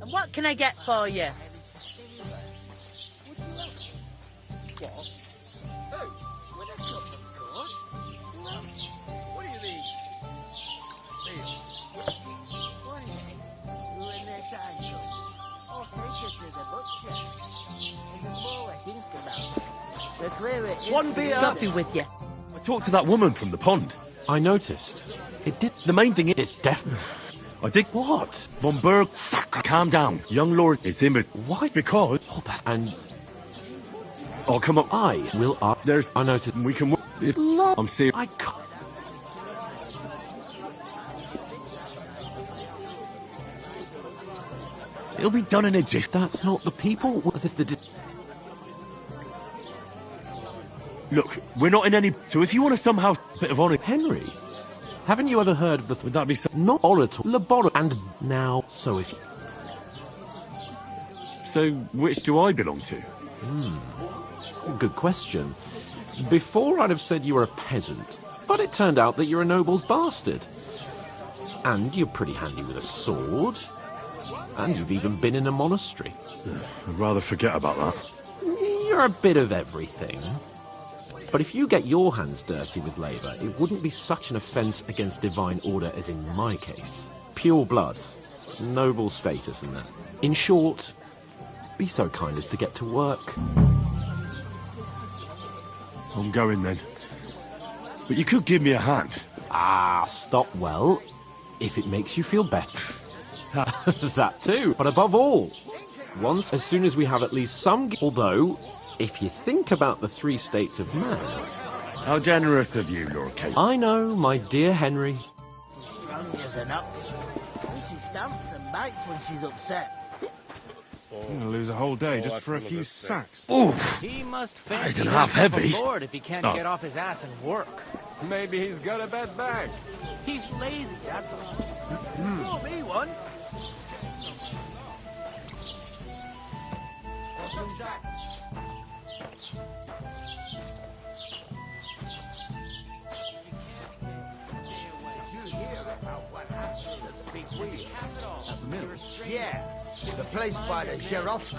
What can I get for you? One beer. God be with you. I talked to that woman from the pond. I noticed. It did. The main thing is... It's definitely... I did what? Von Berg, calm down. Young lord, it's him. Why? Because... Oh, that's... And... Oh, come on. I will... There's... I noticed... We can... I'm serious. I can't... It'll be done in a jiff. That's not the people. As if the... Look, we're not in any... So if you want to somehow... Bit of honour... Henry, haven't you ever heard of the... Would that be... Not orator, laboratory, and now... So if... So, which do I belong to? Good question. Before I'd have said you were a peasant, but it turned out that you're a noble's bastard. And you're pretty handy with a sword. And you've even been in a monastery. I'd rather forget about that. You're a bit of everything. But if you get your hands dirty with labour, it wouldn't be such an offence against divine order as in my case. Pure blood, noble status and that. In short, be so kind as to get to work. I'm going then. But you could give me a hand. Ah, stop well, if it makes you feel better. That too, but above all, once as soon as we have at least some... Although, if you think about the 3 states of man... How generous of you, Lord Kate. I know, my dear Henry. Strong as an ox. And she stamps and bites when she's upset. I'm gonna lose a whole day just for a few sacks. Oof! He must That fancy isn't half heavy. himself a lord if he can't Oh. get off his ass and work. Maybe he's got a bad back. He's lazy, that's all. Pour me one. Yeah, the place by the sheriff.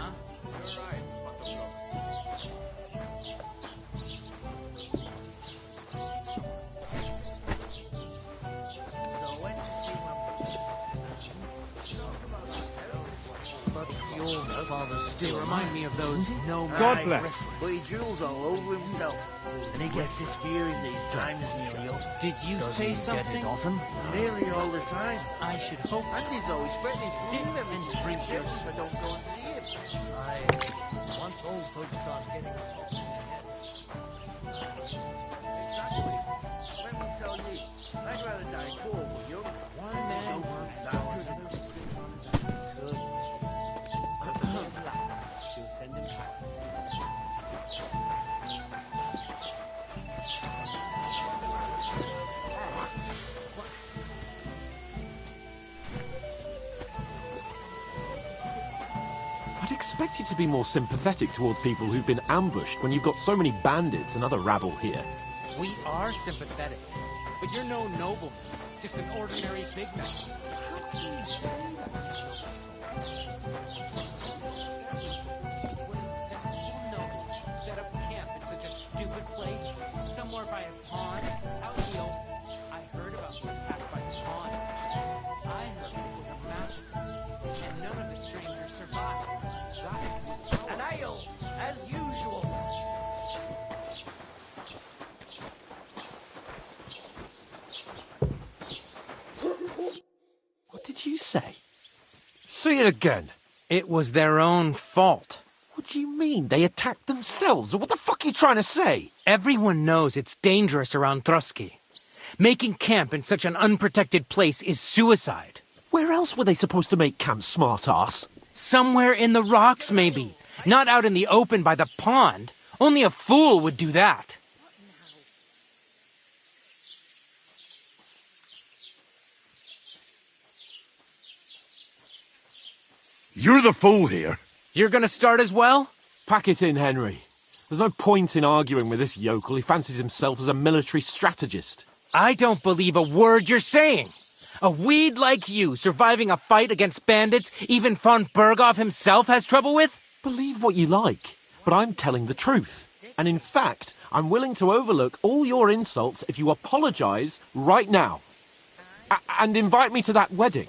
Father still remind me of those no God bless. But he drools all over himself. And he gets this feeling these times, Neil. Did you say something? Get it often? Nearly all the time. I should hope. And he's always threatening to Sit leave him and drink your if I don't go and see him. Once old folks start getting soft in the head. Exactly. Let me tell you, I'd rather die poor but young. One man works out another 6 months as he could. She'll send him back. I'd expect you to be more sympathetic towards people who've been ambushed when you've got so many bandits and other rabble here. We are sympathetic, but you're no nobleman, just an ordinary pigman. How can you say that? Set up camp in such a stupid place, somewhere by a pond. Out here, I heard about the attack by the pond. I heard it was a massacre, and none of the strangers survived. An ale, as usual. What did you say? Say it again. It was their own fault. What do you mean? They attacked themselves? What the fuck are you trying to say? Everyone knows it's dangerous around Trotsky. Making camp in such an unprotected place is suicide. Where else were they supposed to make camp, smart-ass? Somewhere in the rocks, maybe. Not out in the open by the pond. Only a fool would do that. You're the fool here. You're gonna start as well? Pack it in, Henry. There's no point in arguing with this yokel. He fancies himself as a military strategist. I don't believe a word you're saying. A weed like you surviving a fight against bandits even von Berghoff himself has trouble with? Believe what you like, but I'm telling the truth. And in fact, I'm willing to overlook all your insults if you apologize right now. And invite me to that wedding.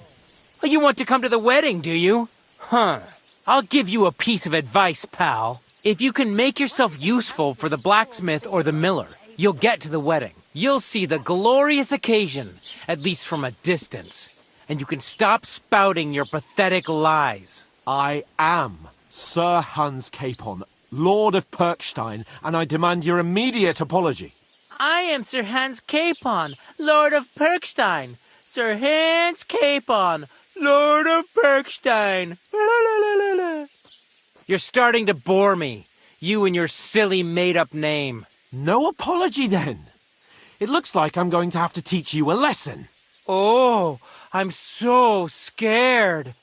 You want to come to the wedding, do you? Huh. I'll give you a piece of advice, pal. If you can make yourself useful for the blacksmith or the miller, you'll get to the wedding. You'll see the glorious occasion, at least from a distance. And you can stop spouting your pathetic lies. I am Sir Hans Capon, Lord of Perkstein, and I demand your immediate apology. I am Sir Hans Capon, Lord of Perkstein. Sir Hans Capon, Lord of Perkstein. You're starting to bore me. You and your silly made-up name. No apology, then. It looks like I'm going to have to teach you a lesson. Oh, I'm so scared.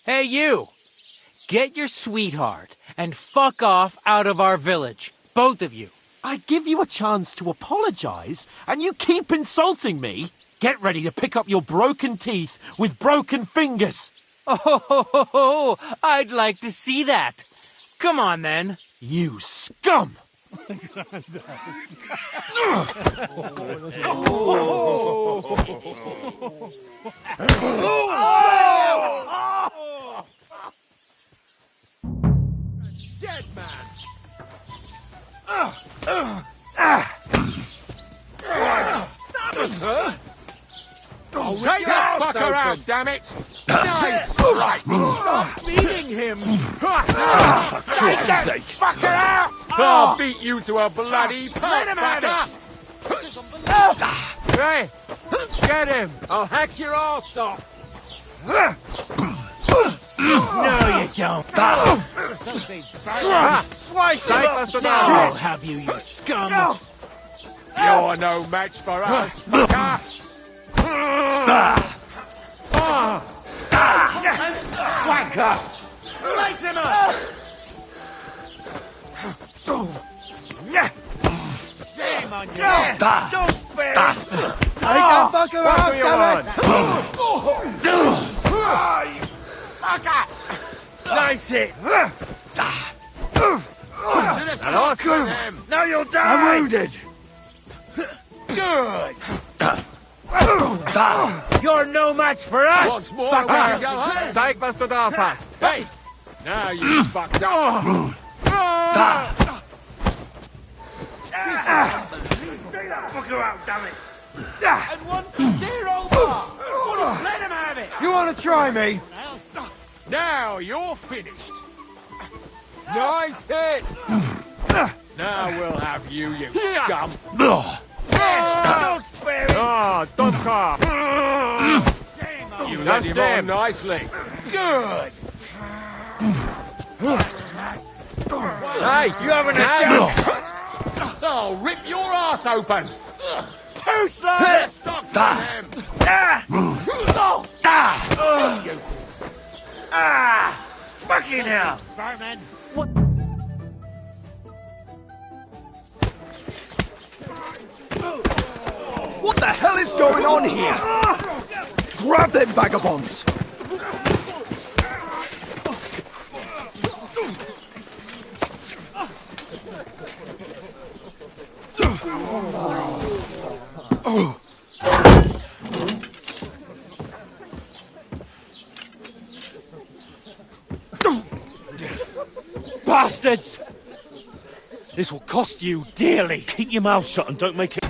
Hey, you! Get your sweetheart and fuck off out of our village. Both of you. I give you a chance to apologize, and you keep insulting me. Get ready to pick up your broken teeth with broken fingers. Oh, I'd like to see that. Come on, then. You scum! Dead man! That was her! Take that fucker out, damn it! Nice! Right! Stop beating him! Take that fucker out! I'll beat you to a bloody pulp, fucker! Hey! Get him! I'll hack your arse off! No, you don't. Slice him up! I'll have you, you scum! You're no match for us, fucker! Wanker! Slice him up! Shame on you! Don't spare him! Take that fucker out, damn it! Fucker! Nice hit! Now you'll die! I'm wounded! Good! You're no match for us! Once more, we can go home. Zeig, was du da hast. Hey! Now you fucked up! Take that fucker out, damn it! And 1-0 bar! Let him have it! You want to try me? Now you're finished! Nice hit! Now we'll have you, you scum! Don't spare him! Donker! You led him on nicely. Good! Hey, You having a chance? I'll rip your ass open! Too slow! Stop him! Fucking hell! Barman! What the hell is going on here? Grab them vagabonds! Bastards! This will cost you dearly. Keep your mouth shut and don't make it...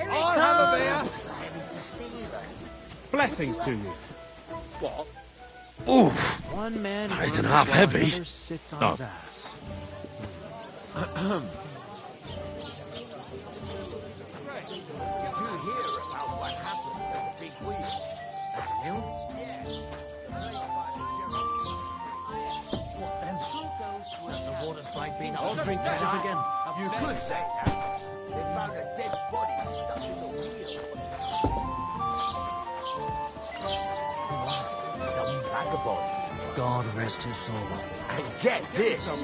I'll have a beer! Blessings to you. What? Oof! One man That isn't half heavy. sits on his ass. I'll drink that up again. You could say that. They found a dead body stuck in the wheel. God rest his soul. And get this.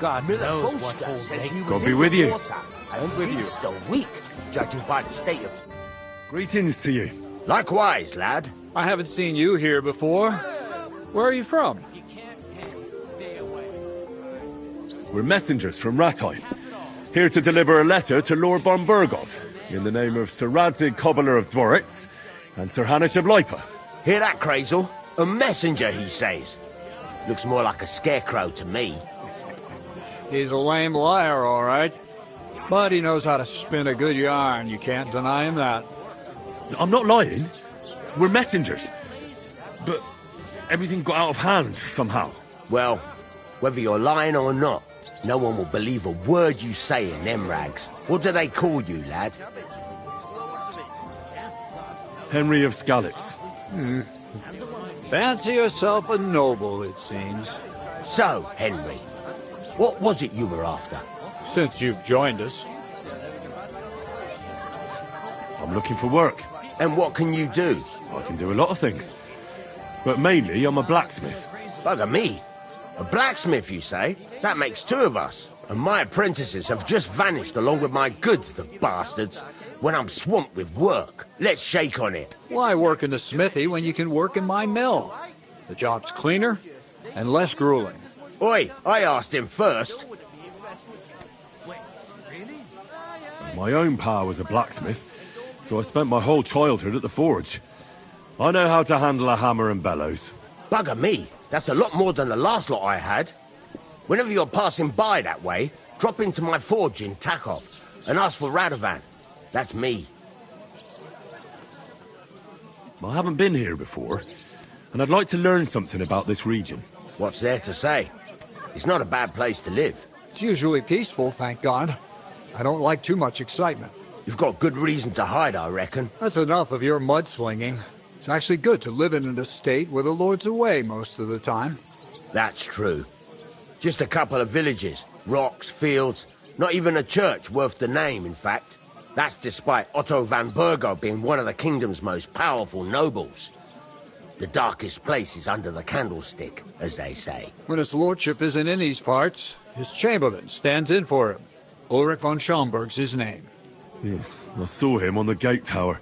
God Miller knows what Bolster old says lady- he was God be in with the you. water, And with he's you. still weak, judging by the state of... Greetings to you. Likewise, lad. I haven't seen you here before. Where are you from? We're messengers from Rattay, here to deliver a letter to Lord von Burgov, in the name of Sir Radzig Cobbler of Dworitz and Sir Hanish of Lipa. Hear that, Crazel? A messenger, he says. Looks more like a scarecrow to me. He's a lame liar, all right. But he knows how to spin a good yarn. You can't deny him that. I'm not lying. We're messengers. But everything got out of hand somehow. Well, whether you're lying or not, no one will believe a word you say in them rags. What do they call you, lad? Henry of Skalitz. Fancy yourself a noble, it seems. So, Henry, what was it you were after? Since you've joined us. I'm looking for work. And what can you do? I can do a lot of things. But mainly, I'm a blacksmith. Bugger me. A blacksmith, you say? That makes two of us. And my apprentices have just vanished along with my goods, the bastards. When I'm swamped with work. Let's shake on it. Why work in the smithy when you can work in my mill? The job's cleaner and less grueling. Oi, I asked him first. My own pa was a blacksmith, so I spent my whole childhood at the forge. I know how to handle a hammer and bellows. Bugger me. That's a lot more than the last lot I had. Whenever you're passing by that way, drop into my forge in Takov and ask for Radovan. That's me. I haven't been here before, and I'd like to learn something about this region. What's there to say? It's not a bad place to live. It's usually peaceful, thank God. I don't like too much excitement. You've got good reason to hide, I reckon. That's enough of your mudslinging. It's actually good to live in an estate where the Lord's away most of the time. That's true. Just a couple of villages, rocks, fields, not even a church worth the name, in fact. That's despite Otto van Burgo being one of the kingdom's most powerful nobles. The darkest place is under the candlestick, as they say. When his lordship isn't in these parts, his chamberlain stands in for him. Ulrich von Schaumburg's his name. Yeah, I saw him on the gate tower,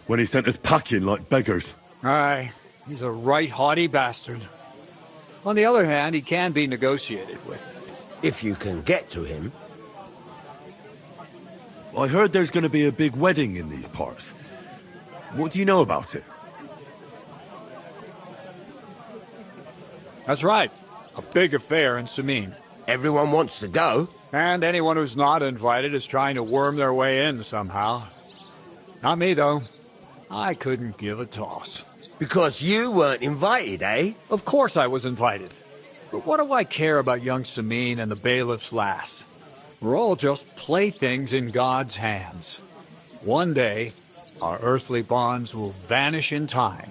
when he sent us packing like beggars. Aye, he's a right haughty bastard. On the other hand, he can be negotiated with. If you can get to him. I heard there's going to be a big wedding in these parts. What do you know about it? That's right. A big affair in Samin. Everyone wants to go. And anyone who's not invited is trying to worm their way in somehow. Not me, though. I couldn't give a toss. Because you weren't invited, eh? Of course I was invited. But what do I care about young Samin and the bailiff's lass? We're all just playthings in God's hands. One day, our earthly bonds will vanish in time,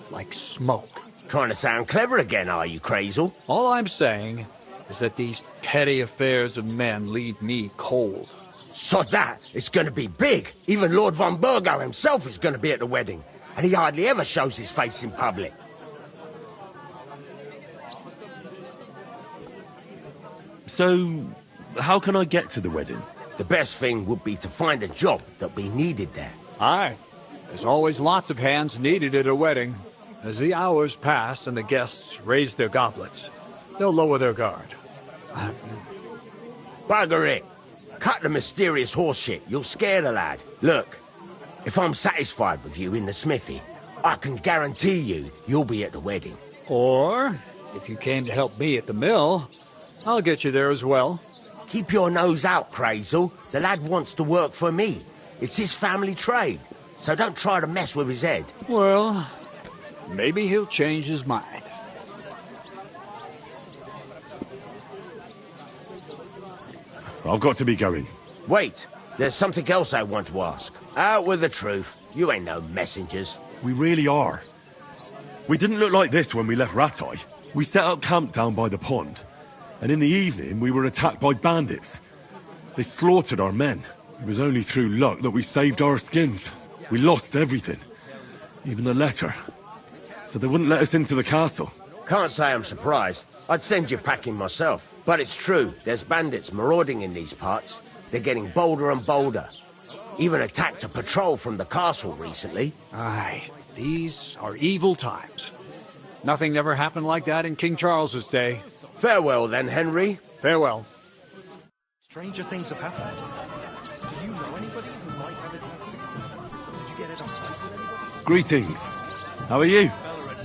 like smoke. Trying to sound clever again, are you, Crazel? All I'm saying is that these petty affairs of men leave me cold. So that it's going to be big. Even Lord von Burgo himself is going to be at the wedding. And he hardly ever shows his face in public. So, how can I get to the wedding? The best thing would be to find a job that we needed there. Aye. There's always lots of hands needed at a wedding. As the hours pass and the guests raise their goblets, they'll lower their guard. Bugger it. Cut the mysterious horse shit. You'll scare the lad. Look, if I'm satisfied with you in the smithy, I can guarantee you'll be at the wedding. Or, if you came to help me at the mill, I'll get you there as well. Keep your nose out, Crazel. The lad wants to work for me. It's his family trade, so don't try to mess with his head. Well, maybe he'll change his mind. I've got to be going. Wait, there's something else I want to ask. Out with the truth. You ain't no messengers. We really are. We didn't look like this when we left Rattay. We set up camp down by the pond, and in the evening we were attacked by bandits. They slaughtered our men. It was only through luck that we saved our skins. We lost everything, even the letter. So they wouldn't let us into the castle. Can't say I'm surprised. I'd send you packing myself. But it's true, there's bandits marauding in these parts. They're getting bolder and bolder. Even attacked a patrol from the castle recently. Aye, these are evil times. Nothing ever happened like that in King Charles's day. Farewell then, Henry. Farewell. Stranger things have happened. Do you know anybody who might have it? Did you get it on site with anybody? Greetings. How are you?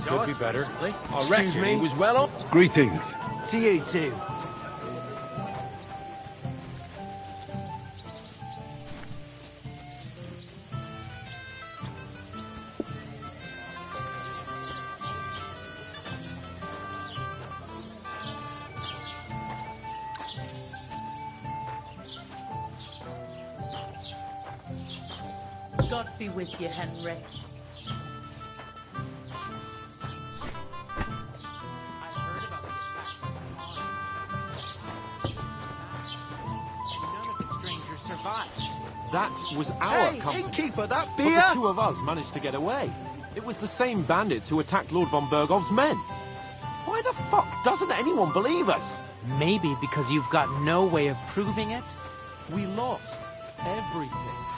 Could be better. I reckon he was well off. Greetings. To you too. God be with you, Henry. That was our Hey, company. innkeeper, that But beer! the two of us managed to get away. It was the same bandits who attacked Lord von Bergov's men. Why the fuck doesn't anyone believe us? Maybe because you've got no way of proving it? We lost everything.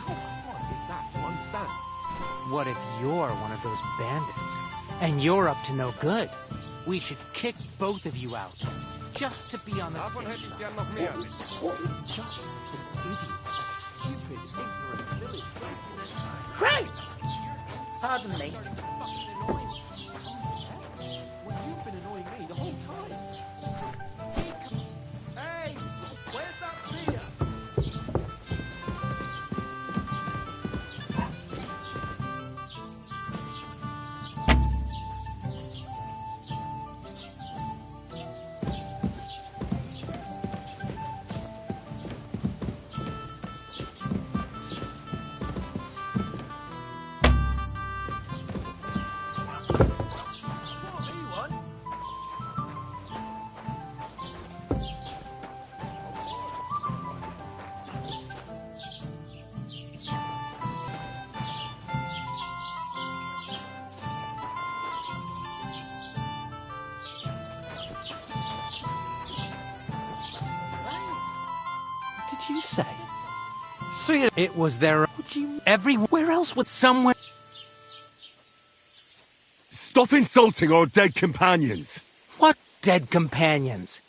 How hard is that to understand? What if you're one of those bandits? And you're up to no good? We should kick both of you out. Just to be on the safe side. Just an idiot. Stupid, ignorant village. Christ! Pardon me. Well, you've been annoying me the whole time. Hey, where's that beer? What did you say? See, it was there. Everywhere else was somewhere. Stop insulting our dead companions. What dead companions?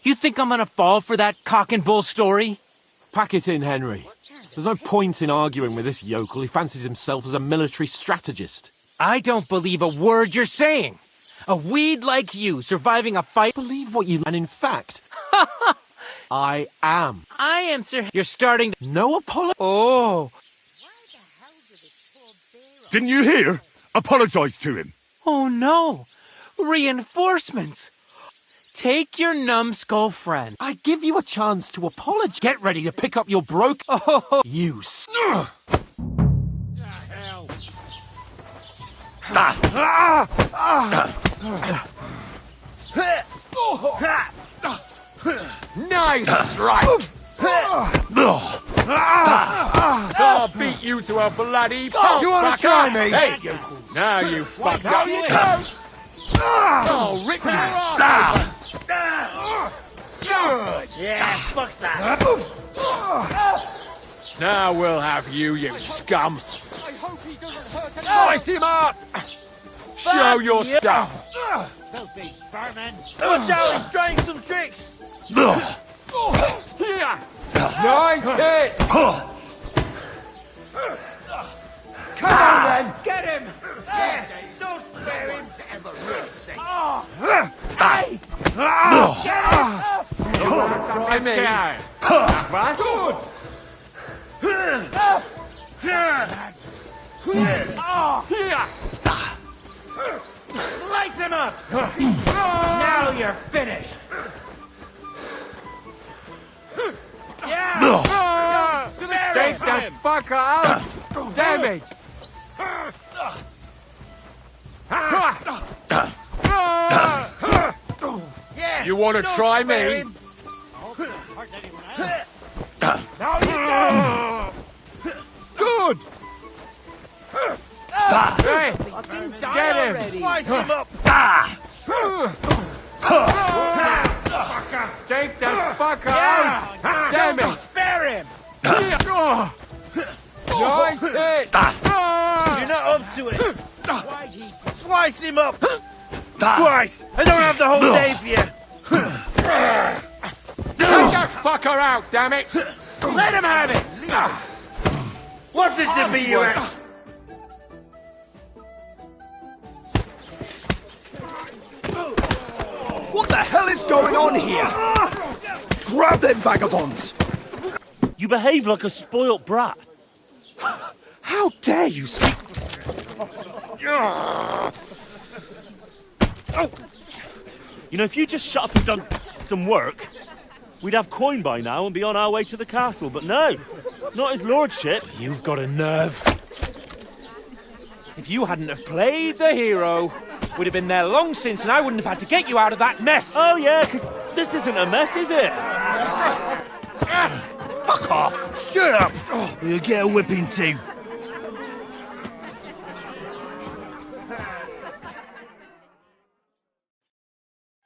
You think I'm gonna fall for that cock and bull story? Pack it in, Henry. There's no point in arguing with this yokel. He fancies himself as a military strategist. I don't believe a word you're saying. A weed like you surviving a fight. Believe what you... And in fact, I am. I am, sir. You're starting to... No apology. Oh. Didn't you hear? Apologise to him. Oh no. Reinforcements. Take your numbskull friend. I give you a chance to apologize. Get ready to pick up your broke... Oh. You... Nice strike! I'll beat you to a bloody pulp. You wanna try me? Hey, now you fucked up. I'll rip your ass open. Good. Yeah, fuck that. Now we'll have you, you scum. I hope he doesn't hurt Slice him up! Show your stuff! Filthy vermin. Watch out, he's trying some tricks. Here! Nice hit! Come on, then. Get him! Yeah, don't spare him. Ever real sick. Hey! I mean, Slice him up! Now you're finished! Yeah! take that fucker out! Damn it! Yeah, You want to don't try spare me? him. Good! Hey, Fucking get him! already. Slice him up. Take that fucker out! Damn it! Spare him! Nice hit! You're not up to it. Slice him up. Christ, I don't have the whole day for you. Take that fucker out, damn it! Let him have it! What's it to be, you act? What the hell is going on here? Grab them vagabonds! You behave like a spoilt brat. How dare you speak... You know, if you just shut up and done some work, we'd have coin by now and be on our way to the castle, but no, not his lordship. You've got a nerve. If you hadn't have played the hero, we'd have been there long since and I wouldn't have had to get you out of that mess. Oh yeah, because this isn't a mess, is it? Fuck off. Shut up. You'll get a whipping too.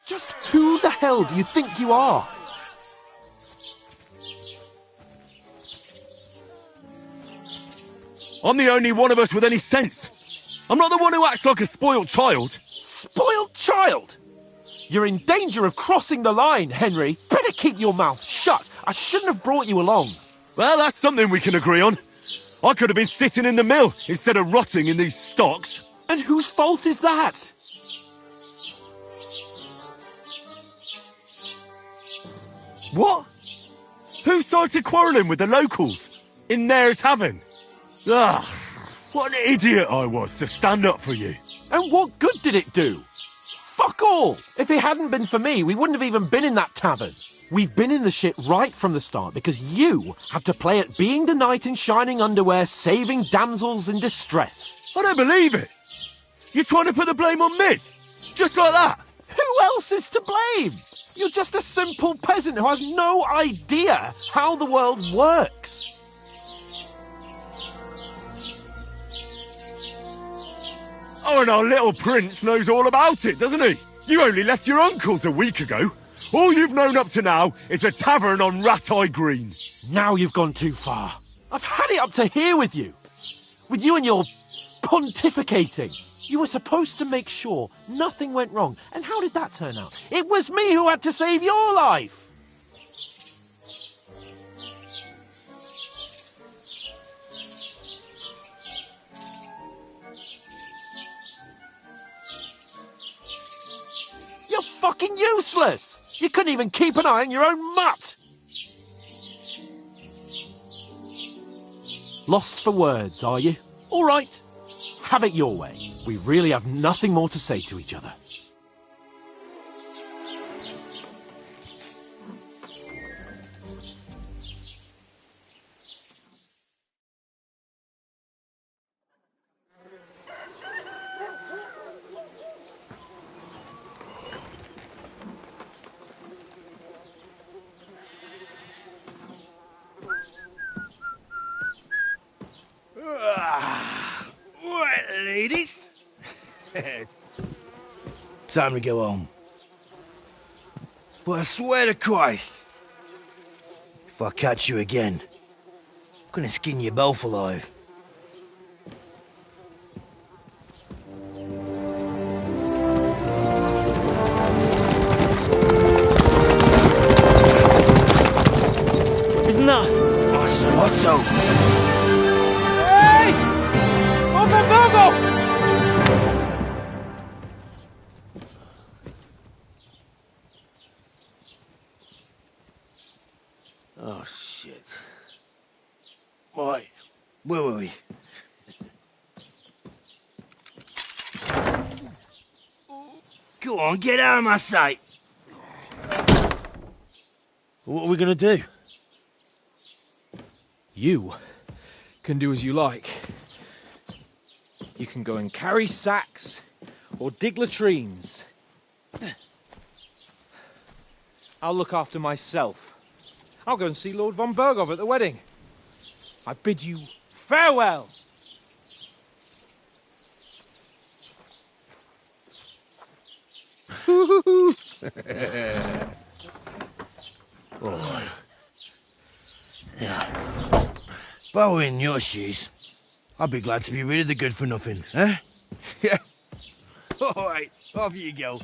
Just who the hell do you think you are? I'm the only one of us with any sense. I'm not the one who acts like a spoiled child. Spoiled child? You're in danger of crossing the line, Henry. Better keep your mouth shut. I shouldn't have brought you along. Well, that's something we can agree on. I could have been sitting in the mill instead of rotting in these stocks. And whose fault is that? What? Who started quarrelling with the locals in their tavern? Ah, what an idiot I was to stand up for you. And what good did it do? Fuck all! If it hadn't been for me, we wouldn't have even been in that tavern. We've been in the shit right from the start because you had to play at being the knight in shining underwear, saving damsels in distress. I don't believe it. You're trying to put the blame on me? Just like that? Who else is to blame? You're just a simple peasant who has no idea how the world works. Oh, and our little prince knows all about it, doesn't he? You only left your uncle's a week ago. All you've known up to now is a tavern on Rat-Eye Green. Now you've gone too far. I've had it up to here with you. With you and your pontificating. You were supposed to make sure nothing went wrong. And how did that turn out? It was me who had to save your life. You're fucking useless. You couldn't even keep an eye on your own mutt. Lost for words, are you? All right. Have it your way. We really have nothing more to say to each other. Right, ladies. Time to go home. But I swear to Christ, if I catch you again, I'm gonna skin you both alive. Isn't that... Otto! Hey! Open Virgo! Oh, shit. Right, where were we? Go on, get out of my sight. What are we gonna do? You can do as you like. You can go and carry sacks or dig latrines. I'll look after myself. I'll go and see Lord von Bergov at the wedding. I bid you farewell. If I were in your shoes, I'd be glad to be rid of the good-for-nothing, eh? Yeah. All right, off you go.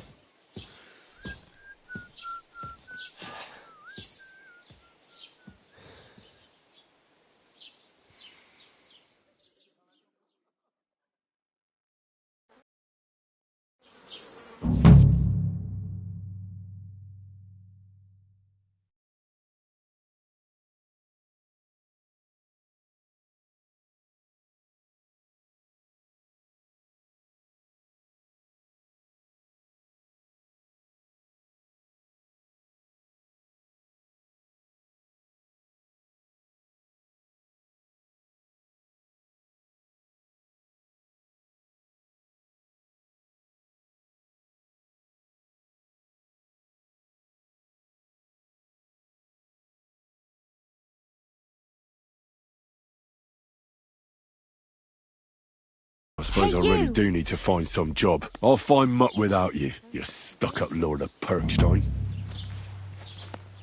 I suppose I really do need to find some job. I'll find mutt without you, you stuck-up Lord of Perkstein.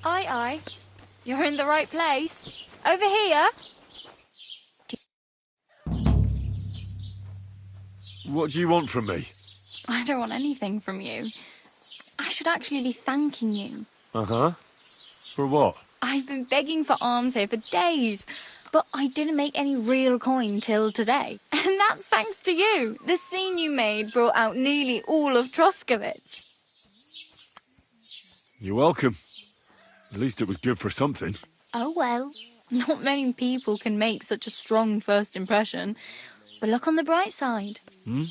Aye, aye. You're in the right place. Over here. What do you want from me? I don't want anything from you. I should actually be thanking you. Uh-huh. For what? I've been begging for alms here for days, but I didn't make any real coin till today. And that's thanks to you. The scene you made brought out nearly all of Troskovitz. You're welcome. At least it was good for something. Oh well, not many people can make such a strong first impression. But look on the bright side. Hmm?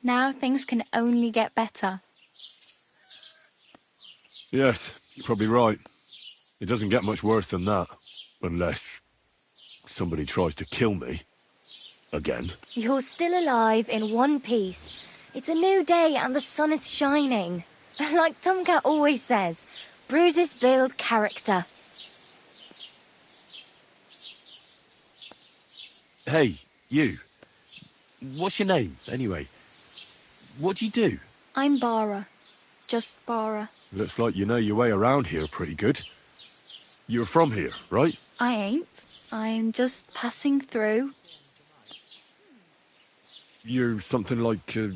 Now things can only get better. Yes, you're probably right. It doesn't get much worse than that. Unless somebody tries to kill me. Again. You're still alive in one piece. It's a new day and the sun is shining. Like Tomcat always says, bruises build character. Hey, you. What's your name, anyway? What do you do? I'm Bara. Just Bara. Looks like you know your way around here pretty good. You're from here, right? I ain't. I'm just passing through. You're something like a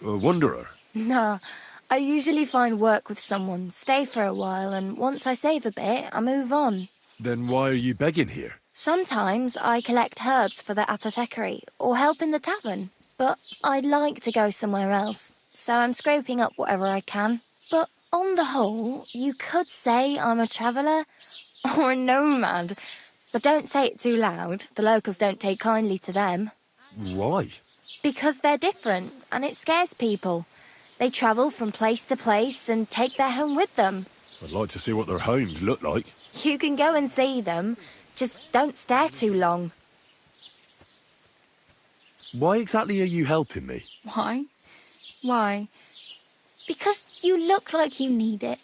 wanderer. Nah, I usually find work with someone, stay for a while, and once I save a bit, I move on. Then why are you begging here? Sometimes I collect herbs for the apothecary, or help in the tavern. But I'd like to go somewhere else, so I'm scraping up whatever I can. But on the whole, you could say I'm a traveller, or a nomad. But don't say it too loud, the locals don't take kindly to them. Why? Because they're different, and it scares people. They travel from place to place and take their home with them. I'd like to see what their homes look like. You can go and see them, just don't stare too long. Why exactly are you helping me? Why? Why? Because you look like you need it.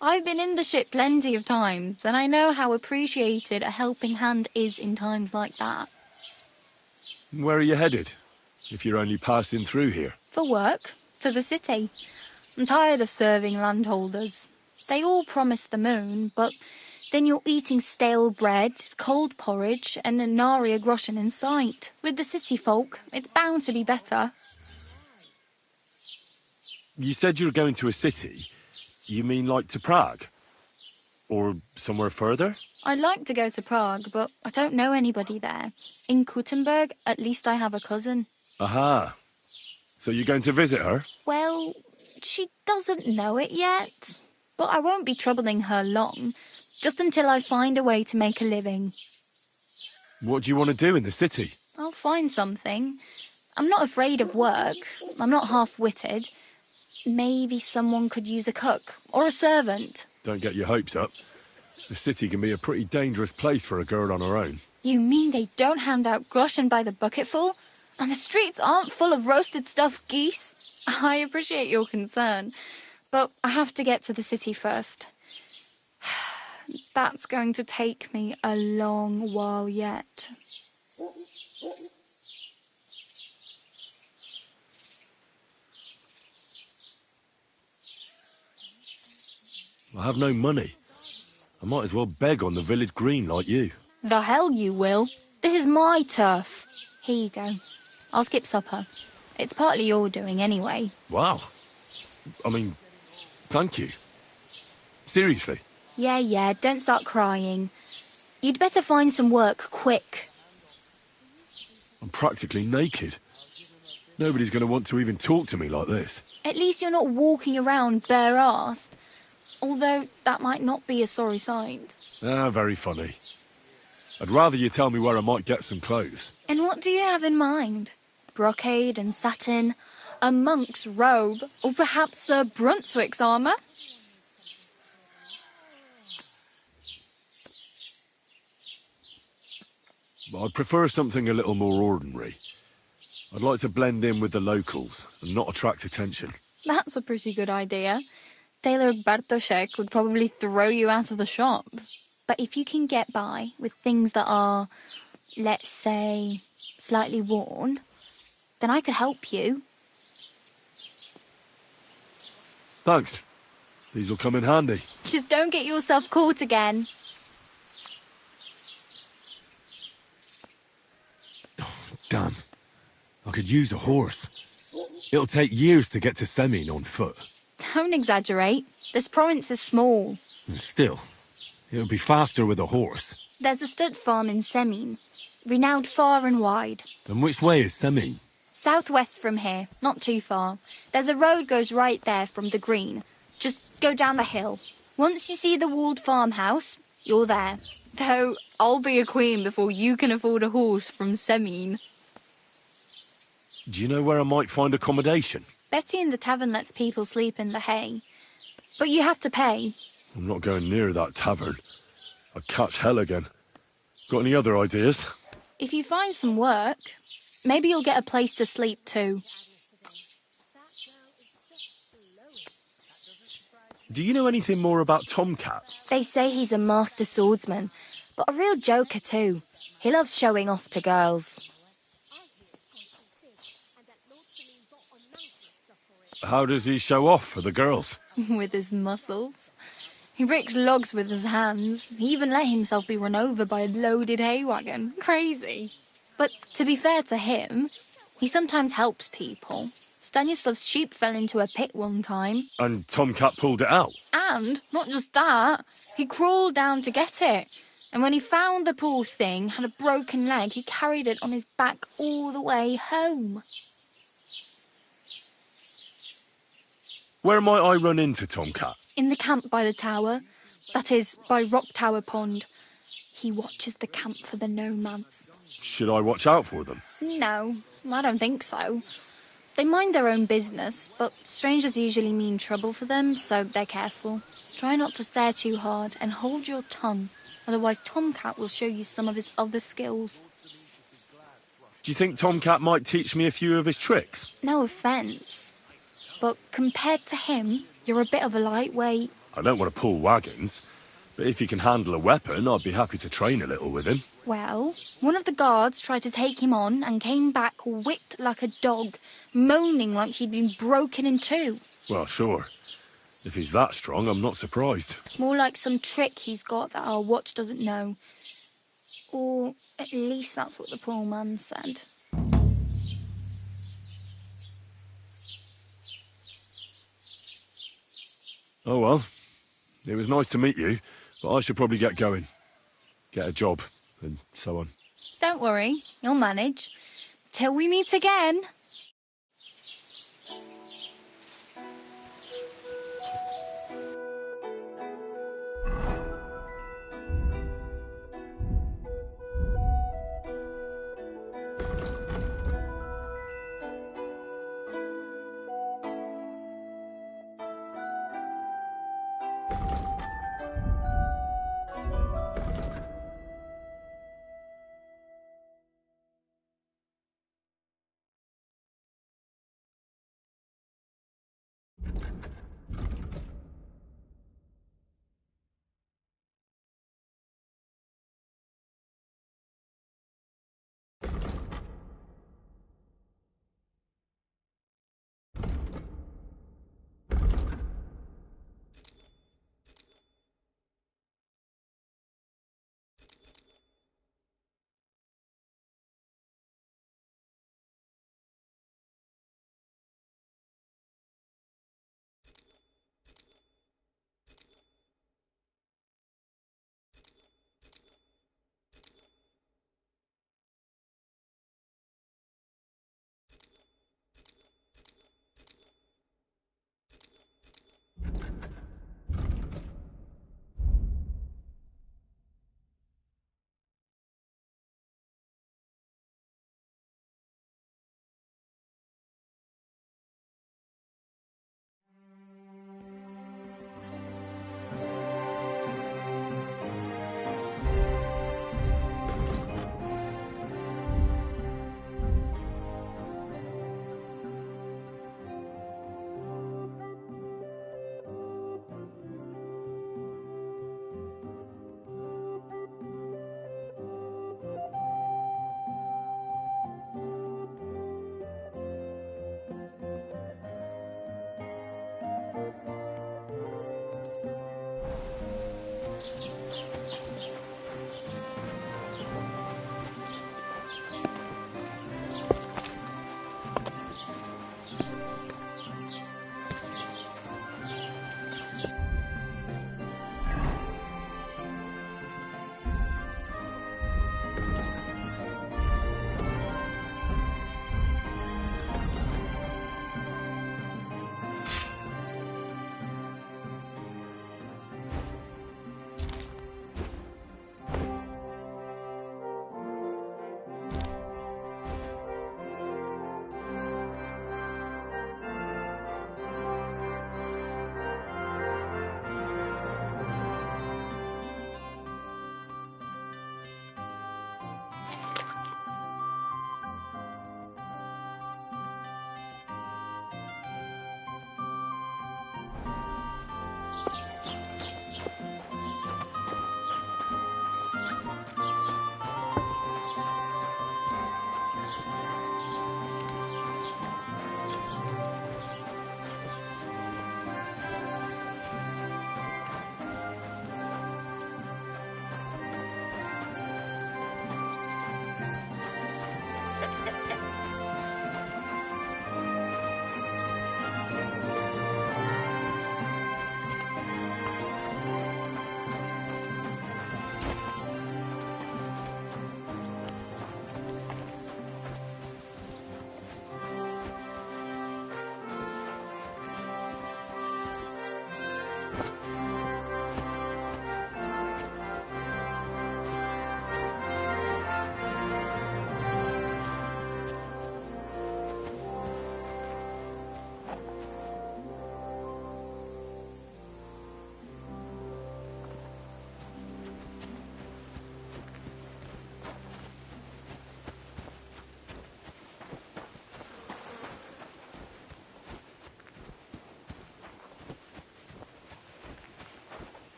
I've been in the ship plenty of times, and I know how appreciated a helping hand is in times like that. Where are you headed? If you're only passing through here. For work, to the city. I'm tired of serving landholders. They all promise the moon, but then you're eating stale bread, cold porridge, and a nary a groschen in sight. With the city folk, it's bound to be better. You said you were going to a city. You mean like to Prague? Or somewhere further? I'd like to go to Prague, but I don't know anybody there. In Kuttenberg, at least I have a cousin. Aha. So you're going to visit her? Well, she doesn't know it yet. But I won't be troubling her long, just until I find a way to make a living. What do you want to do in the city? I'll find something. I'm not afraid of work. I'm not half-witted. Maybe someone could use a cook or a servant. Don't get your hopes up. The city can be a pretty dangerous place for a girl on her own. You mean they don't hand out groschen by the bucketful? And the streets aren't full of roasted stuffed geese? I appreciate your concern, but I have to get to the city first. That's going to take me a long while yet. I have no money. I might as well beg on the village green like you. The hell you will. This is my turf. Here you go. I'll skip supper. It's partly your doing anyway. Wow. I mean, thank you. Seriously. Yeah, don't start crying. You'd better find some work quick. I'm practically naked. Nobody's going to want to even talk to me like this. At least you're not walking around bare-assed. Although that might not be a sorry sight. Ah, very funny. I'd rather you tell me where I might get some clothes. And what do you have in mind? Brocade and satin, a monk's robe, or perhaps Sir Brunswick's armour? I'd prefer something a little more ordinary. I'd like to blend in with the locals and not attract attention. That's a pretty good idea. Tailor Bartoszek would probably throw you out of the shop. But if you can get by with things that are, let's say, slightly worn, then I could help you. Thanks. These'll come in handy. Just don't get yourself caught again. Damn. I could use a horse. It'll take years to get to Semien on foot. Don't exaggerate. This province is small. Still, it'll be faster with a horse. There's a stud farm in Semien, renowned far and wide. And which way is Semien? Southwest from here, not too far. There's a road goes right there from the green. Just go down the hill. Once you see the walled farmhouse, you're there. Though I'll be a queen before you can afford a horse from Semien. Do you know where I might find accommodation? Betty in the tavern lets people sleep in the hay. But you have to pay. I'm not going near that tavern. I'd catch hell again. Got any other ideas? If you find some work, maybe you'll get a place to sleep too. Do you know anything more about Tomcat? They say he's a master swordsman, but a real joker too. He loves showing off to girls. How does he show off for the girls? With his muscles. He ricks logs with his hands. He even let himself be run over by a loaded hay wagon. Crazy. But to be fair to him, he sometimes helps people. Stanislav's sheep fell into a pit one time. And Tomcat pulled it out? And, not just that, he crawled down to get it. And when he found the poor thing had a broken leg, he carried it on his back all the way home. Where might I run into Tomcat? In the camp by the tower. That is, by Rock Tower Pond. He watches the camp for the nomads. Should I watch out for them? No, I don't think so. They mind their own business, but strangers usually mean trouble for them, so they're careful. Try not to stare too hard and hold your tongue, otherwise Tomcat will show you some of his other skills. Do you think Tomcat might teach me a few of his tricks? No offence, but compared to him, you're a bit of a lightweight. I don't want to pull wagons, but if he can handle a weapon, I'd be happy to train a little with him. Well, one of the guards tried to take him on and came back whipped like a dog, moaning like he'd been broken in two. Well, sure. If he's that strong, I'm not surprised. More like some trick he's got that our watch doesn't know. Or at least that's what the poor man said. Oh well, it was nice to meet you, but I should probably get going. Get a job, and so on. Don't worry, you'll manage. Till we meet again.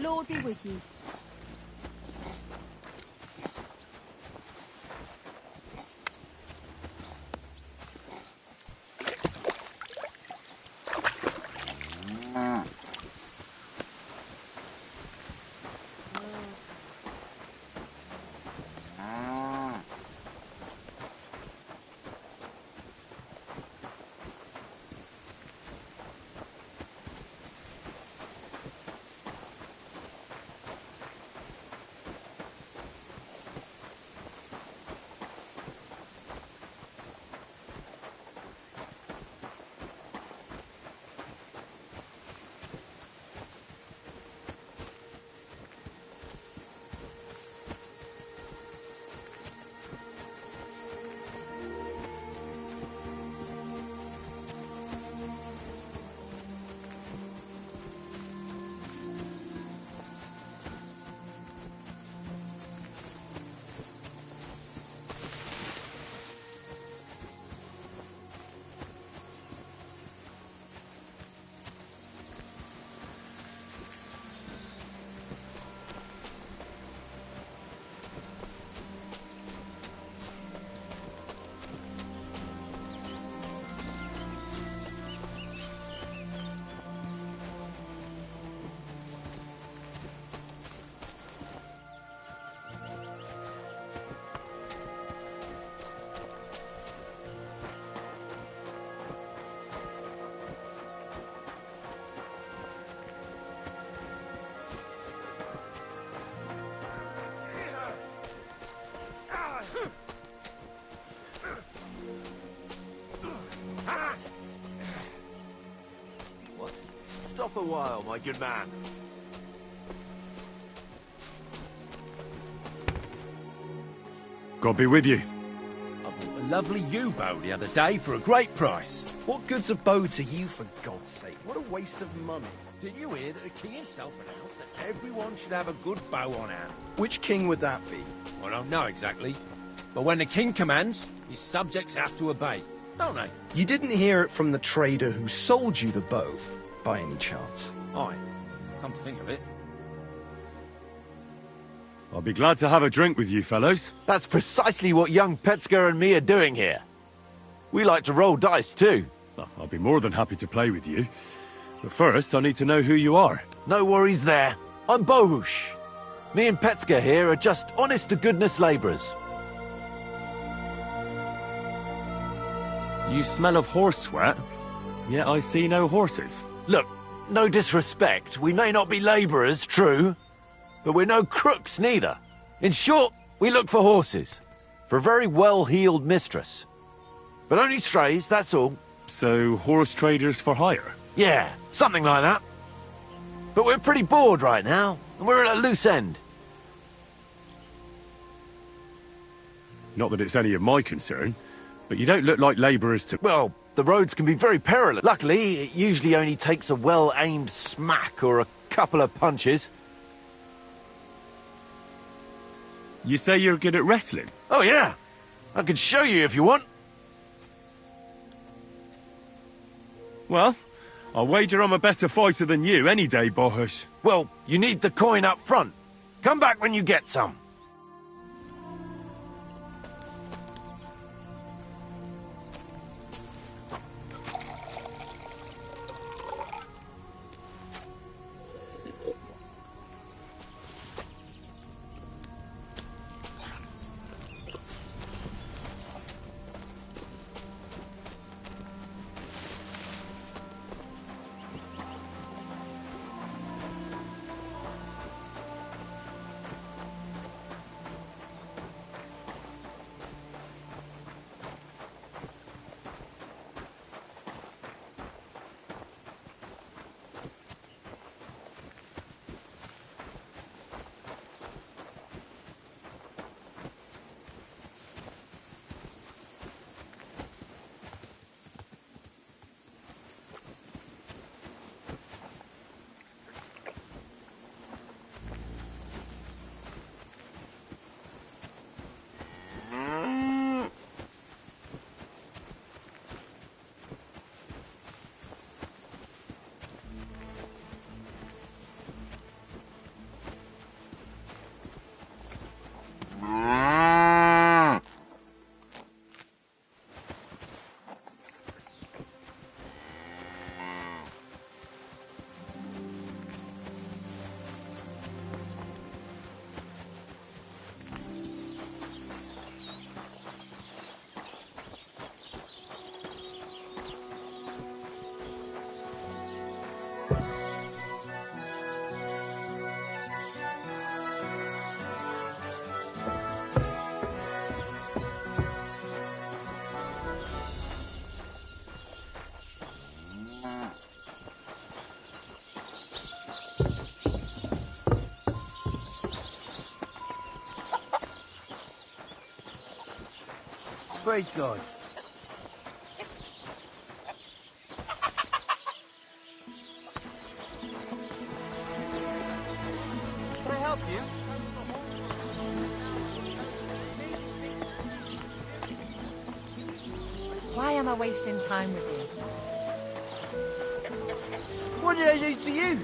Lord be with you. What? Stop a while, my good man. God be with you. I bought a lovely U-boat the other day for a great price. What good's a bow to you, for God's sake? What a waste of money. Did you hear that the king himself announced that everyone should have a good bow on hand? Which king would that be? I don't know exactly. But when the king commands, his subjects have to obey, don't they? You didn't hear it from the trader who sold you the bow, by any chance? Aye. Come to think of it. I'll be glad to have a drink with you fellows. That's precisely what young Petska and me are doing here. We like to roll dice too. Well, I'll be more than happy to play with you. But first, I need to know who you are. No worries there. I'm Bohush. Me and Petska here are just honest-to-goodness labourers. You smell of horse sweat, yet I see no horses. Look, no disrespect. We may not be labourers, true, but we're no crooks neither. In short, we look for horses. For a very well-heeled mistress. But only strays, that's all. So, horse traders for hire? Yeah, something like that. But we're pretty bored right now, and we're at a loose end. Not that it's any of my concern, but you don't look like labourers to... Well, the roads can be very perilous. Luckily, it usually only takes a well-aimed smack or a couple of punches. You say you're good at wrestling? Oh, yeah. I could show you if you want. Well, I'll wager I'm a better fighter than you any day, Bohush. Well, you need the coin up front. Come back when you get some. Praise God. Can I help you? Why am I wasting time with you? What did I do to you?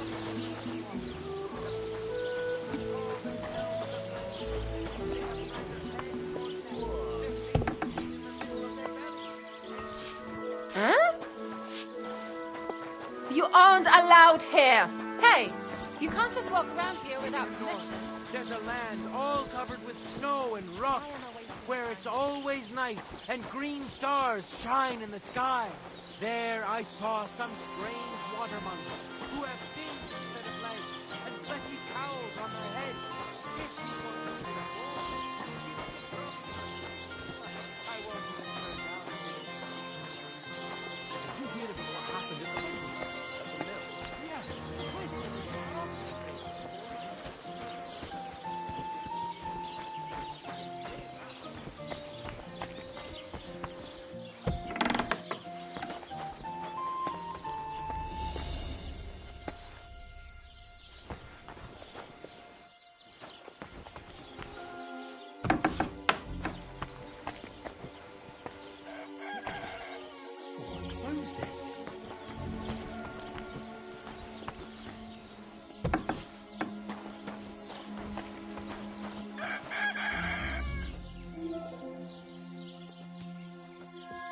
Huh? You aren't allowed here. Hey, you can't just walk around here without permission. There's a land all covered with snow and rock, where it's always night and green stars shine in the sky. There I saw some strange watermonger who have fins instead of legs and fleshy cowls on their heads. If he was a metaphor, I wasn't turned out to be. Did you hear about what happened at the mill? Yes, the place was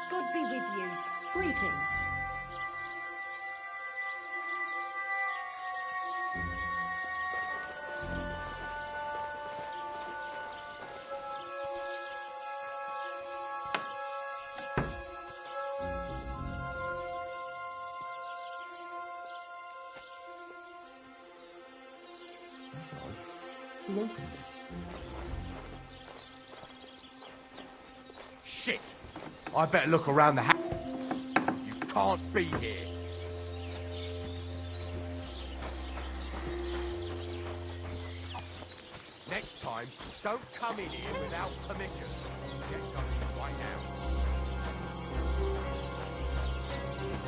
God be with you. Greetings. That's odd. Who opened this? Shit! I better look around the house. You can't be here. Next time, don't come in here without permission. Get going right now.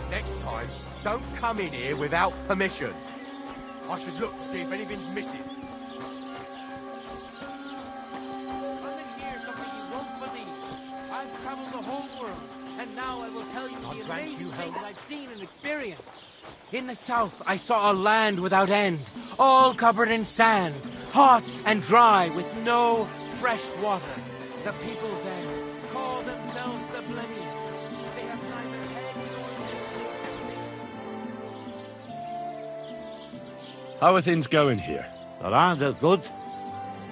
Next time, don't come in here without permission. I should look to see if anything's missing. I'm in here something you won't believe. I've traveled the whole world, and now I will tell you the amazing things I've seen and experienced. In the south, I saw a land without end, all covered in sand, hot and dry, with no fresh water. The people there call themselves the Blemians. They have neither head nor neck. How are things going here? The land is good.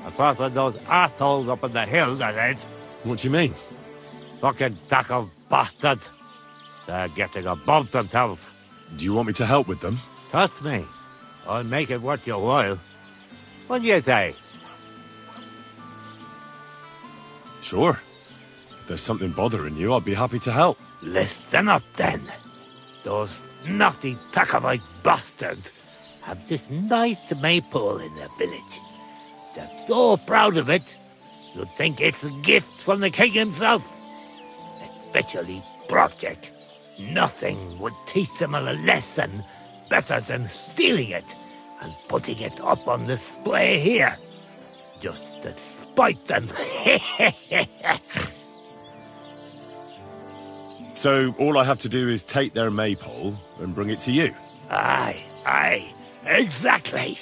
Apart from those assholes up in the hills, that ain't. What do you mean? Fucking tackle bastard. They're getting above themselves. Do you want me to help with them? Trust me. I'll make it worth your while. What do you say? Sure. If there's something bothering you, I'd be happy to help. Listen up, then. Those naughty Takavite bastards have this nice maypole in their village. They're so proud of it, you'd think it's a gift from the king himself. Especially Project. Nothing would teach them a lesson better than stealing it and putting it up on display here. Just to spite them. So all I have to do is take their maypole and bring it to you? Aye, exactly.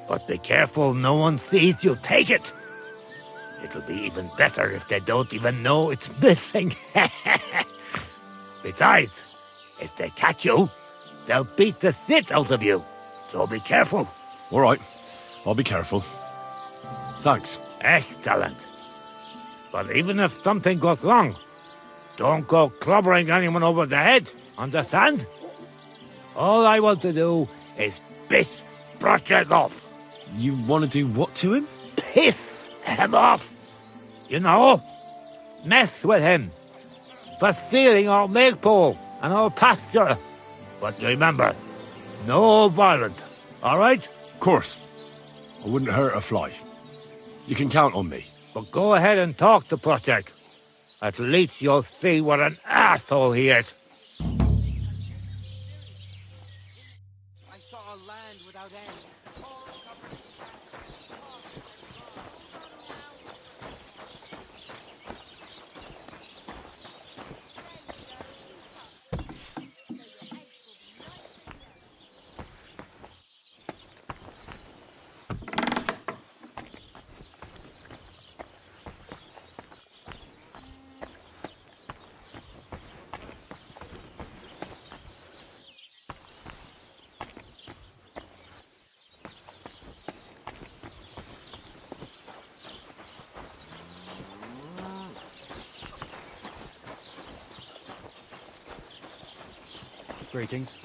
But be careful no one sees you take it. It'll be even better if they don't even know it's missing. Besides, if they catch you, they'll beat the shit out of you. So be careful. All right, I'll be careful. Thanks. Excellent. But even if something goes wrong, don't go clobbering anyone over the head, understand? All I want to do is piss Project off. You want to do what to him? Piss him off! You know? Mess with him. For stealing our maypole and our pasture. But remember, no violence, alright? Of course. I wouldn't hurt a fly. You can count on me. But go ahead and talk to Project. At least you'll see what an asshole he is. I saw a land without end. Greetings.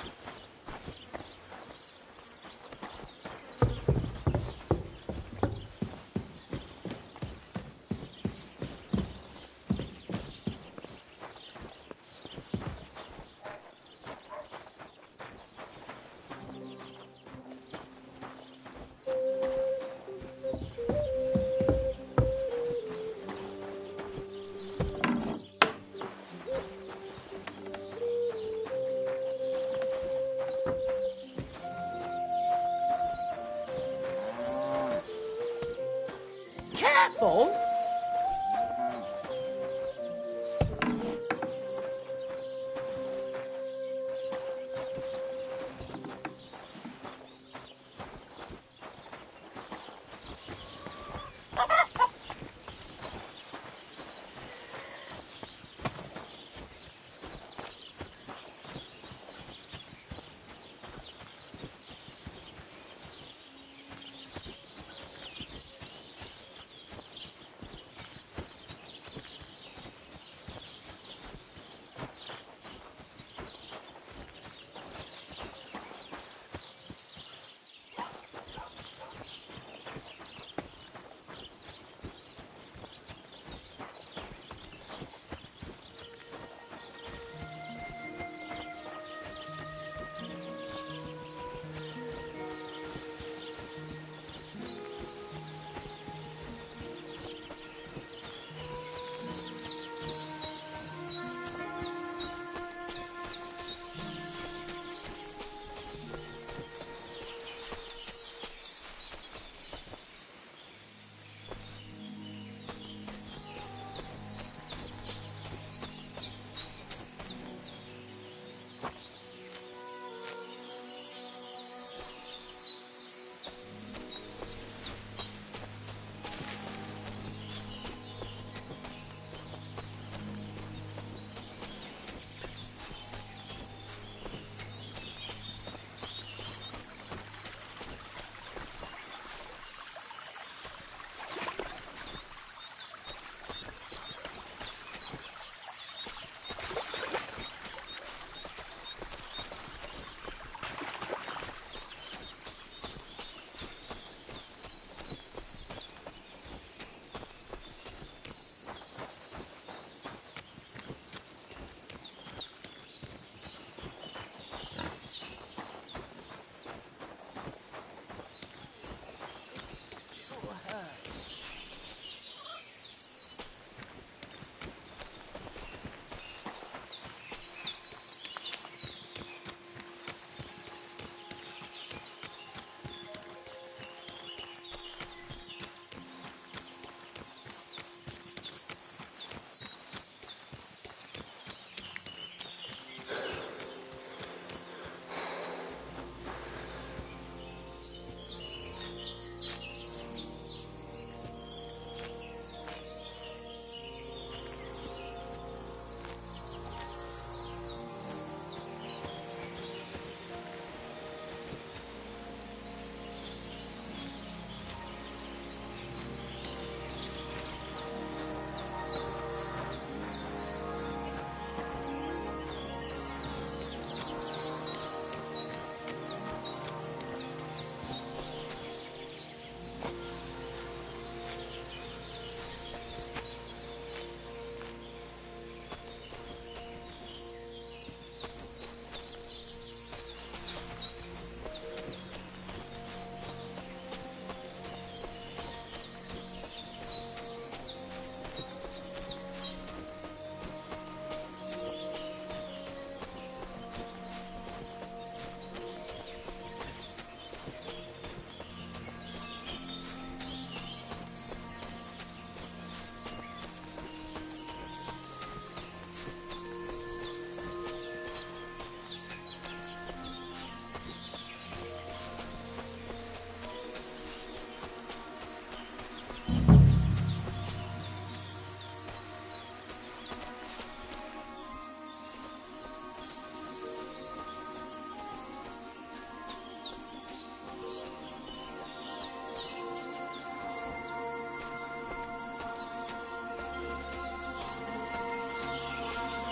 Careful!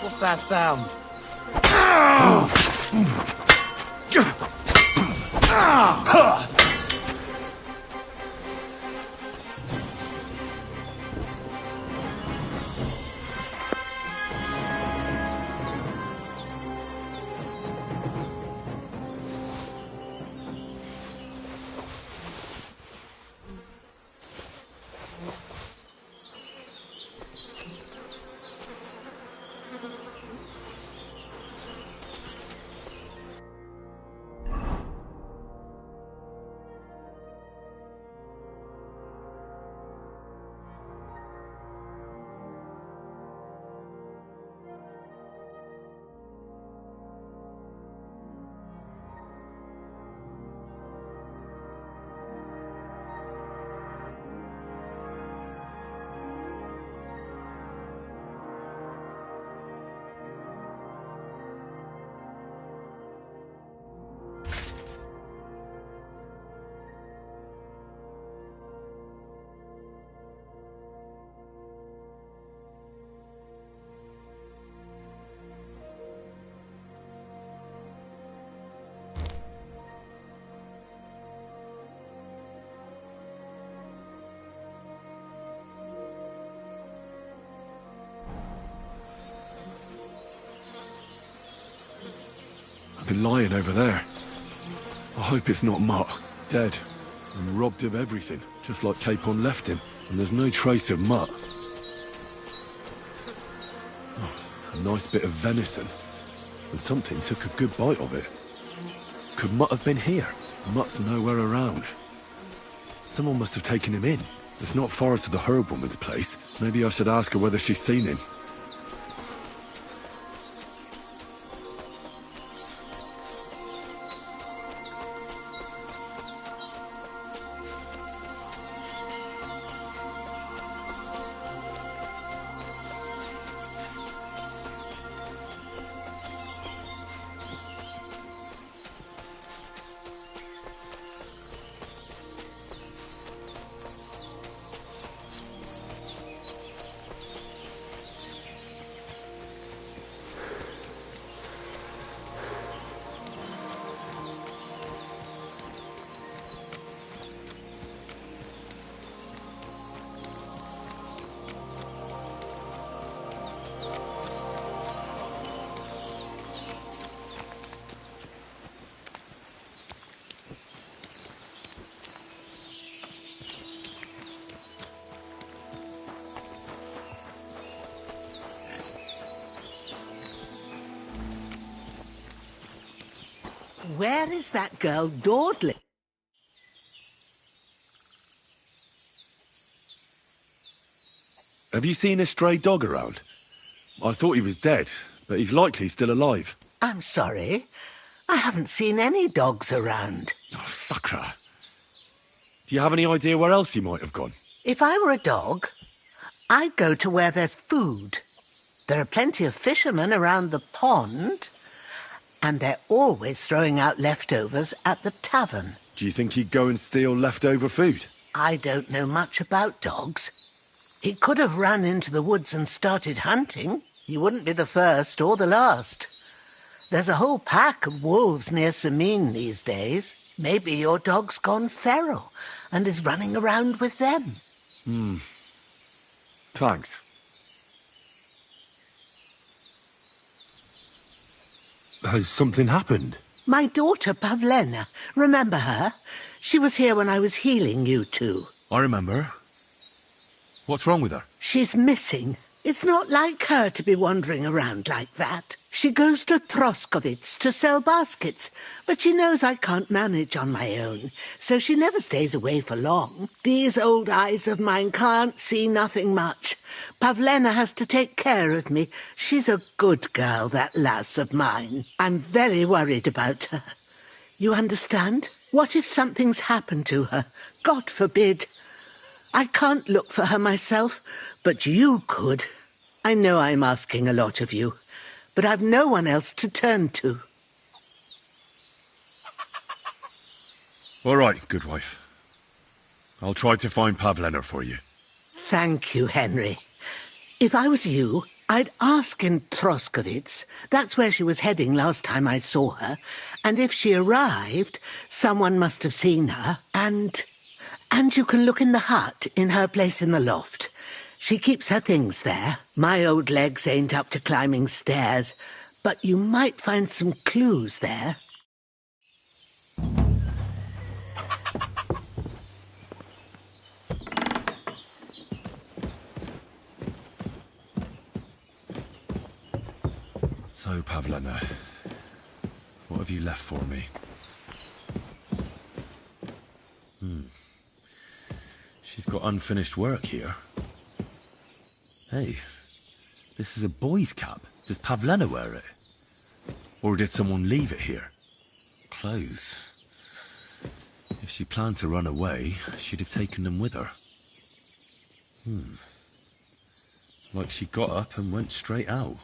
What's that sound? I've been lying over there. I hope it's not Mutt, dead, and robbed of everything, just like Capon left him, and there's no trace of Mutt. Oh, a nice bit of venison, and something took a good bite of it. Could Mutt have been here? Mutt's nowhere around. Someone must have taken him in. It's not far to the herb woman's place. Maybe I should ask her whether she's seen him. Where is that girl dawdling? Have you seen a stray dog around? I thought he was dead, but he's likely still alive. I'm sorry. I haven't seen any dogs around. Oh, Sakra. Do you have any idea where else he might have gone? If I were a dog, I'd go to where there's food. There are plenty of fishermen around the pond, and they're always throwing out leftovers at the tavern. Do you think he'd go and steal leftover food? I don't know much about dogs. He could have run into the woods and started hunting. He wouldn't be the first or the last. There's a whole pack of wolves near Sameen these days. Maybe your dog's gone feral and is running around with them. Thanks. Has something happened? My daughter, Pavlena. Remember her? She was here when I was healing you two. I remember. What's wrong with her? She's missing. It's not like her to be wandering around like that. She goes to Troskovitz to sell baskets, but she knows I can't manage on my own, so she never stays away for long. These old eyes of mine can't see nothing much. Pavlena has to take care of me. She's a good girl, that lass of mine. I'm very worried about her. You understand? What if something's happened to her? God forbid. I can't look for her myself, but you could. I know I'm asking a lot of you, but I've no one else to turn to. All right, good wife. I'll try to find Pavlena for you. Thank you, Henry. If I was you, I'd ask in Troskowitz. That's where she was heading last time I saw her. And if she arrived, someone must have seen her. And you can look in the hut in her place in the loft. She keeps her things there. My old legs ain't up to climbing stairs, but you might find some clues there. So, Pavlena, what have you left for me? She's got unfinished work here. Hey, this is a boy's cap. Does Pavlena wear it? Or did someone leave it here? Clothes. If she planned to run away, she'd have taken them with her. Like she got up and went straight out.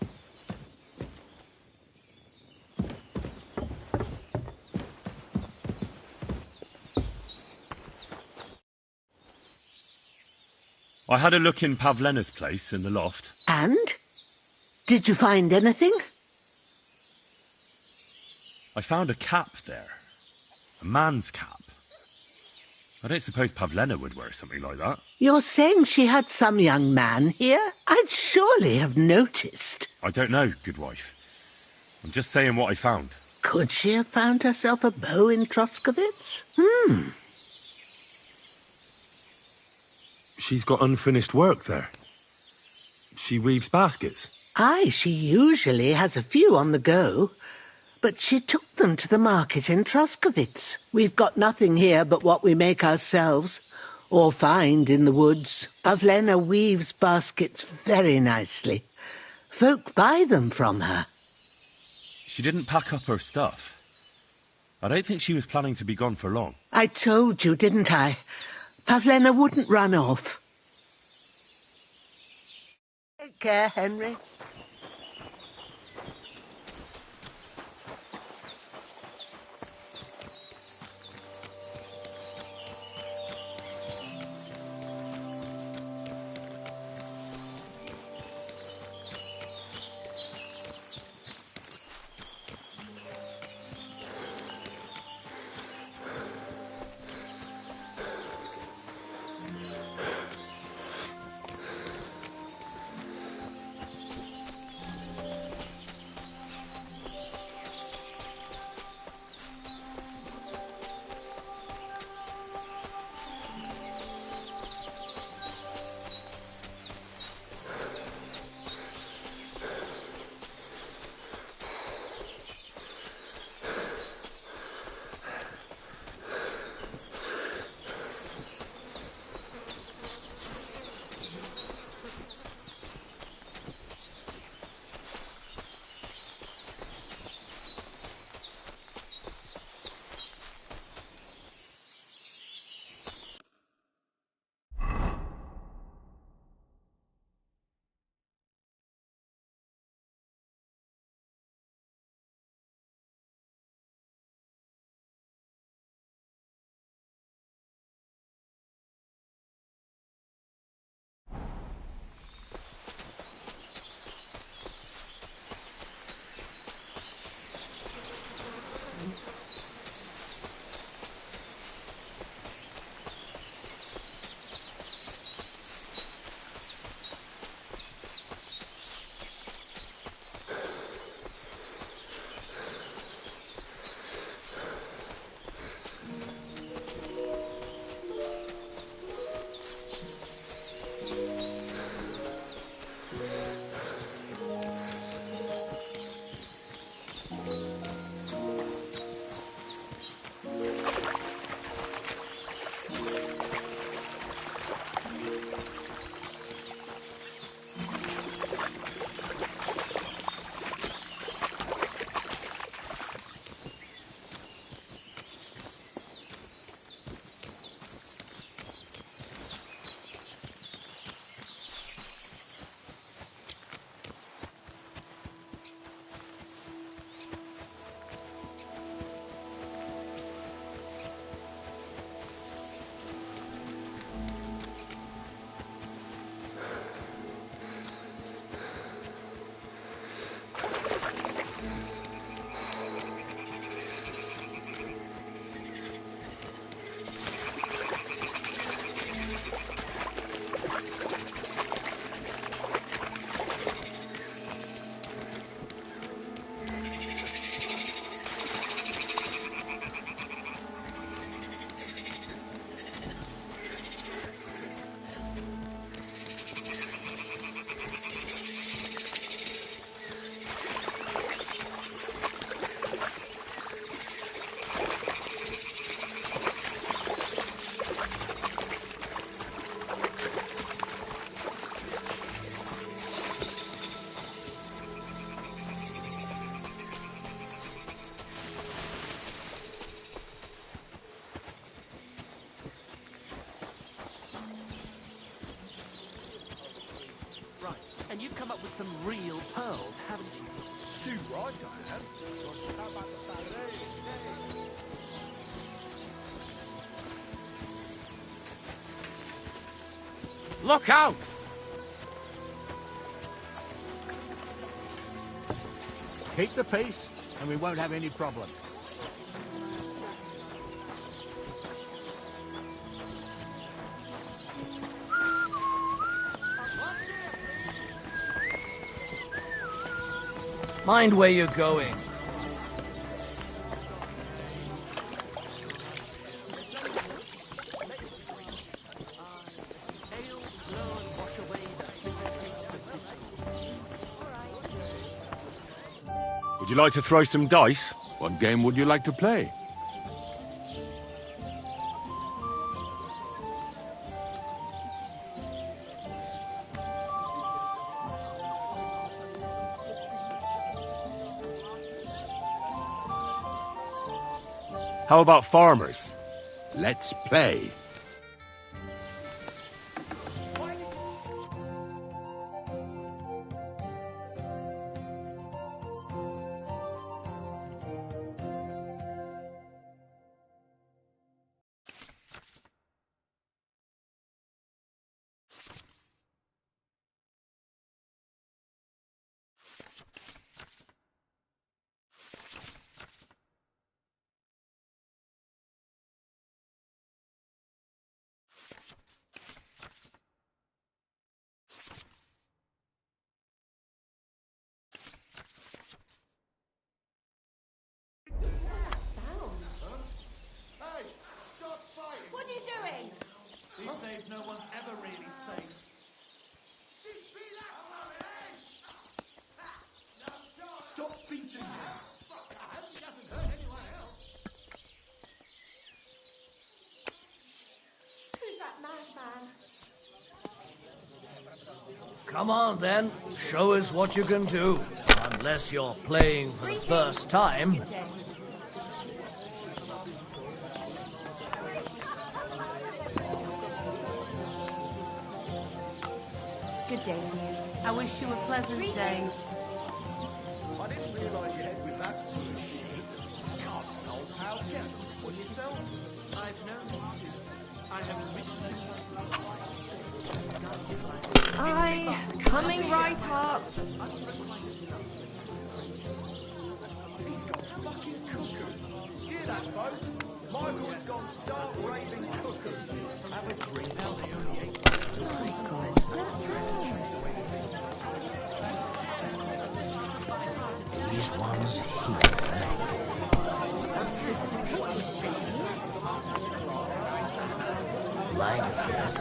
I had a look in Pavlena's place in the loft. And? Did you find anything? I found a cap there. A man's cap. I don't suppose Pavlena would wear something like that. You're saying she had some young man here? I'd surely have noticed. I don't know, good wife. I'm just saying what I found. Could she have found herself a beau in Troskowitz? She's got unfinished work there. She weaves baskets. Aye, she usually has a few on the go. But she took them to the market in Troskowitz. We've got nothing here but what we make ourselves, or find in the woods. Pavlena weaves baskets very nicely. Folk buy them from her. She didn't pack up her stuff. I don't think she was planning to be gone for long. I told you, didn't I? Pavlena wouldn't run off. Take care, Henry. come up with some real pearls, haven't you? Too right I am. How about the ballet? Look out! Keep the peace, and we won't have any problems. Mind where you're going. Would you like to throw some dice? What game would you like to play? How about farmers? Let's play. What are you doing? These days, no one's ever really safe. Stop beating him. I hope he doesn't hurt anyone else. Who's that madman? Come on, then. Show us what you can do. Unless you're playing for the first time. Good day to you. I wish you a pleasant day. I didn't realise your head was that full of shit. Come on, old pal, get on yourself. I've known you to. I have I coming right up. He's got fucking cuckoo. Hear that, folks? Michael's gone stark raving cuckoo. Have a drink. Now they only ate. These ones here. Like this.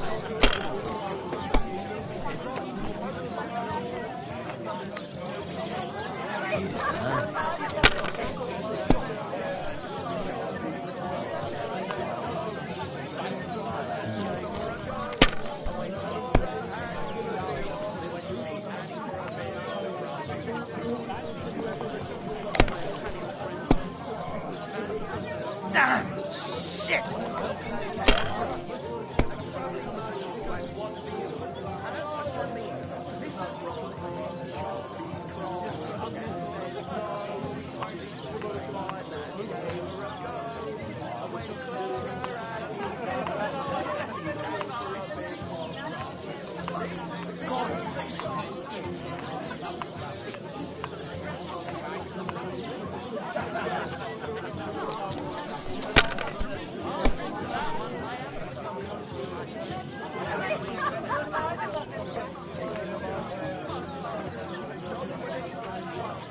Damn! Shit!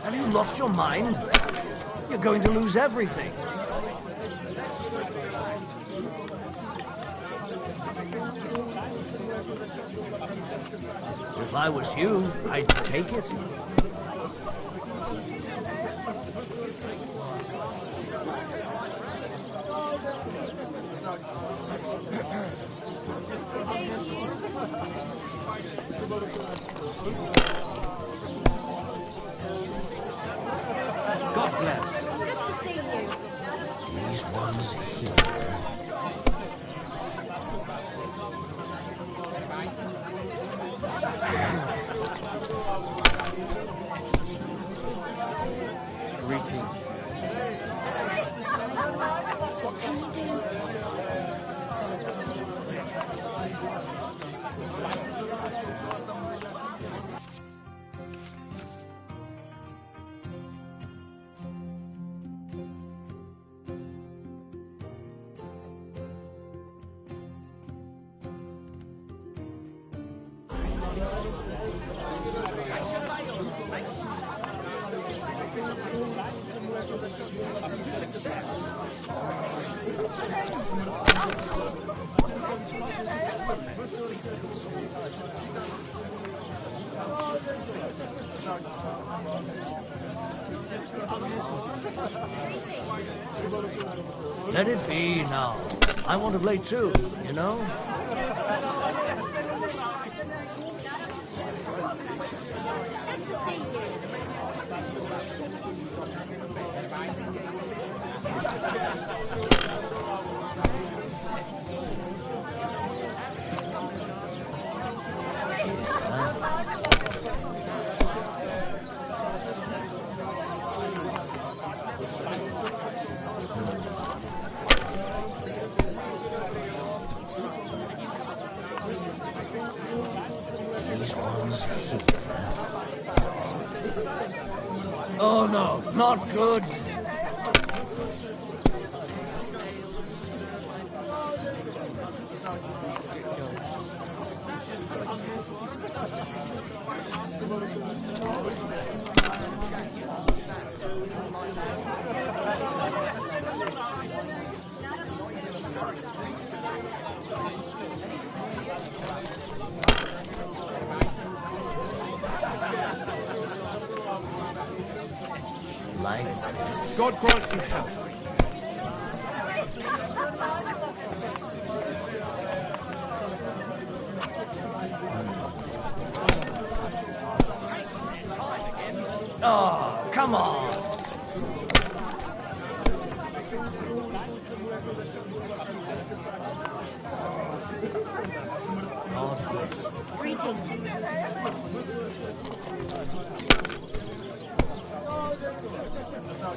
Have you lost your mind? You're going to lose everything. If I was you, I'd take it. God bless. Good to see you. These ones here. Greetings. What can you do? Let it be now. I want to play too, you know? These ones here. Oh no, not good. Like this. God grant you health. Oh, come on. God bless. Greetings.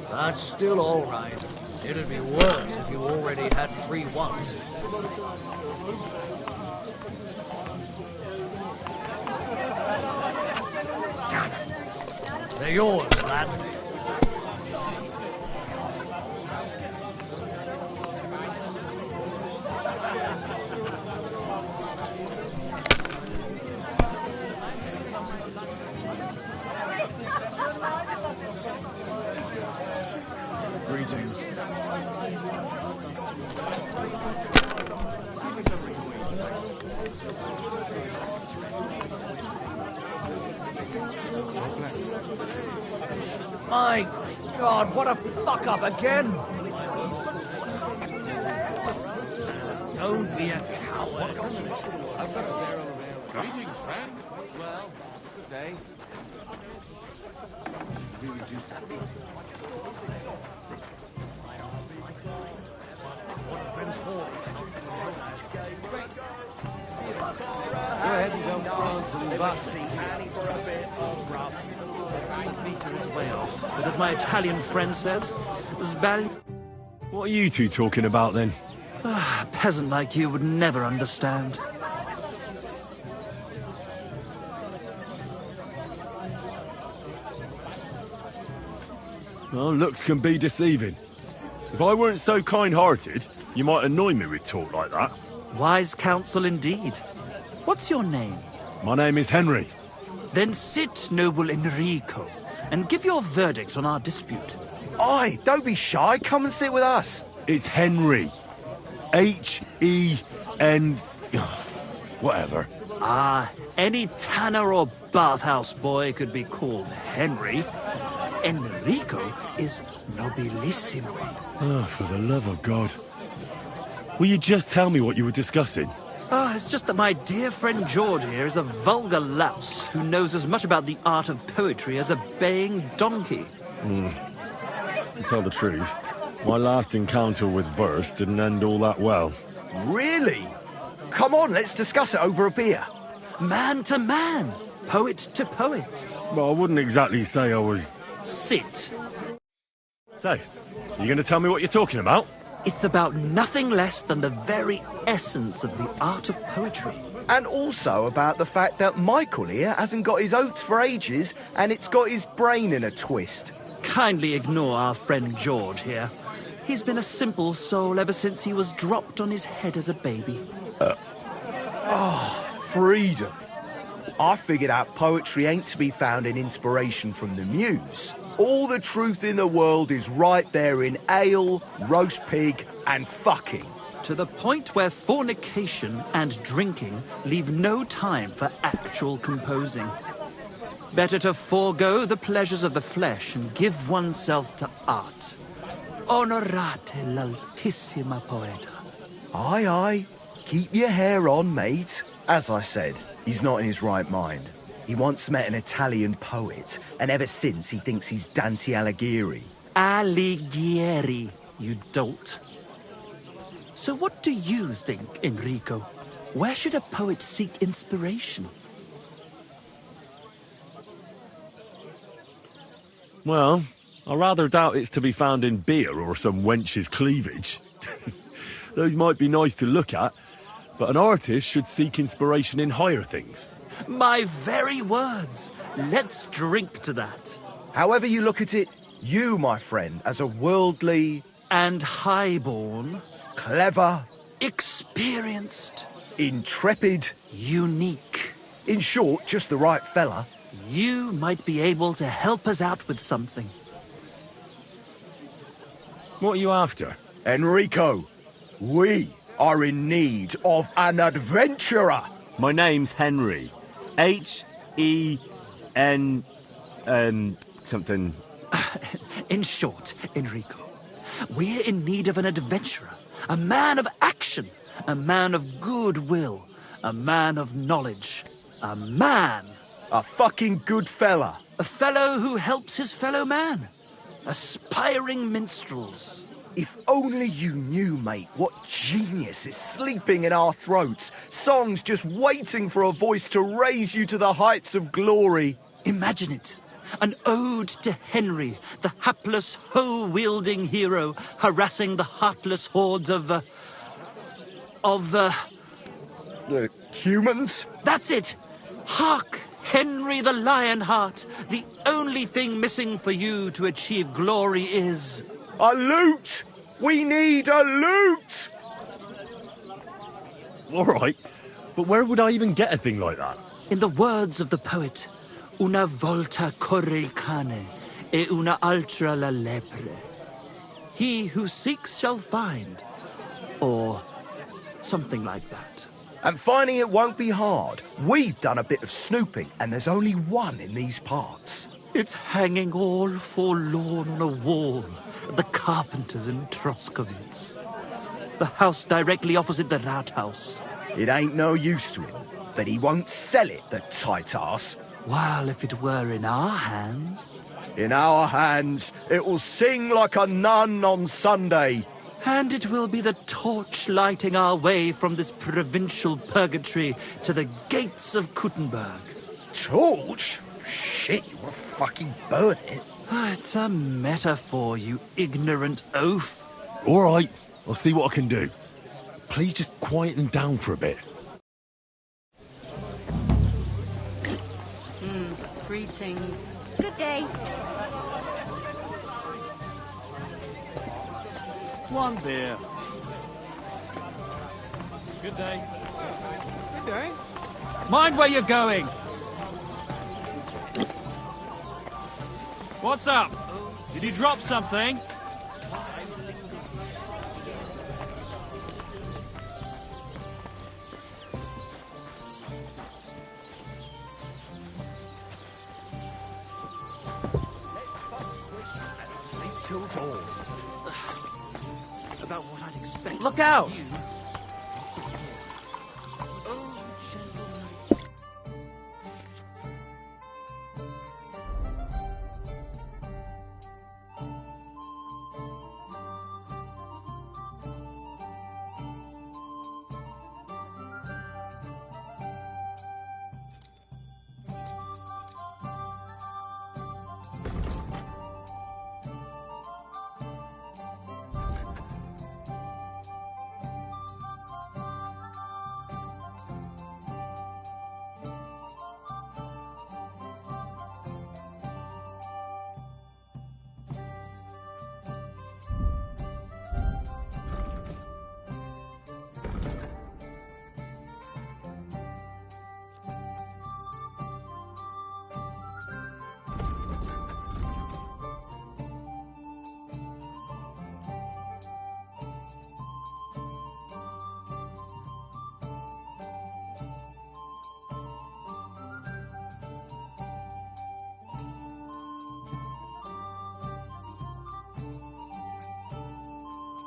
That's still all right. It'd be worse if you already had 3 ones. Damn it. They're yours, lad. Greetings. My God, what a fuck up again! Don't be a coward. Greetings, friend. Well, good day. Really do something. Go ahead and tell France and Vassy for a bit of rough. The meter is way off, but as my Italian friend says, sbagli. What are you two talking about then? A peasant like you would never understand. Well, looks can be deceiving. If I weren't so kind-hearted, you might annoy me with talk like that. Wise counsel indeed. What's your name? My name is Henry. Then sit, noble Enrico, and give your verdict on our dispute. Aye, don't be shy. Come and sit with us. It's Henry. H-E-N... whatever. Ah, any tanner or bathhouse boy could be called Henry. Enrico is nobilissimo. Oh, for the love of God. Will you just tell me what you were discussing? Ah, it's just that my dear friend George here is a vulgar louse who knows as much about the art of poetry as a baying donkey. To tell the truth, my last encounter with verse didn't end all that well. Really? Come on, let's discuss it over a beer. Man to man. poet to poet. Well, I wouldn't exactly say I was... Sit. So, you going to tell me what you're talking about? It's about nothing less than the very essence of the art of poetry. And also about the fact that Michael here hasn't got his oats for ages and it's got his brain in a twist. Kindly ignore our friend George here. He's been a simple soul ever since he was dropped on his head as a baby. Freedom. I figured out poetry ain't to be found in inspiration from the muse. All the truth in the world is right there in ale, roast pig, and fucking. To the point where fornication and drinking leave no time for actual composing. Better to forego the pleasures of the flesh and give oneself to art. Honorate l'altissima poeta. Aye, aye. Keep your hair on, mate. As I said, he's not in his right mind. He once met an Italian poet, and ever since he thinks he's Dante Alighieri. Alighieri, you dolt. So what do you think, Enrico? Where should a poet seek inspiration? Well, I rather doubt it's to be found in beer or some wench's cleavage. Those might be nice to look at, but an artist should seek inspiration in higher things. My very words. Let's drink to that. However you look at it, you, my friend, as a worldly... and highborn... clever... experienced... intrepid... unique... in short, just the right fella... you might be able to help us out with something. What are you after? Enrico, we are in need of an adventurer. My name's Henry. H-E-N... something... In short, Enrico, we're in need of an adventurer, a man of action, a man of goodwill, a man of knowledge, a man... a fucking good fella. A fellow who helps his fellow man. Aspiring minstrels. If only you knew, mate, what genius is sleeping in our throats. Songs just waiting for a voice to raise you to the heights of glory. Imagine it. An ode to Henry, the hapless, hoe-wielding hero, harassing the heartless hordes of the humans? That's it! Hark! Henry the Lionheart! The only thing missing for you to achieve glory is... a lute! We need a lute! All right, but where would I even get a thing like that? In the words of the poet, una volta corre il cane, e una altra la lepre. He who seeks shall find. Or something like that. And finding it won't be hard. We've done a bit of snooping, and there's only one in these parts. It's hanging all forlorn on a wall at the Carpenters in Troskowitz. The house directly opposite the Rathaus. It ain't no use to him, but he won't sell it, the tight ass. While if it were in our hands... in our hands, it will sing like a nun on Sunday. And it will be the torch lighting our way from this provincial purgatory to the gates of Kuttenberg. Torch? Shit, you want to fucking burn it? It's a metaphor, you ignorant oaf. All right, I'll see what I can do. Please just quieten down for a bit. Greetings. Good day. One beer. Good day. Good day. Mind where you're going. What's up? Did you drop something? Till dawn. About what I'd expect. Look out!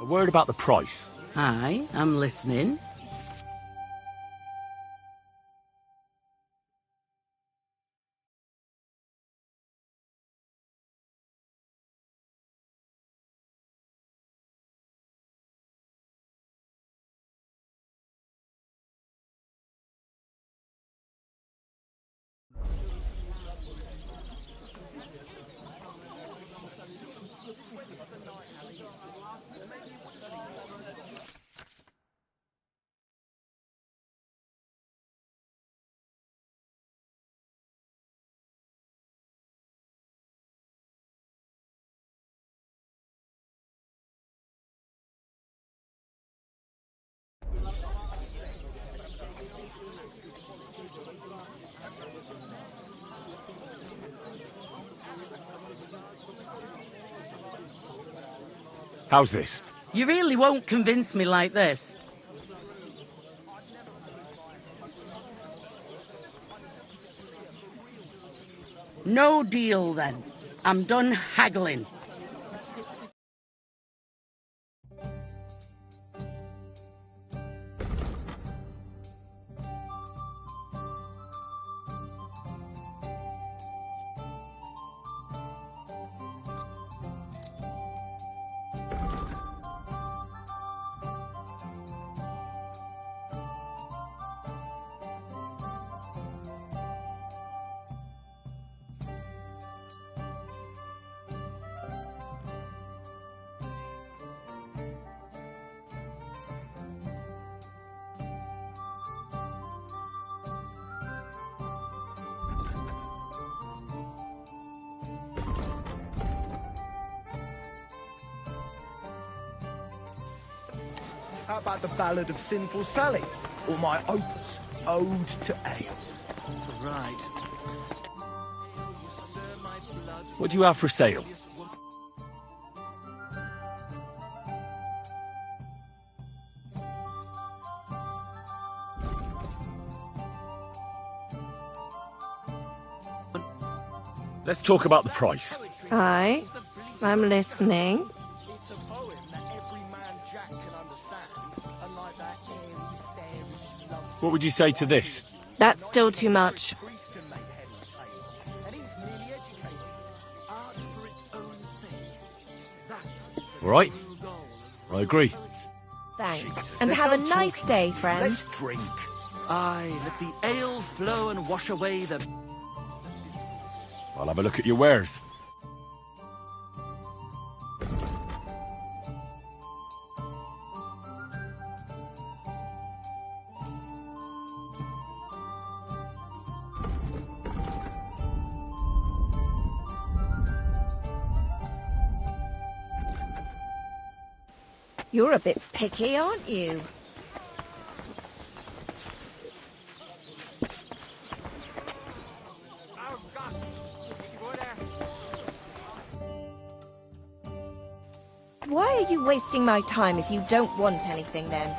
A word about the price. Aye, I'm listening. How's this? You really won't convince me like this. No deal, then. I'm done haggling. How about the Ballad of Sinful Sally? Or my opus, Ode to Ale? Right. What do you have for sale? Let's talk about the price. Aye, I'm listening. What would you say to this? That's still too much. All right. I agree. Thanks. And have a nice day, friend. Let's drink. Aye, let the ale flow and wash away the... I'll have a look at your wares. You're a bit picky, aren't you? Why are you wasting my time if you don't want anything then?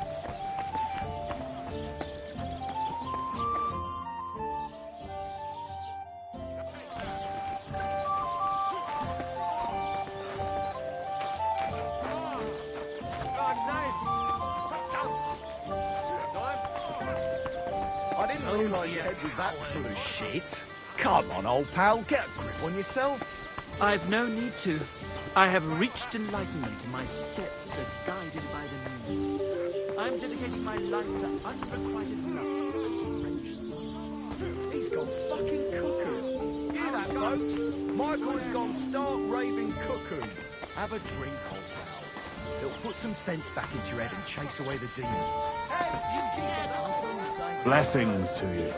I didn't realise your head was that full of shit. Come on, old pal, get a grip on yourself. I've no need to. I have reached enlightenment and my steps are guided by the muse. I'm dedicating my life to unrequited love and French songs. He's gone fucking cuckoo. Hear that, folks? Michael's gone stark raving cuckoo. Have a drink, old pal. It'll put some sense back into your head and chase away the demons. Blessings to you.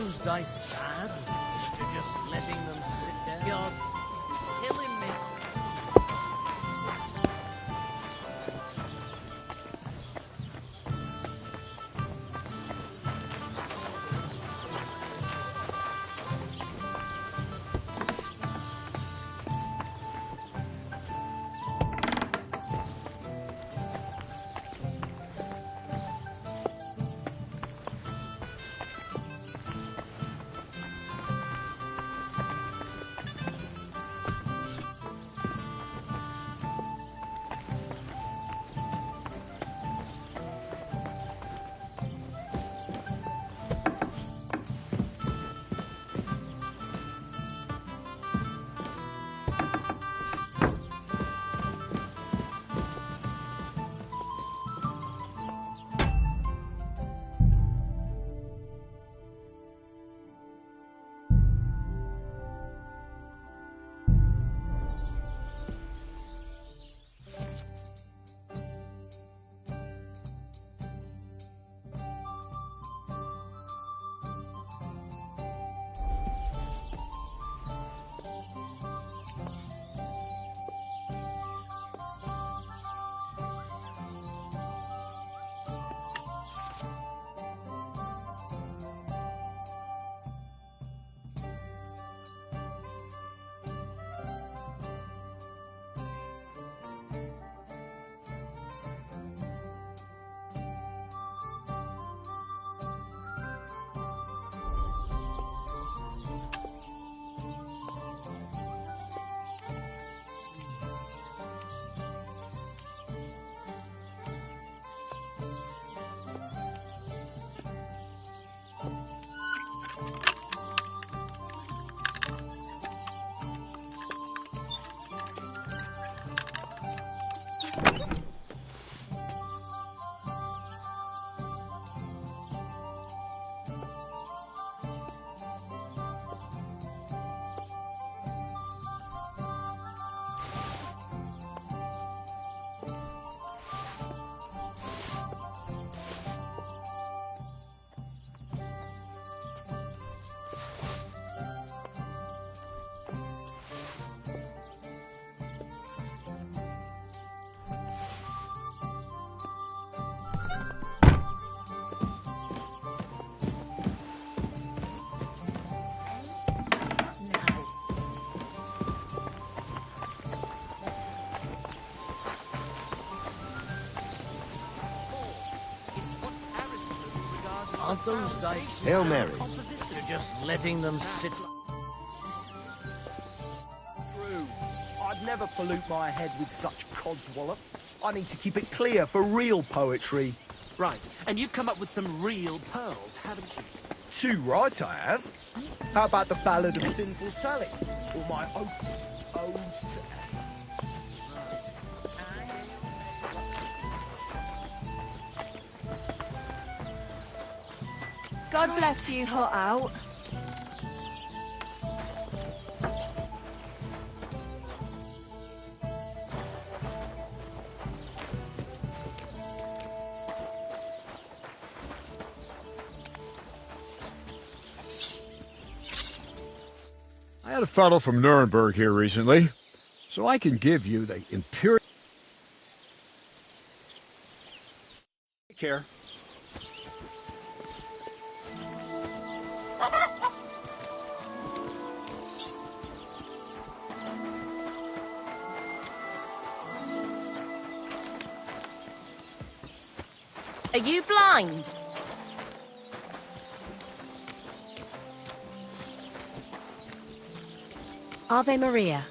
those dice sad? You're just letting them sit there? God, this is killing me. Aren't those dice... Hail Mary. You're just letting them sit... True. I'd never pollute my head with such codswallop. I need to keep it clear for real poetry. Right, and you've come up with some real pearls, haven't you? Too right I have. How about the Ballad of Sinful Sally? Or my opus, Ode to Anne? God bless you. Hot out. I had a fellow from Nuremberg here recently, so I can give you the imperial... Take care. Are you blind? Ave Maria.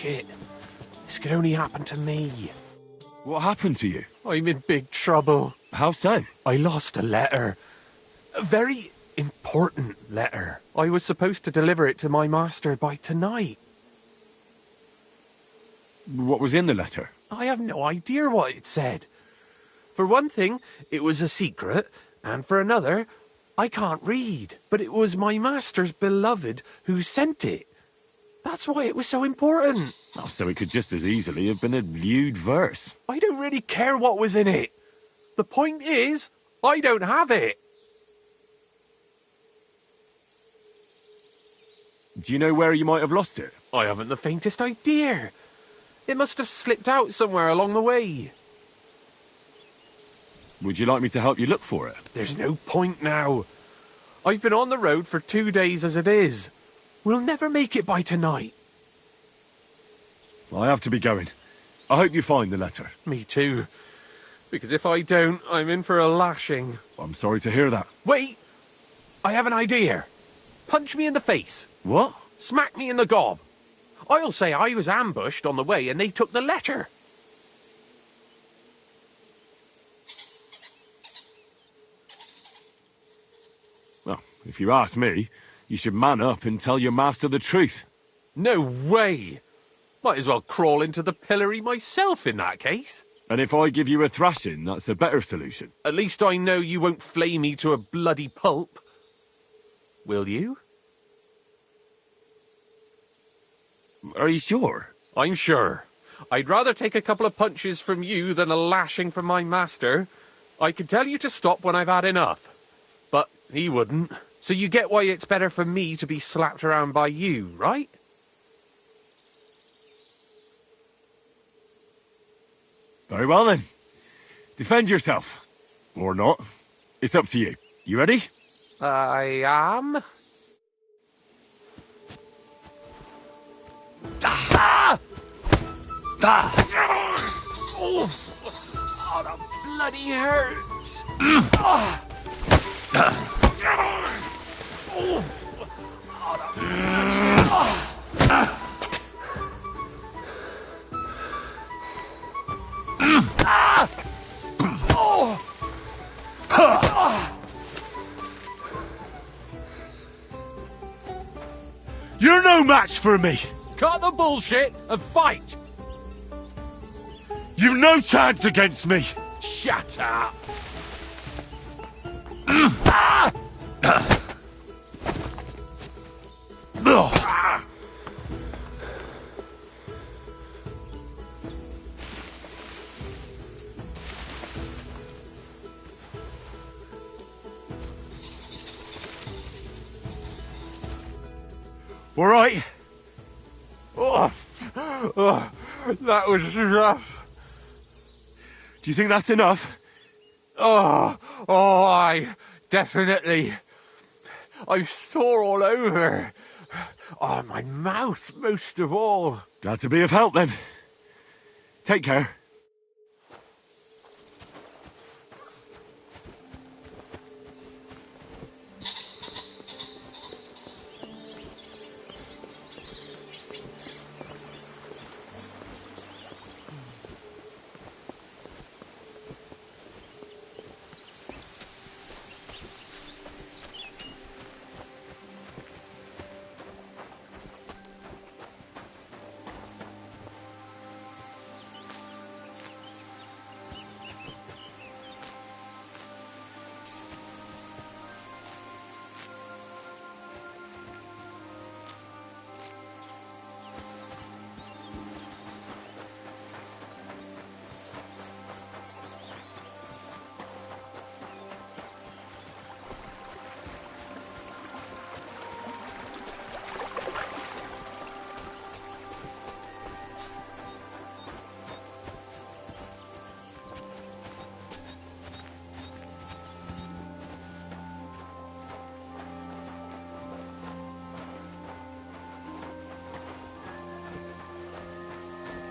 shit. This could only happen to me. What happened to you? I'm in big trouble. How so? I lost a letter. A very important letter. I was supposed to deliver it to my master by tonight. What was in the letter? I have no idea what it said. For one thing, it was a secret, and for another, I can't read. But it was my master's beloved who sent it. That's why it was so important. Oh, so it could just as easily have been a lewd verse. I don't really care what was in it. The point is, I don't have it. Do you know where you might have lost it? I haven't the faintest idea. It must have slipped out somewhere along the way. Would you like me to help you look for it? There's no point now. I've been on the road for 2 days as it is. We'll never make it by tonight. I have to be going. I hope you find the letter. Me too. Because if I don't, I'm in for a lashing. I'm sorry to hear that. Wait! I have an idea. Punch me in the face. What? Smack me in the gob. I'll say I was ambushed on the way and they took the letter. Well, if you ask me, you should man up and tell your master the truth. No way! Might as well crawl into the pillory myself in that case. And if I give you a thrashing, that's a better solution. At least I know you won't flay me to a bloody pulp. Will you? Are you sure? I'm sure. I'd rather take a couple of punches from you than a lashing from my master. I could tell you to stop when I've had enough. But he wouldn't. So you get why it's better for me to be slapped around by you, right? Very well then. Defend yourself. Or not. It's up to you. You ready? I am. Ah! Ah! Oh, that bloody hurts. Ah! You're no match for me! Cut the bullshit and fight! You've no chance against me! Shut up! All right. That was rough. Do you think that's enough? I definitely. I'm sore all over. Oh, my mouth most of all. Glad to be of help then. Take care.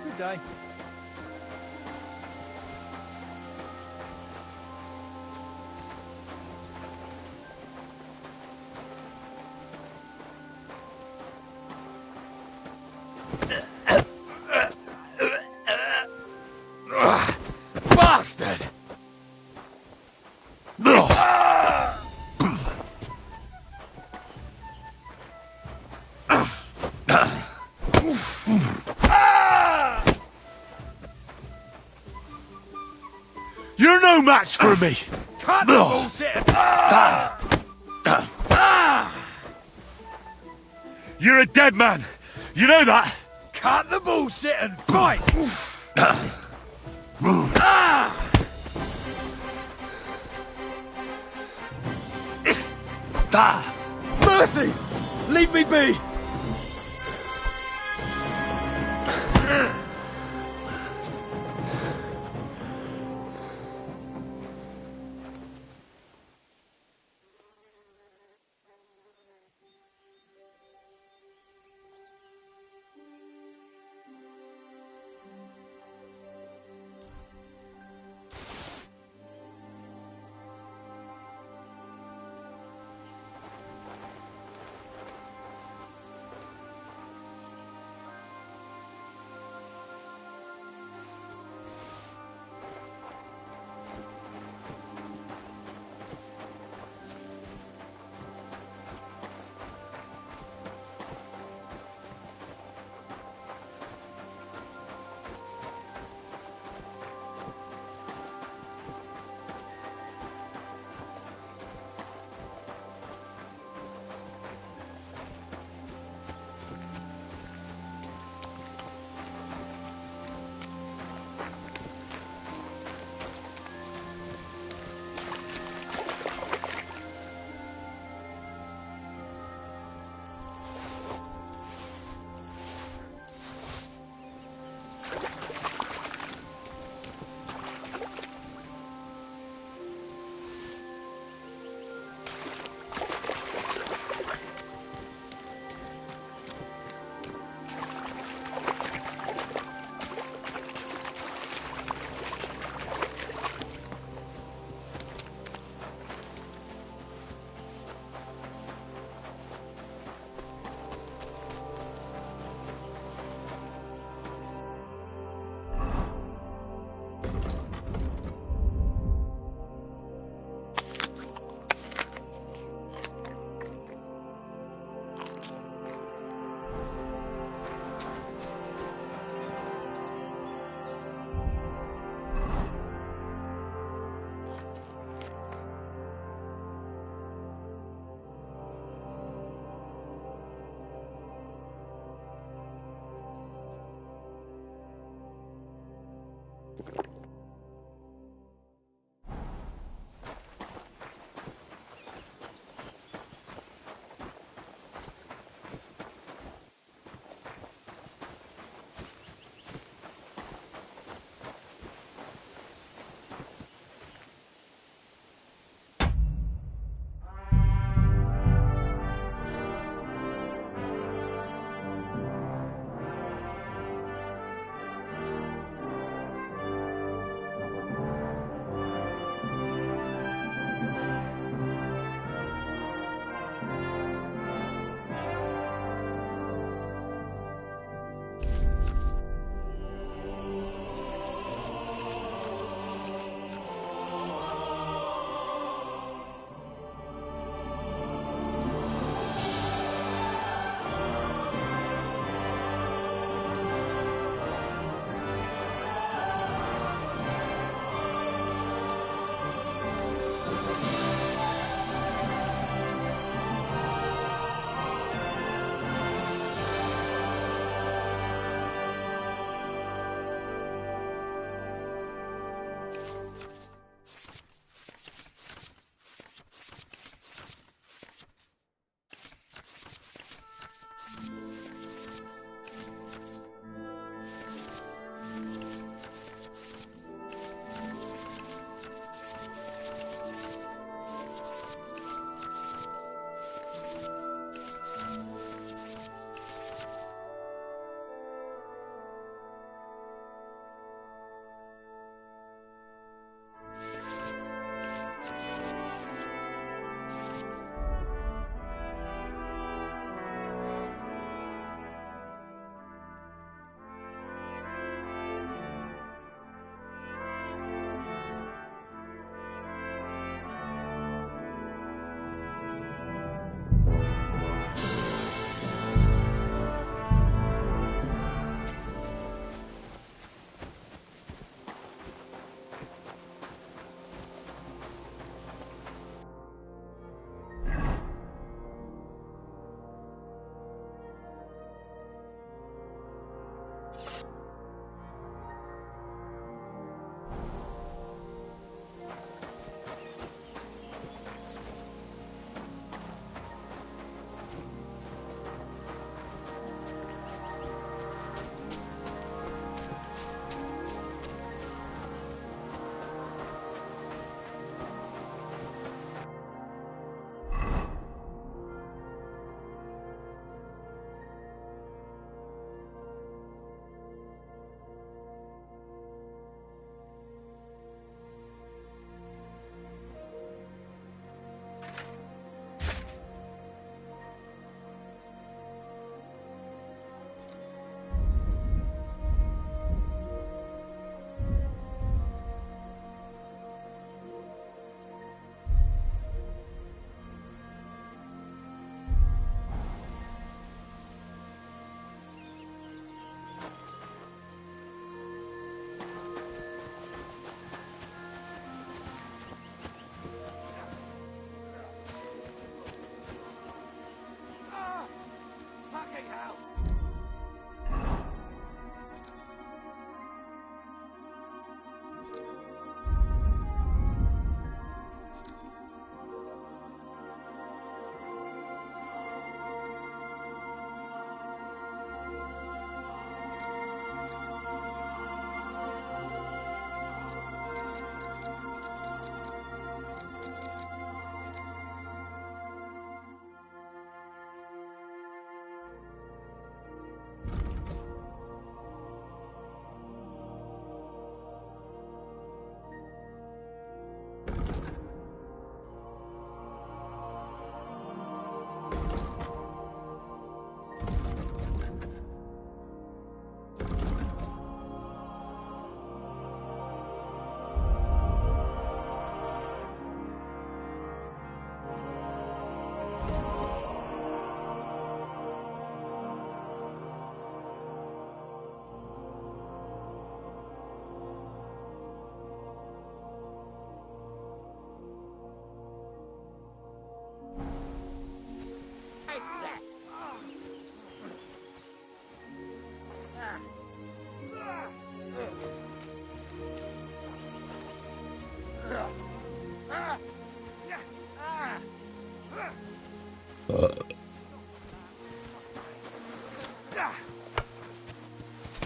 Good day. no match for me! Cut the bullshit! You're a dead man! You know that? Cut the bullshit and fight! Mercy! Leave me be!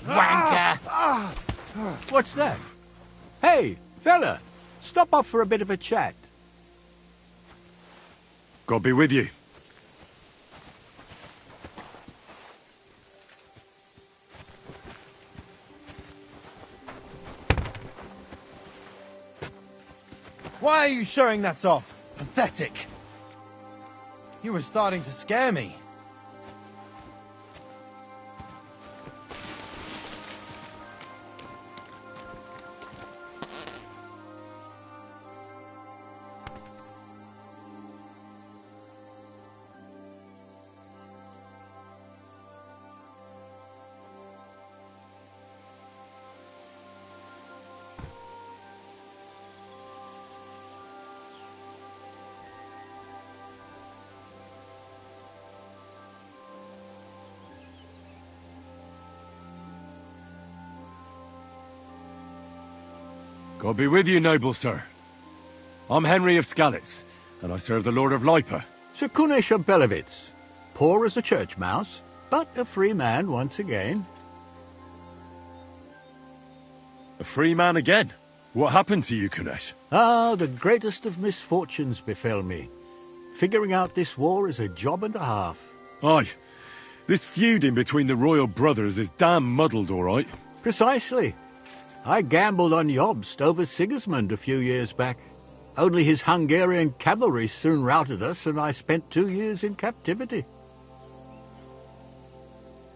Wanker! What's that? Hey, fella, stop off for a bit of a chat. God be with you. Why are you showing that off? Pathetic. You were starting to scare me. God be with you, noble sir. I'm Henry of Skalitz, and I serve the Lord of Lipa. Sir Kunesh of Belevitz. Poor as a church mouse, but a free man once again. A free man again? What happened to you, Kunesh? Ah, the greatest of misfortunes befell me. Figuring out this war is a job and a half. Aye. This feuding between the royal brothers is damn muddled, all right. Precisely. I gambled on Jobst over Sigismund a few years back. Only his Hungarian cavalry soon routed us, and I spent 2 years in captivity.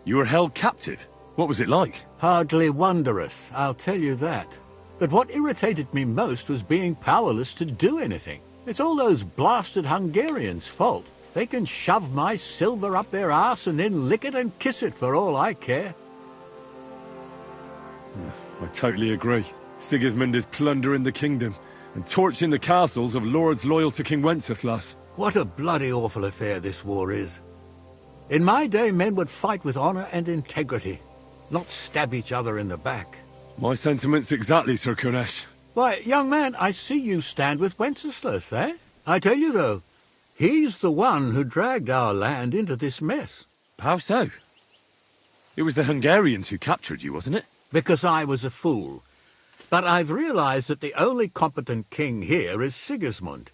You were held captive? What was it like? Hardly wondrous, I'll tell you that. But what irritated me most was being powerless to do anything. It's all those blasted Hungarians' fault. They can shove my silver up their arse and then lick it and kiss it for all I care. I totally agree. Sigismund is plundering the kingdom and torching the castles of lords loyal to King Wenceslas. What a bloody awful affair this war is. In my day, men would fight with honor and integrity, not stab each other in the back. My sentiments exactly, Sir Kunesh. Why, young man, I see you stand with Wenceslas, eh? I tell you, though, he's the one who dragged our land into this mess. How so? It was the Hungarians who captured you, wasn't it? Because I was a fool. But I've realized that the only competent king here is Sigismund.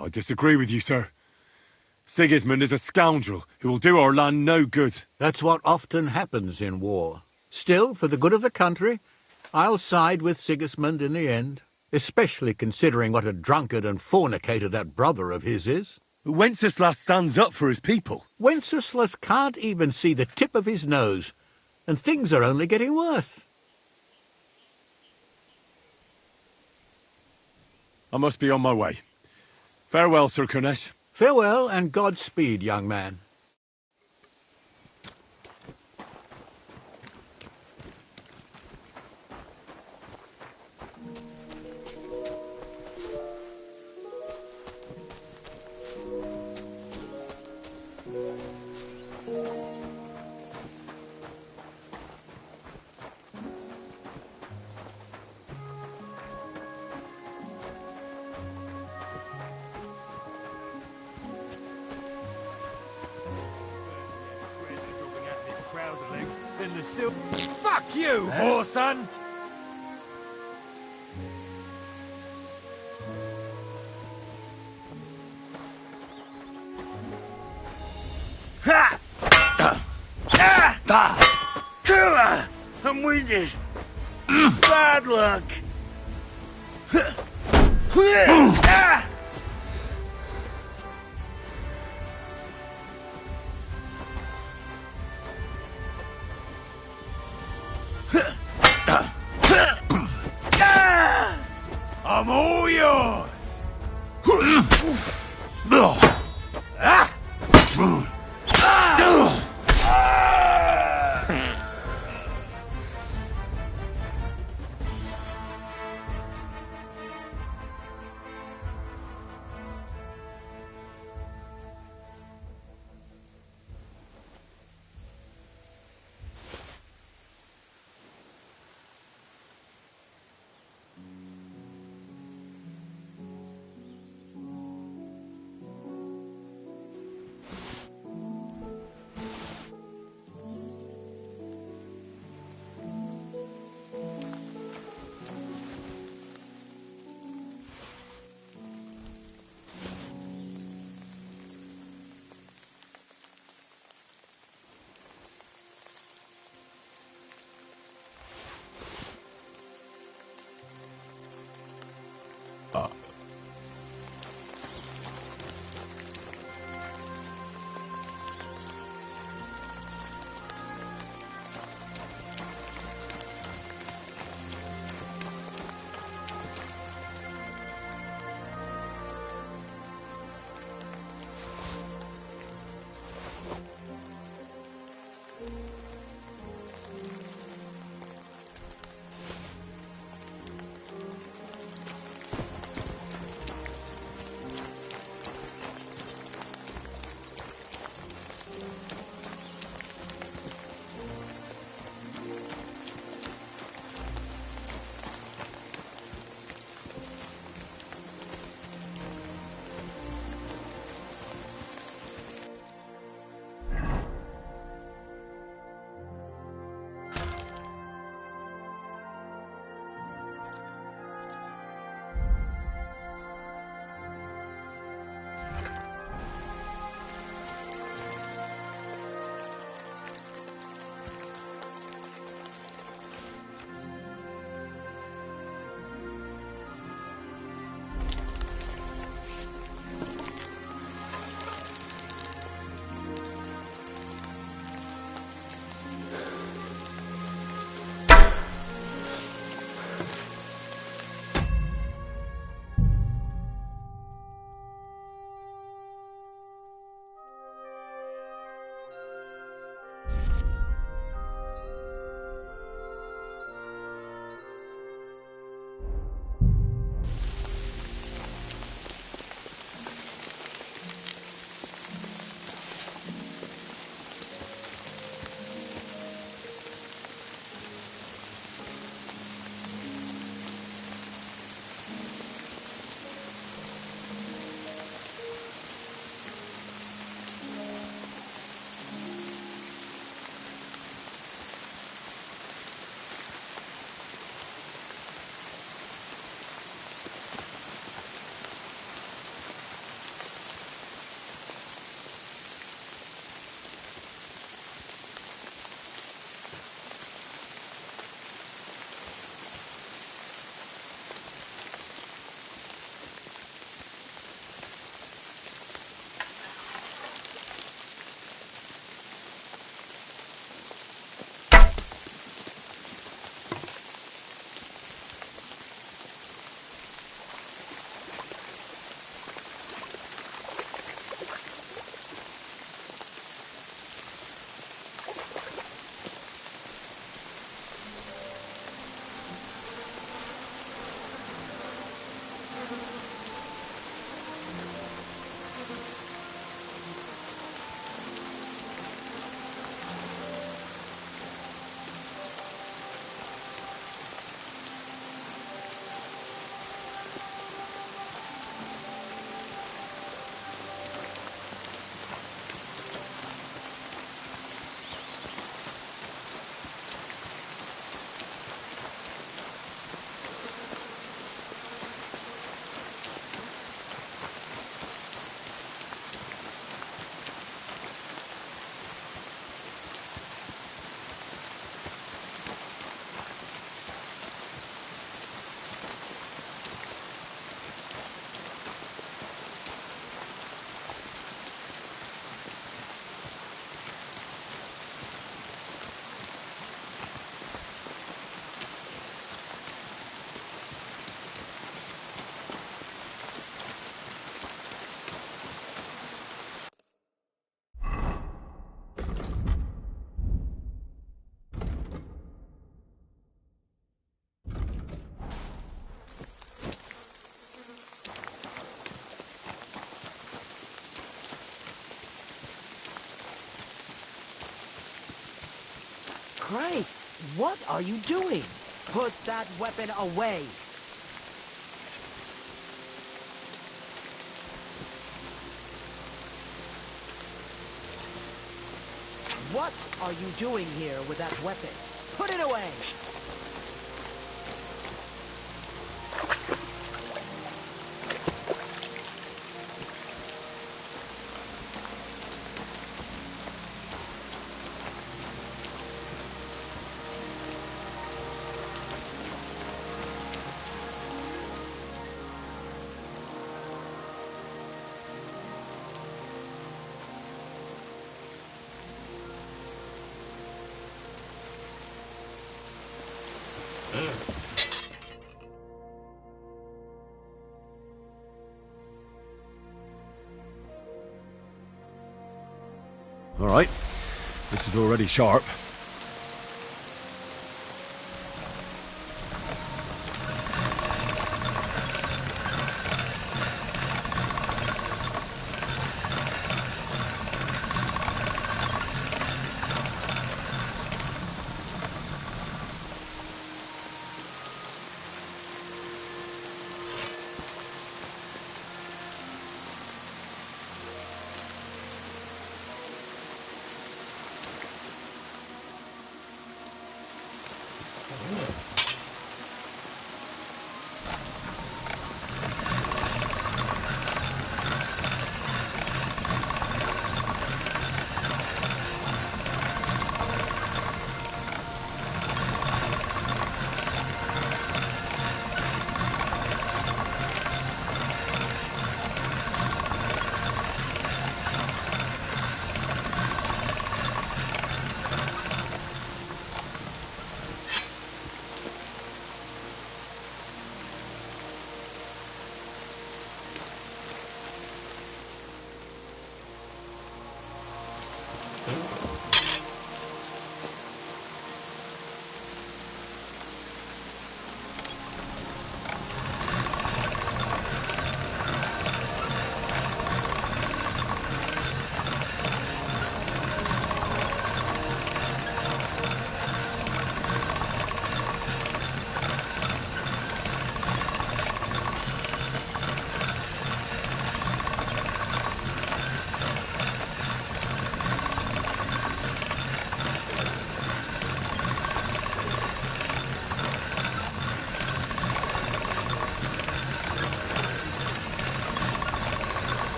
I disagree with you, sir. Sigismund is a scoundrel who will do our land no good. That's what often happens in war. Still, for the good of the country, I'll side with Sigismund in the end, especially considering what a drunkard and fornicator that brother of his is. Wenceslas stands up for his people. Wenceslas can't even see the tip of his nose, and things are only getting worse. I must be on my way. Farewell, Sir Kunesh. Farewell, and Godspeed, young man. Fuck you, whoreson! Ha! Come on! I'm winded. Bad luck. I'm all yours. Christ, what are you doing? Put that weapon away. What are you doing here with that weapon? Put it away! All right. This is already sharp.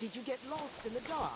Did you get lost in the dark?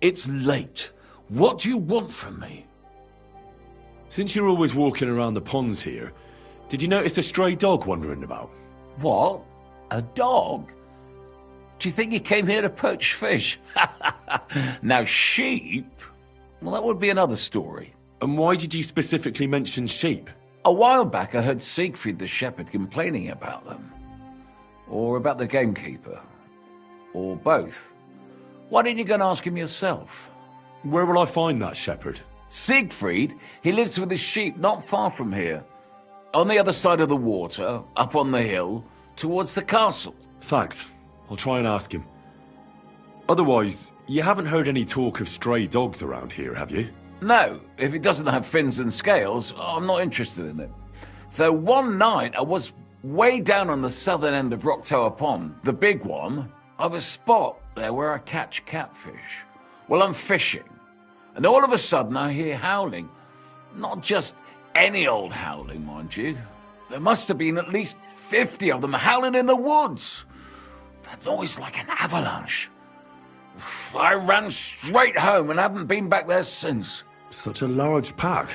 It's late. What do you want from me? Since you're always walking around the ponds here, did you notice a stray dog wandering about? What? A dog? Do you think he came here to poach fish? Now, sheep? Well, that would be another story. And why did you specifically mention sheep? A while back, I heard Siegfried the shepherd complaining about them. Or about the gamekeeper. Or both. Why didn't you go and ask him yourself? Where will I find that shepherd? Siegfried? He lives with his sheep not far from here. On the other side of the water, up on the hill, towards the castle. Thanks. I'll try and ask him. Otherwise, you haven't heard any talk of stray dogs around here, have you? No, if it doesn't have fins and scales, I'm not interested in it. Though one night I was way down on the southern end of Rock Tower Pond, the big one. I've a spot there where I catch catfish. Well, I'm fishing, and all of a sudden I hear howling. Not just any old howling, mind you. There must have been at least 50 of them howling in the woods. That noise like an avalanche. I ran straight home and haven't been back there since. Such a large pack.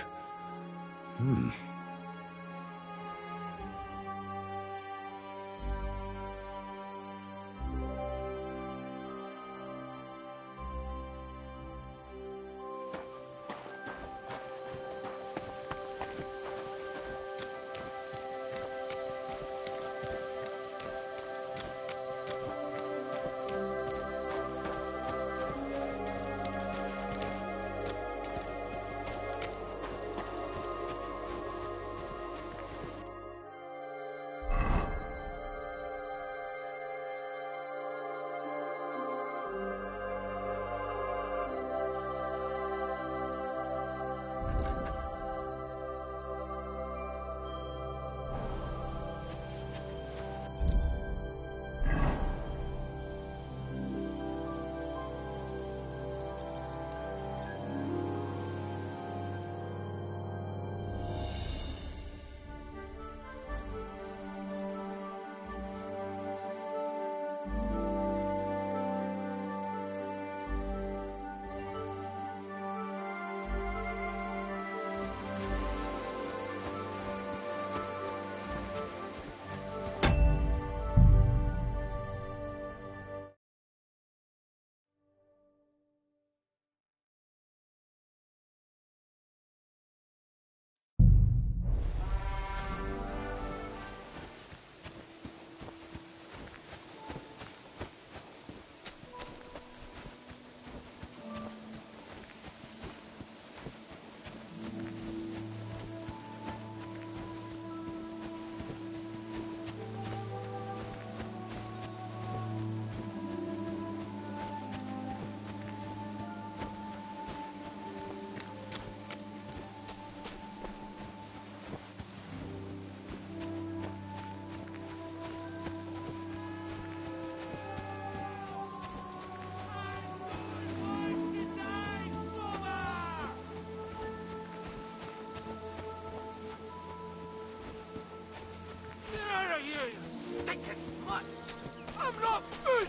I'm not food!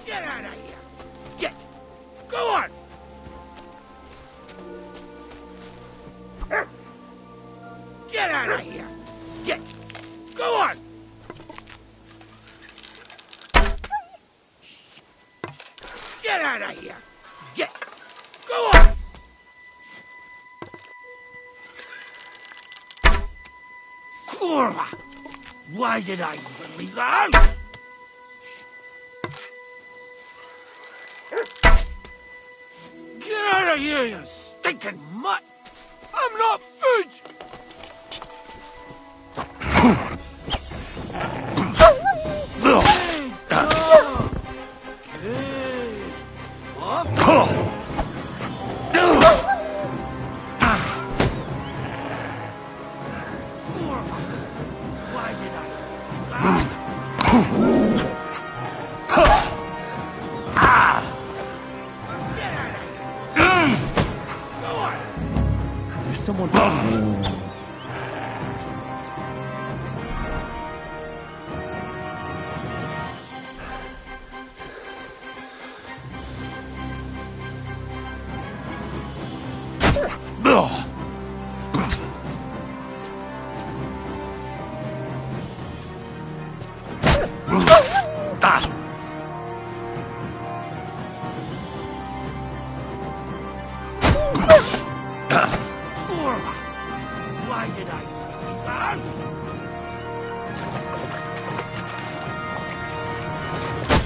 Get out of here! Get! Go on! Get out of here! Get! Go on! Get out of here! Get! Go on! Kurva! Why did I even leave the house? Get out of here, you stinking mutt! I'm not food!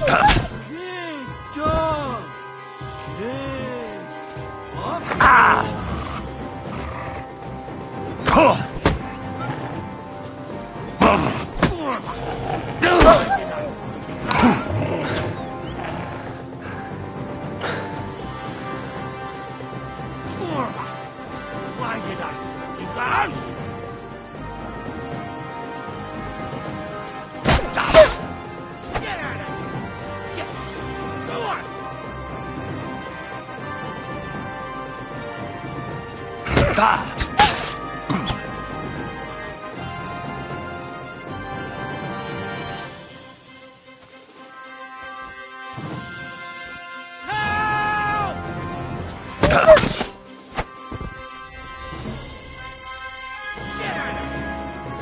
dog! Good. Why did I leave the house? Get out of here!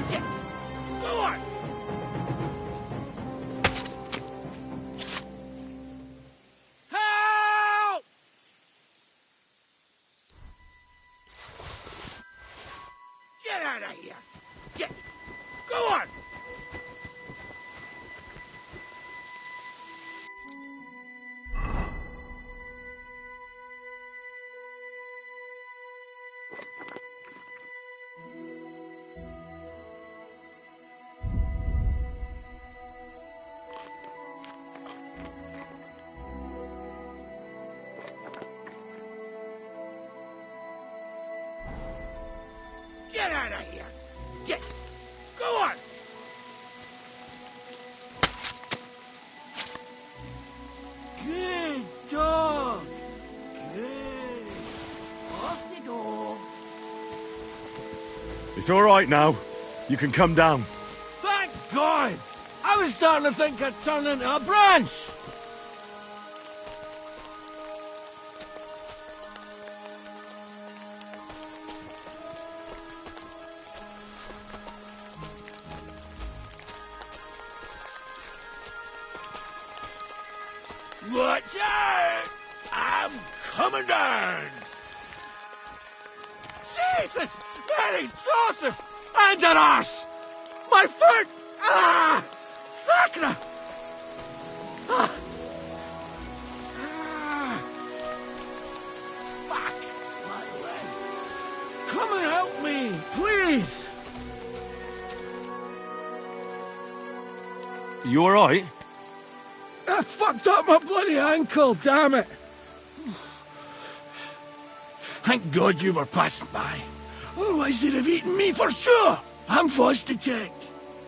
Get! Go on! Go on! Help! Get out of here! Get! Go on! Get out of here! Get! Go on! Good dog! Good! Off you go! It's all right now. You can come down. Thank God! I was starting to think I'd turn into a branch! Watch out! I'm coming down! Jesus! Mary Joseph! And an arse! My foot! Ah! Sacra! Ah! Ah! Fuck my leg! Come and help me, please! You all right? I fucked up my bloody ankle, damn it! Thank God you were passing by. Otherwise they'd have eaten me for sure. I'm forced to check.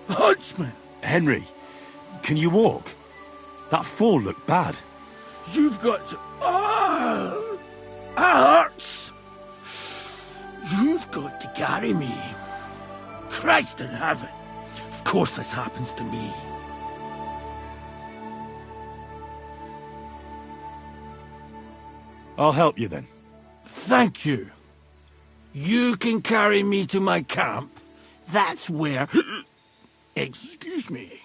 Huntsman! Henry, can you walk? That fall looked bad. You've got to... Oh! That hurts! You've got to carry me. Christ in heaven. Of course this happens to me. I'll help you then. Thank you. You can carry me to my camp. That's where... Excuse me.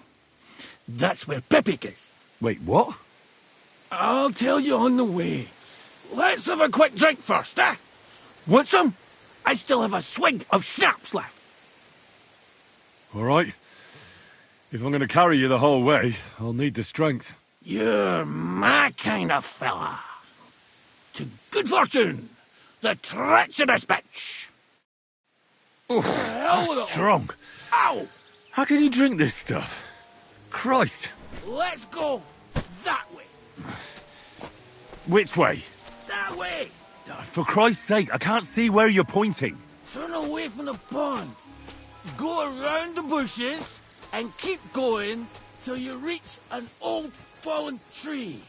That's where Pepik is. Wait, what? I'll tell you on the way. Let's have a quick drink first, eh? Want some? I still have a swig of schnapps left. All right. If I'm going to carry you the whole way, I'll need the strength. You're my kind of fella. To good fortune, the treacherous bitch. That's strong. Ow! How can you drink this stuff? Christ. Let's go that way. Which way? That way. For Christ's sake, I can't see where you're pointing. Turn away from the pond. Go around the bushes and keep going till you reach an old fallen tree.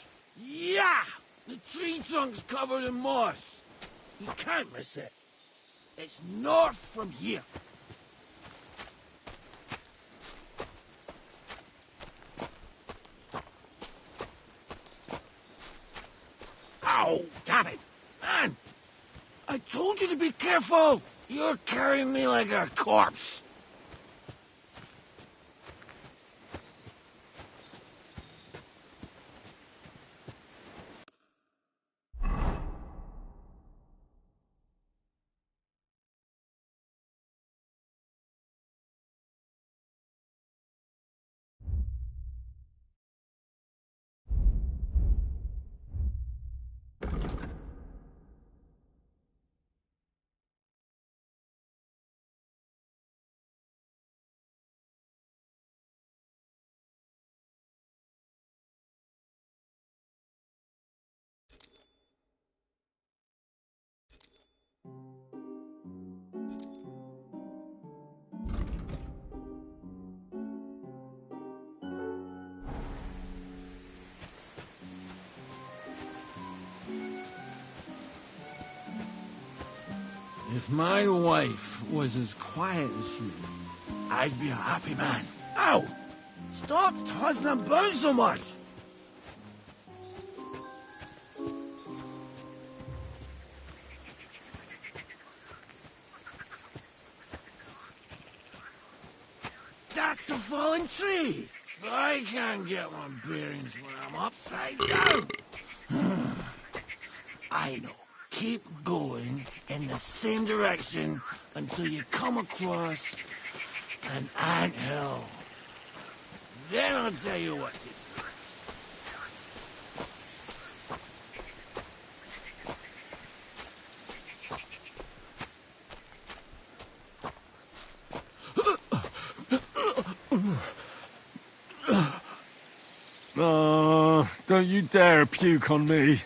Yeah! The tree trunk's covered in moss. You can't miss it. It's north from here. Ow! Damn it! Man! I told you to be careful! You're carrying me like a corpse. If my wife was as quiet as you, I'd be a happy man. Ow! Stop tossing about so much! That's the fallen tree! I can't get my bearings when I'm upside down. I know. Keep going in the same direction until you come across an anthill. Then I'll tell you what to do. Oh, don't you dare puke on me.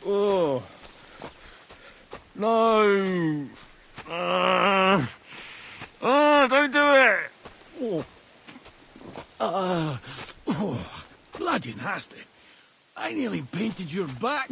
Oh. No. Don't do it. Bloody nasty. I nearly painted your back.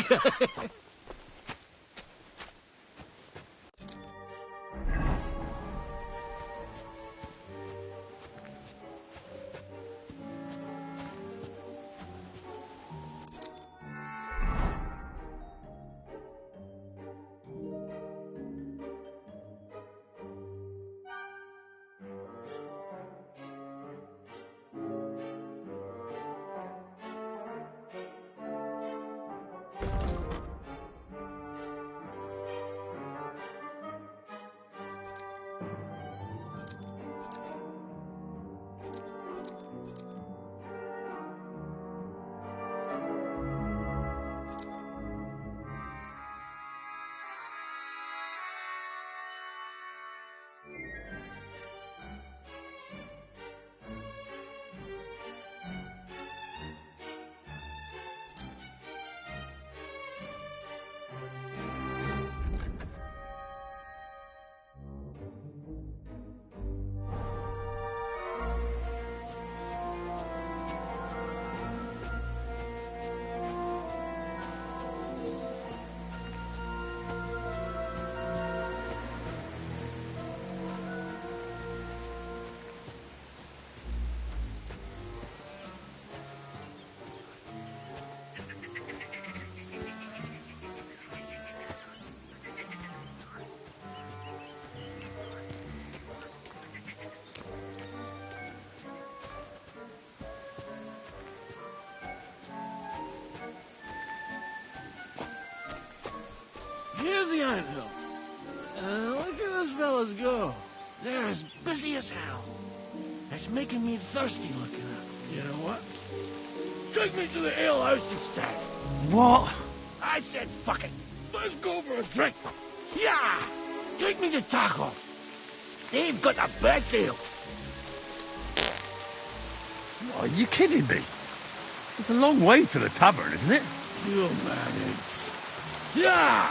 Here's the anthill. Look at those fellas go. They're as busy as hell. It's making me thirsty looking at them. You know what? Take me to the ale house instead. What? I said fuck it. Let's go for a drink. Yeah! Take me to tacos. They've got the best ale. Are you kidding me? It's a long way to the tavern, isn't it? You manage. Yeah!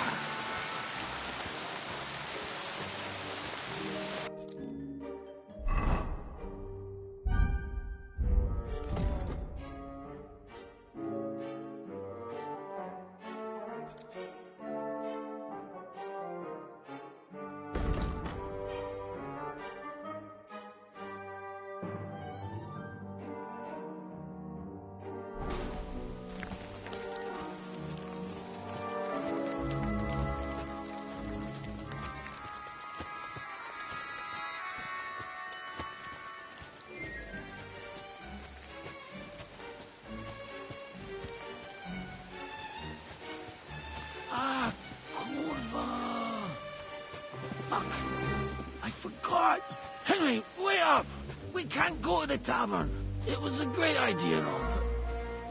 Henry, wait up! We can't go to the tavern. It was a great idea and all, but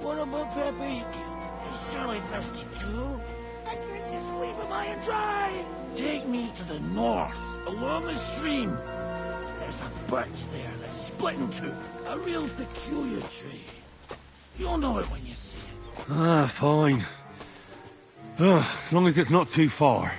what about Pepe? He's surely thirsty too. I can't just leave him high and dry. Take me to the north, along the stream. There's a birch there that's split in two. A real peculiar tree. You'll know it when you see it. Fine. As long as it's not too far.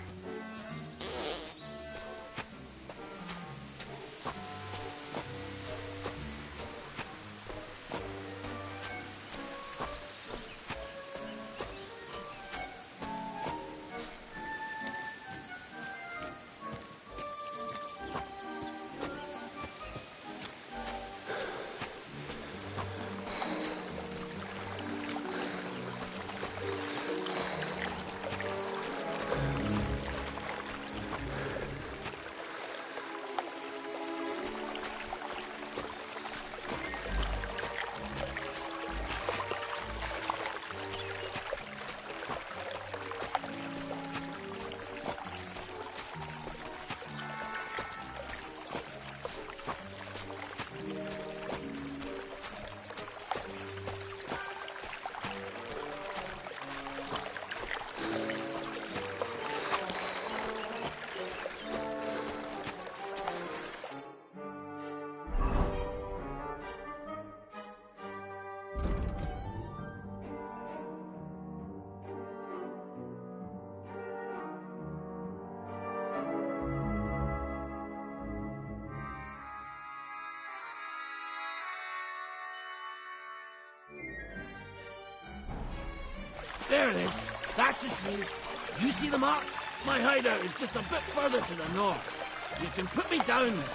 There it is. That's the tree. You see the mark? My hideout is just a bit further to the north. You can put me down there.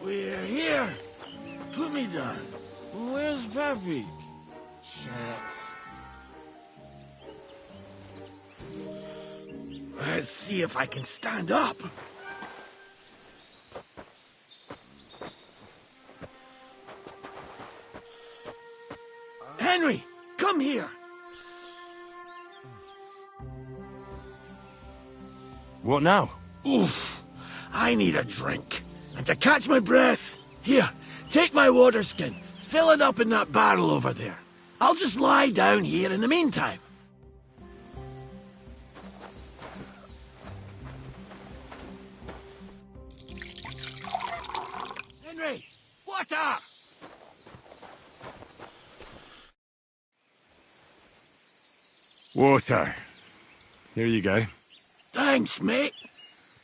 We're here. Put me down. Where's Peppy? Shucks. Let's see if I can stand up. Henry, come here. What now? Oof. I need a drink. And to catch my breath, here, take my water skin. Fill it up in that barrel over there. I'll just lie down here in the meantime. Henry, water! Water. Here you go. Thanks, mate.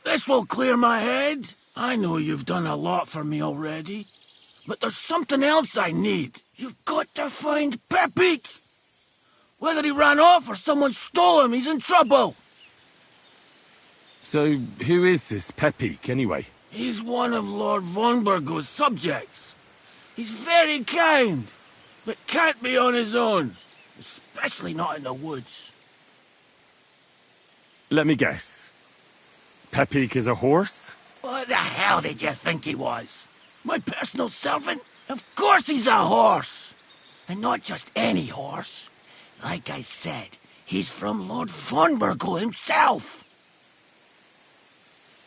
This will clear my head. I know you've done a lot for me already, but there's something else I need. You've got to find Pepik. Whether he ran off or someone stole him, he's in trouble. So, who is this Pepik, anyway? He's one of Lord Vonbergo's subjects. He's very kind, but can't be on his own, especially not in the woods. Let me guess. Pepik is a horse? What the hell did you think he was? My personal servant? Of course he's a horse! And not just any horse. Like I said, he's from Lord Vonbergo himself.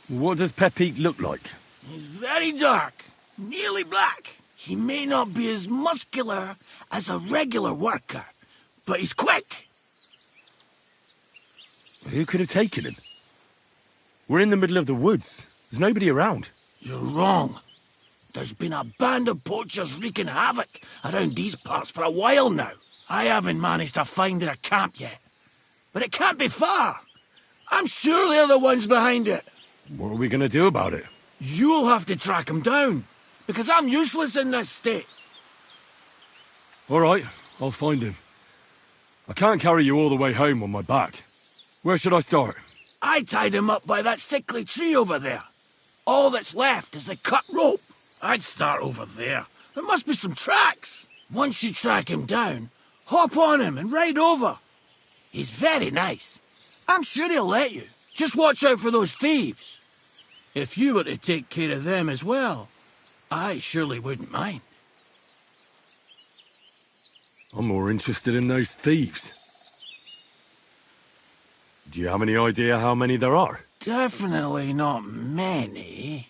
What does Pepik look like? He's very dark, nearly black. He may not be as muscular as a regular worker, but he's quick. Who could have taken him? We're in the middle of the woods. There's nobody around. You're wrong. There's been a band of poachers wreaking havoc around these parts for a while now. I haven't managed to find their camp yet. But it can't be far. I'm sure they're the ones behind it. What are we going to do about it? You'll have to track them down, because I'm useless in this state. All right, I'll find him. I can't carry you all the way home on my back. Where should I start? I tied him up by that sickly tree over there. All that's left is the cut rope. I'd start over there. There must be some tracks. Once you track him down, hop on him and ride over. He's very nice. I'm sure he'll let you. Just watch out for those thieves. If you were to take care of them as well, I surely wouldn't mind. I'm more interested in those thieves. Do you have any idea how many there are? Definitely not many.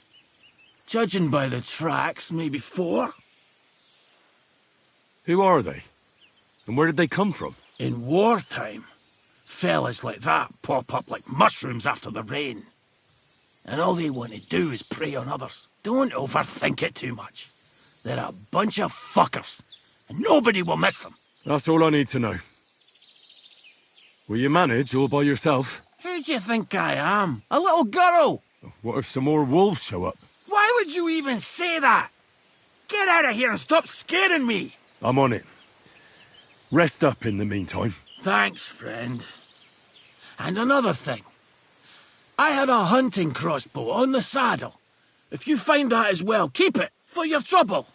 Judging by the tracks, maybe 4. Who are they? And where did they come from? In wartime, fellas like that pop up like mushrooms after the rain. And all they want to do is prey on others. Don't overthink it too much. They're a bunch of fuckers, and nobody will miss them. That's all I need to know. Will you manage all by yourself? Who do you think I am? A little girl? What if some more wolves show up? Why would you even say that? Get out of here and stop scaring me! I'm on it. Rest up in the meantime. Thanks, friend. And another thing. I had a hunting crossbow on the saddle. If you find that as well, keep it for your trouble.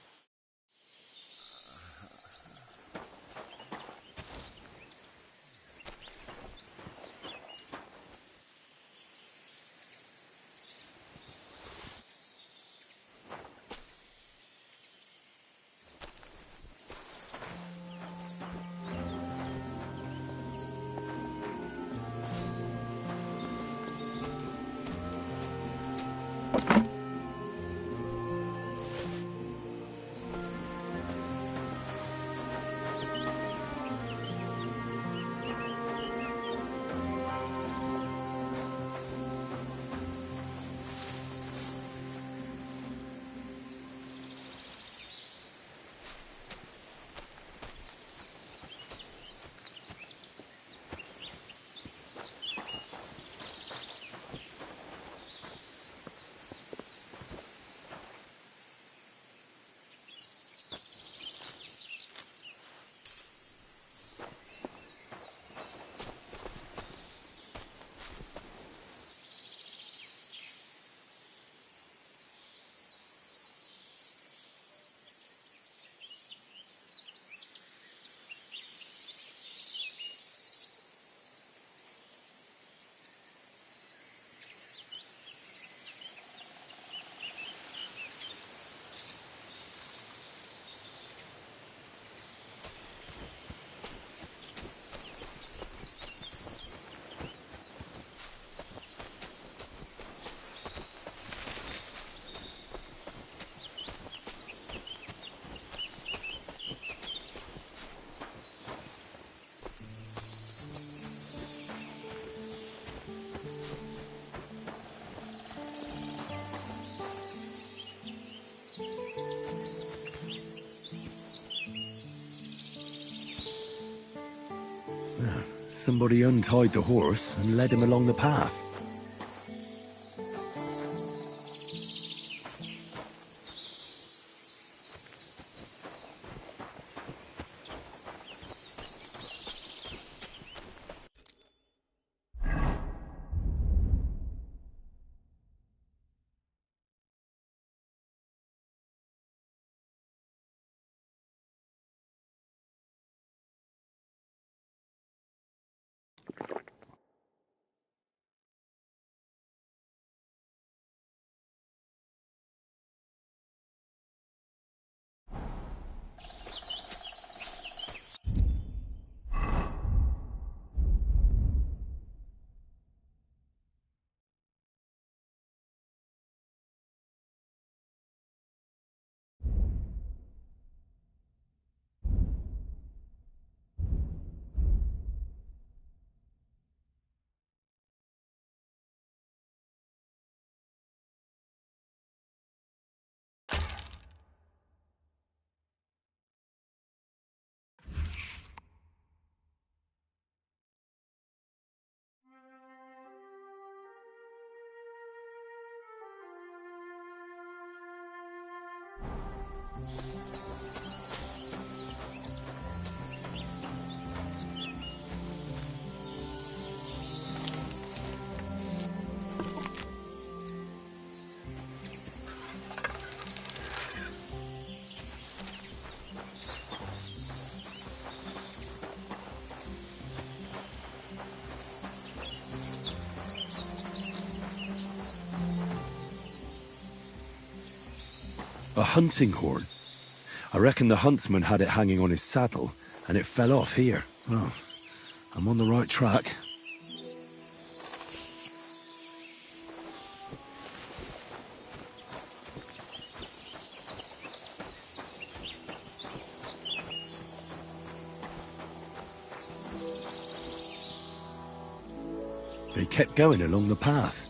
Somebody untied the horse and led him along the path. A hunting horn. I reckon the huntsman had it hanging on his saddle, and it fell off here. Oh, I'm on the right track. They kept going along the path.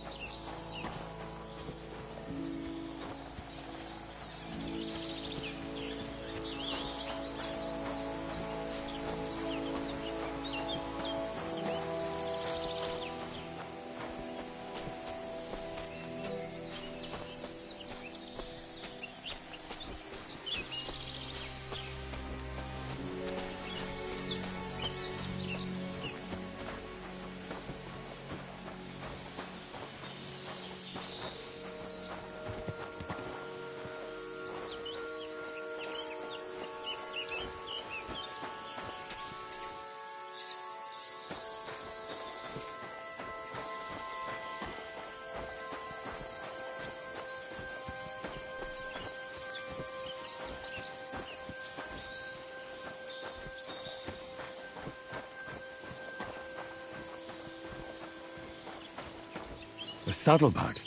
saddlebag.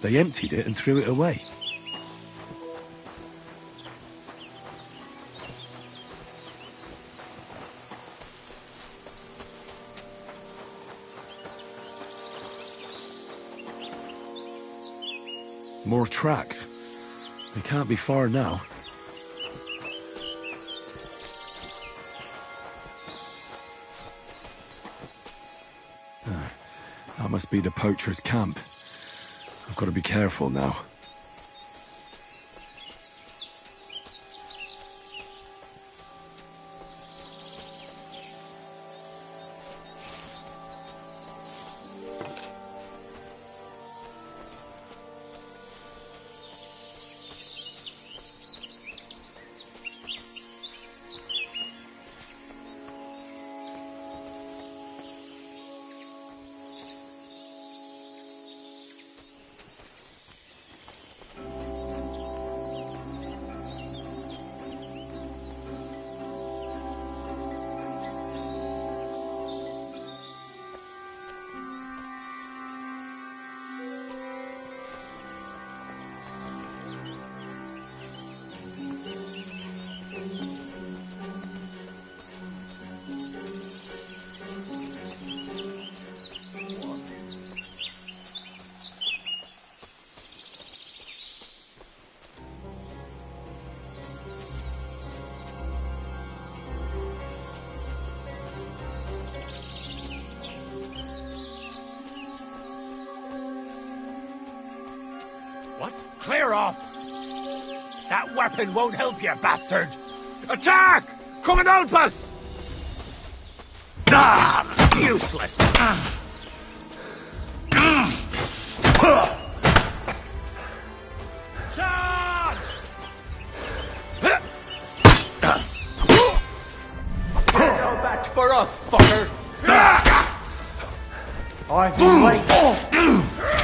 They emptied it and threw it away. More tracks. They can't be far now. That must be the poacher's camp. I've got to be careful now. What? Clear off! That weapon won't help you, bastard! Attack! Come and help us! Ah! Useless! Charge! No match for us, fucker! I've been waiting.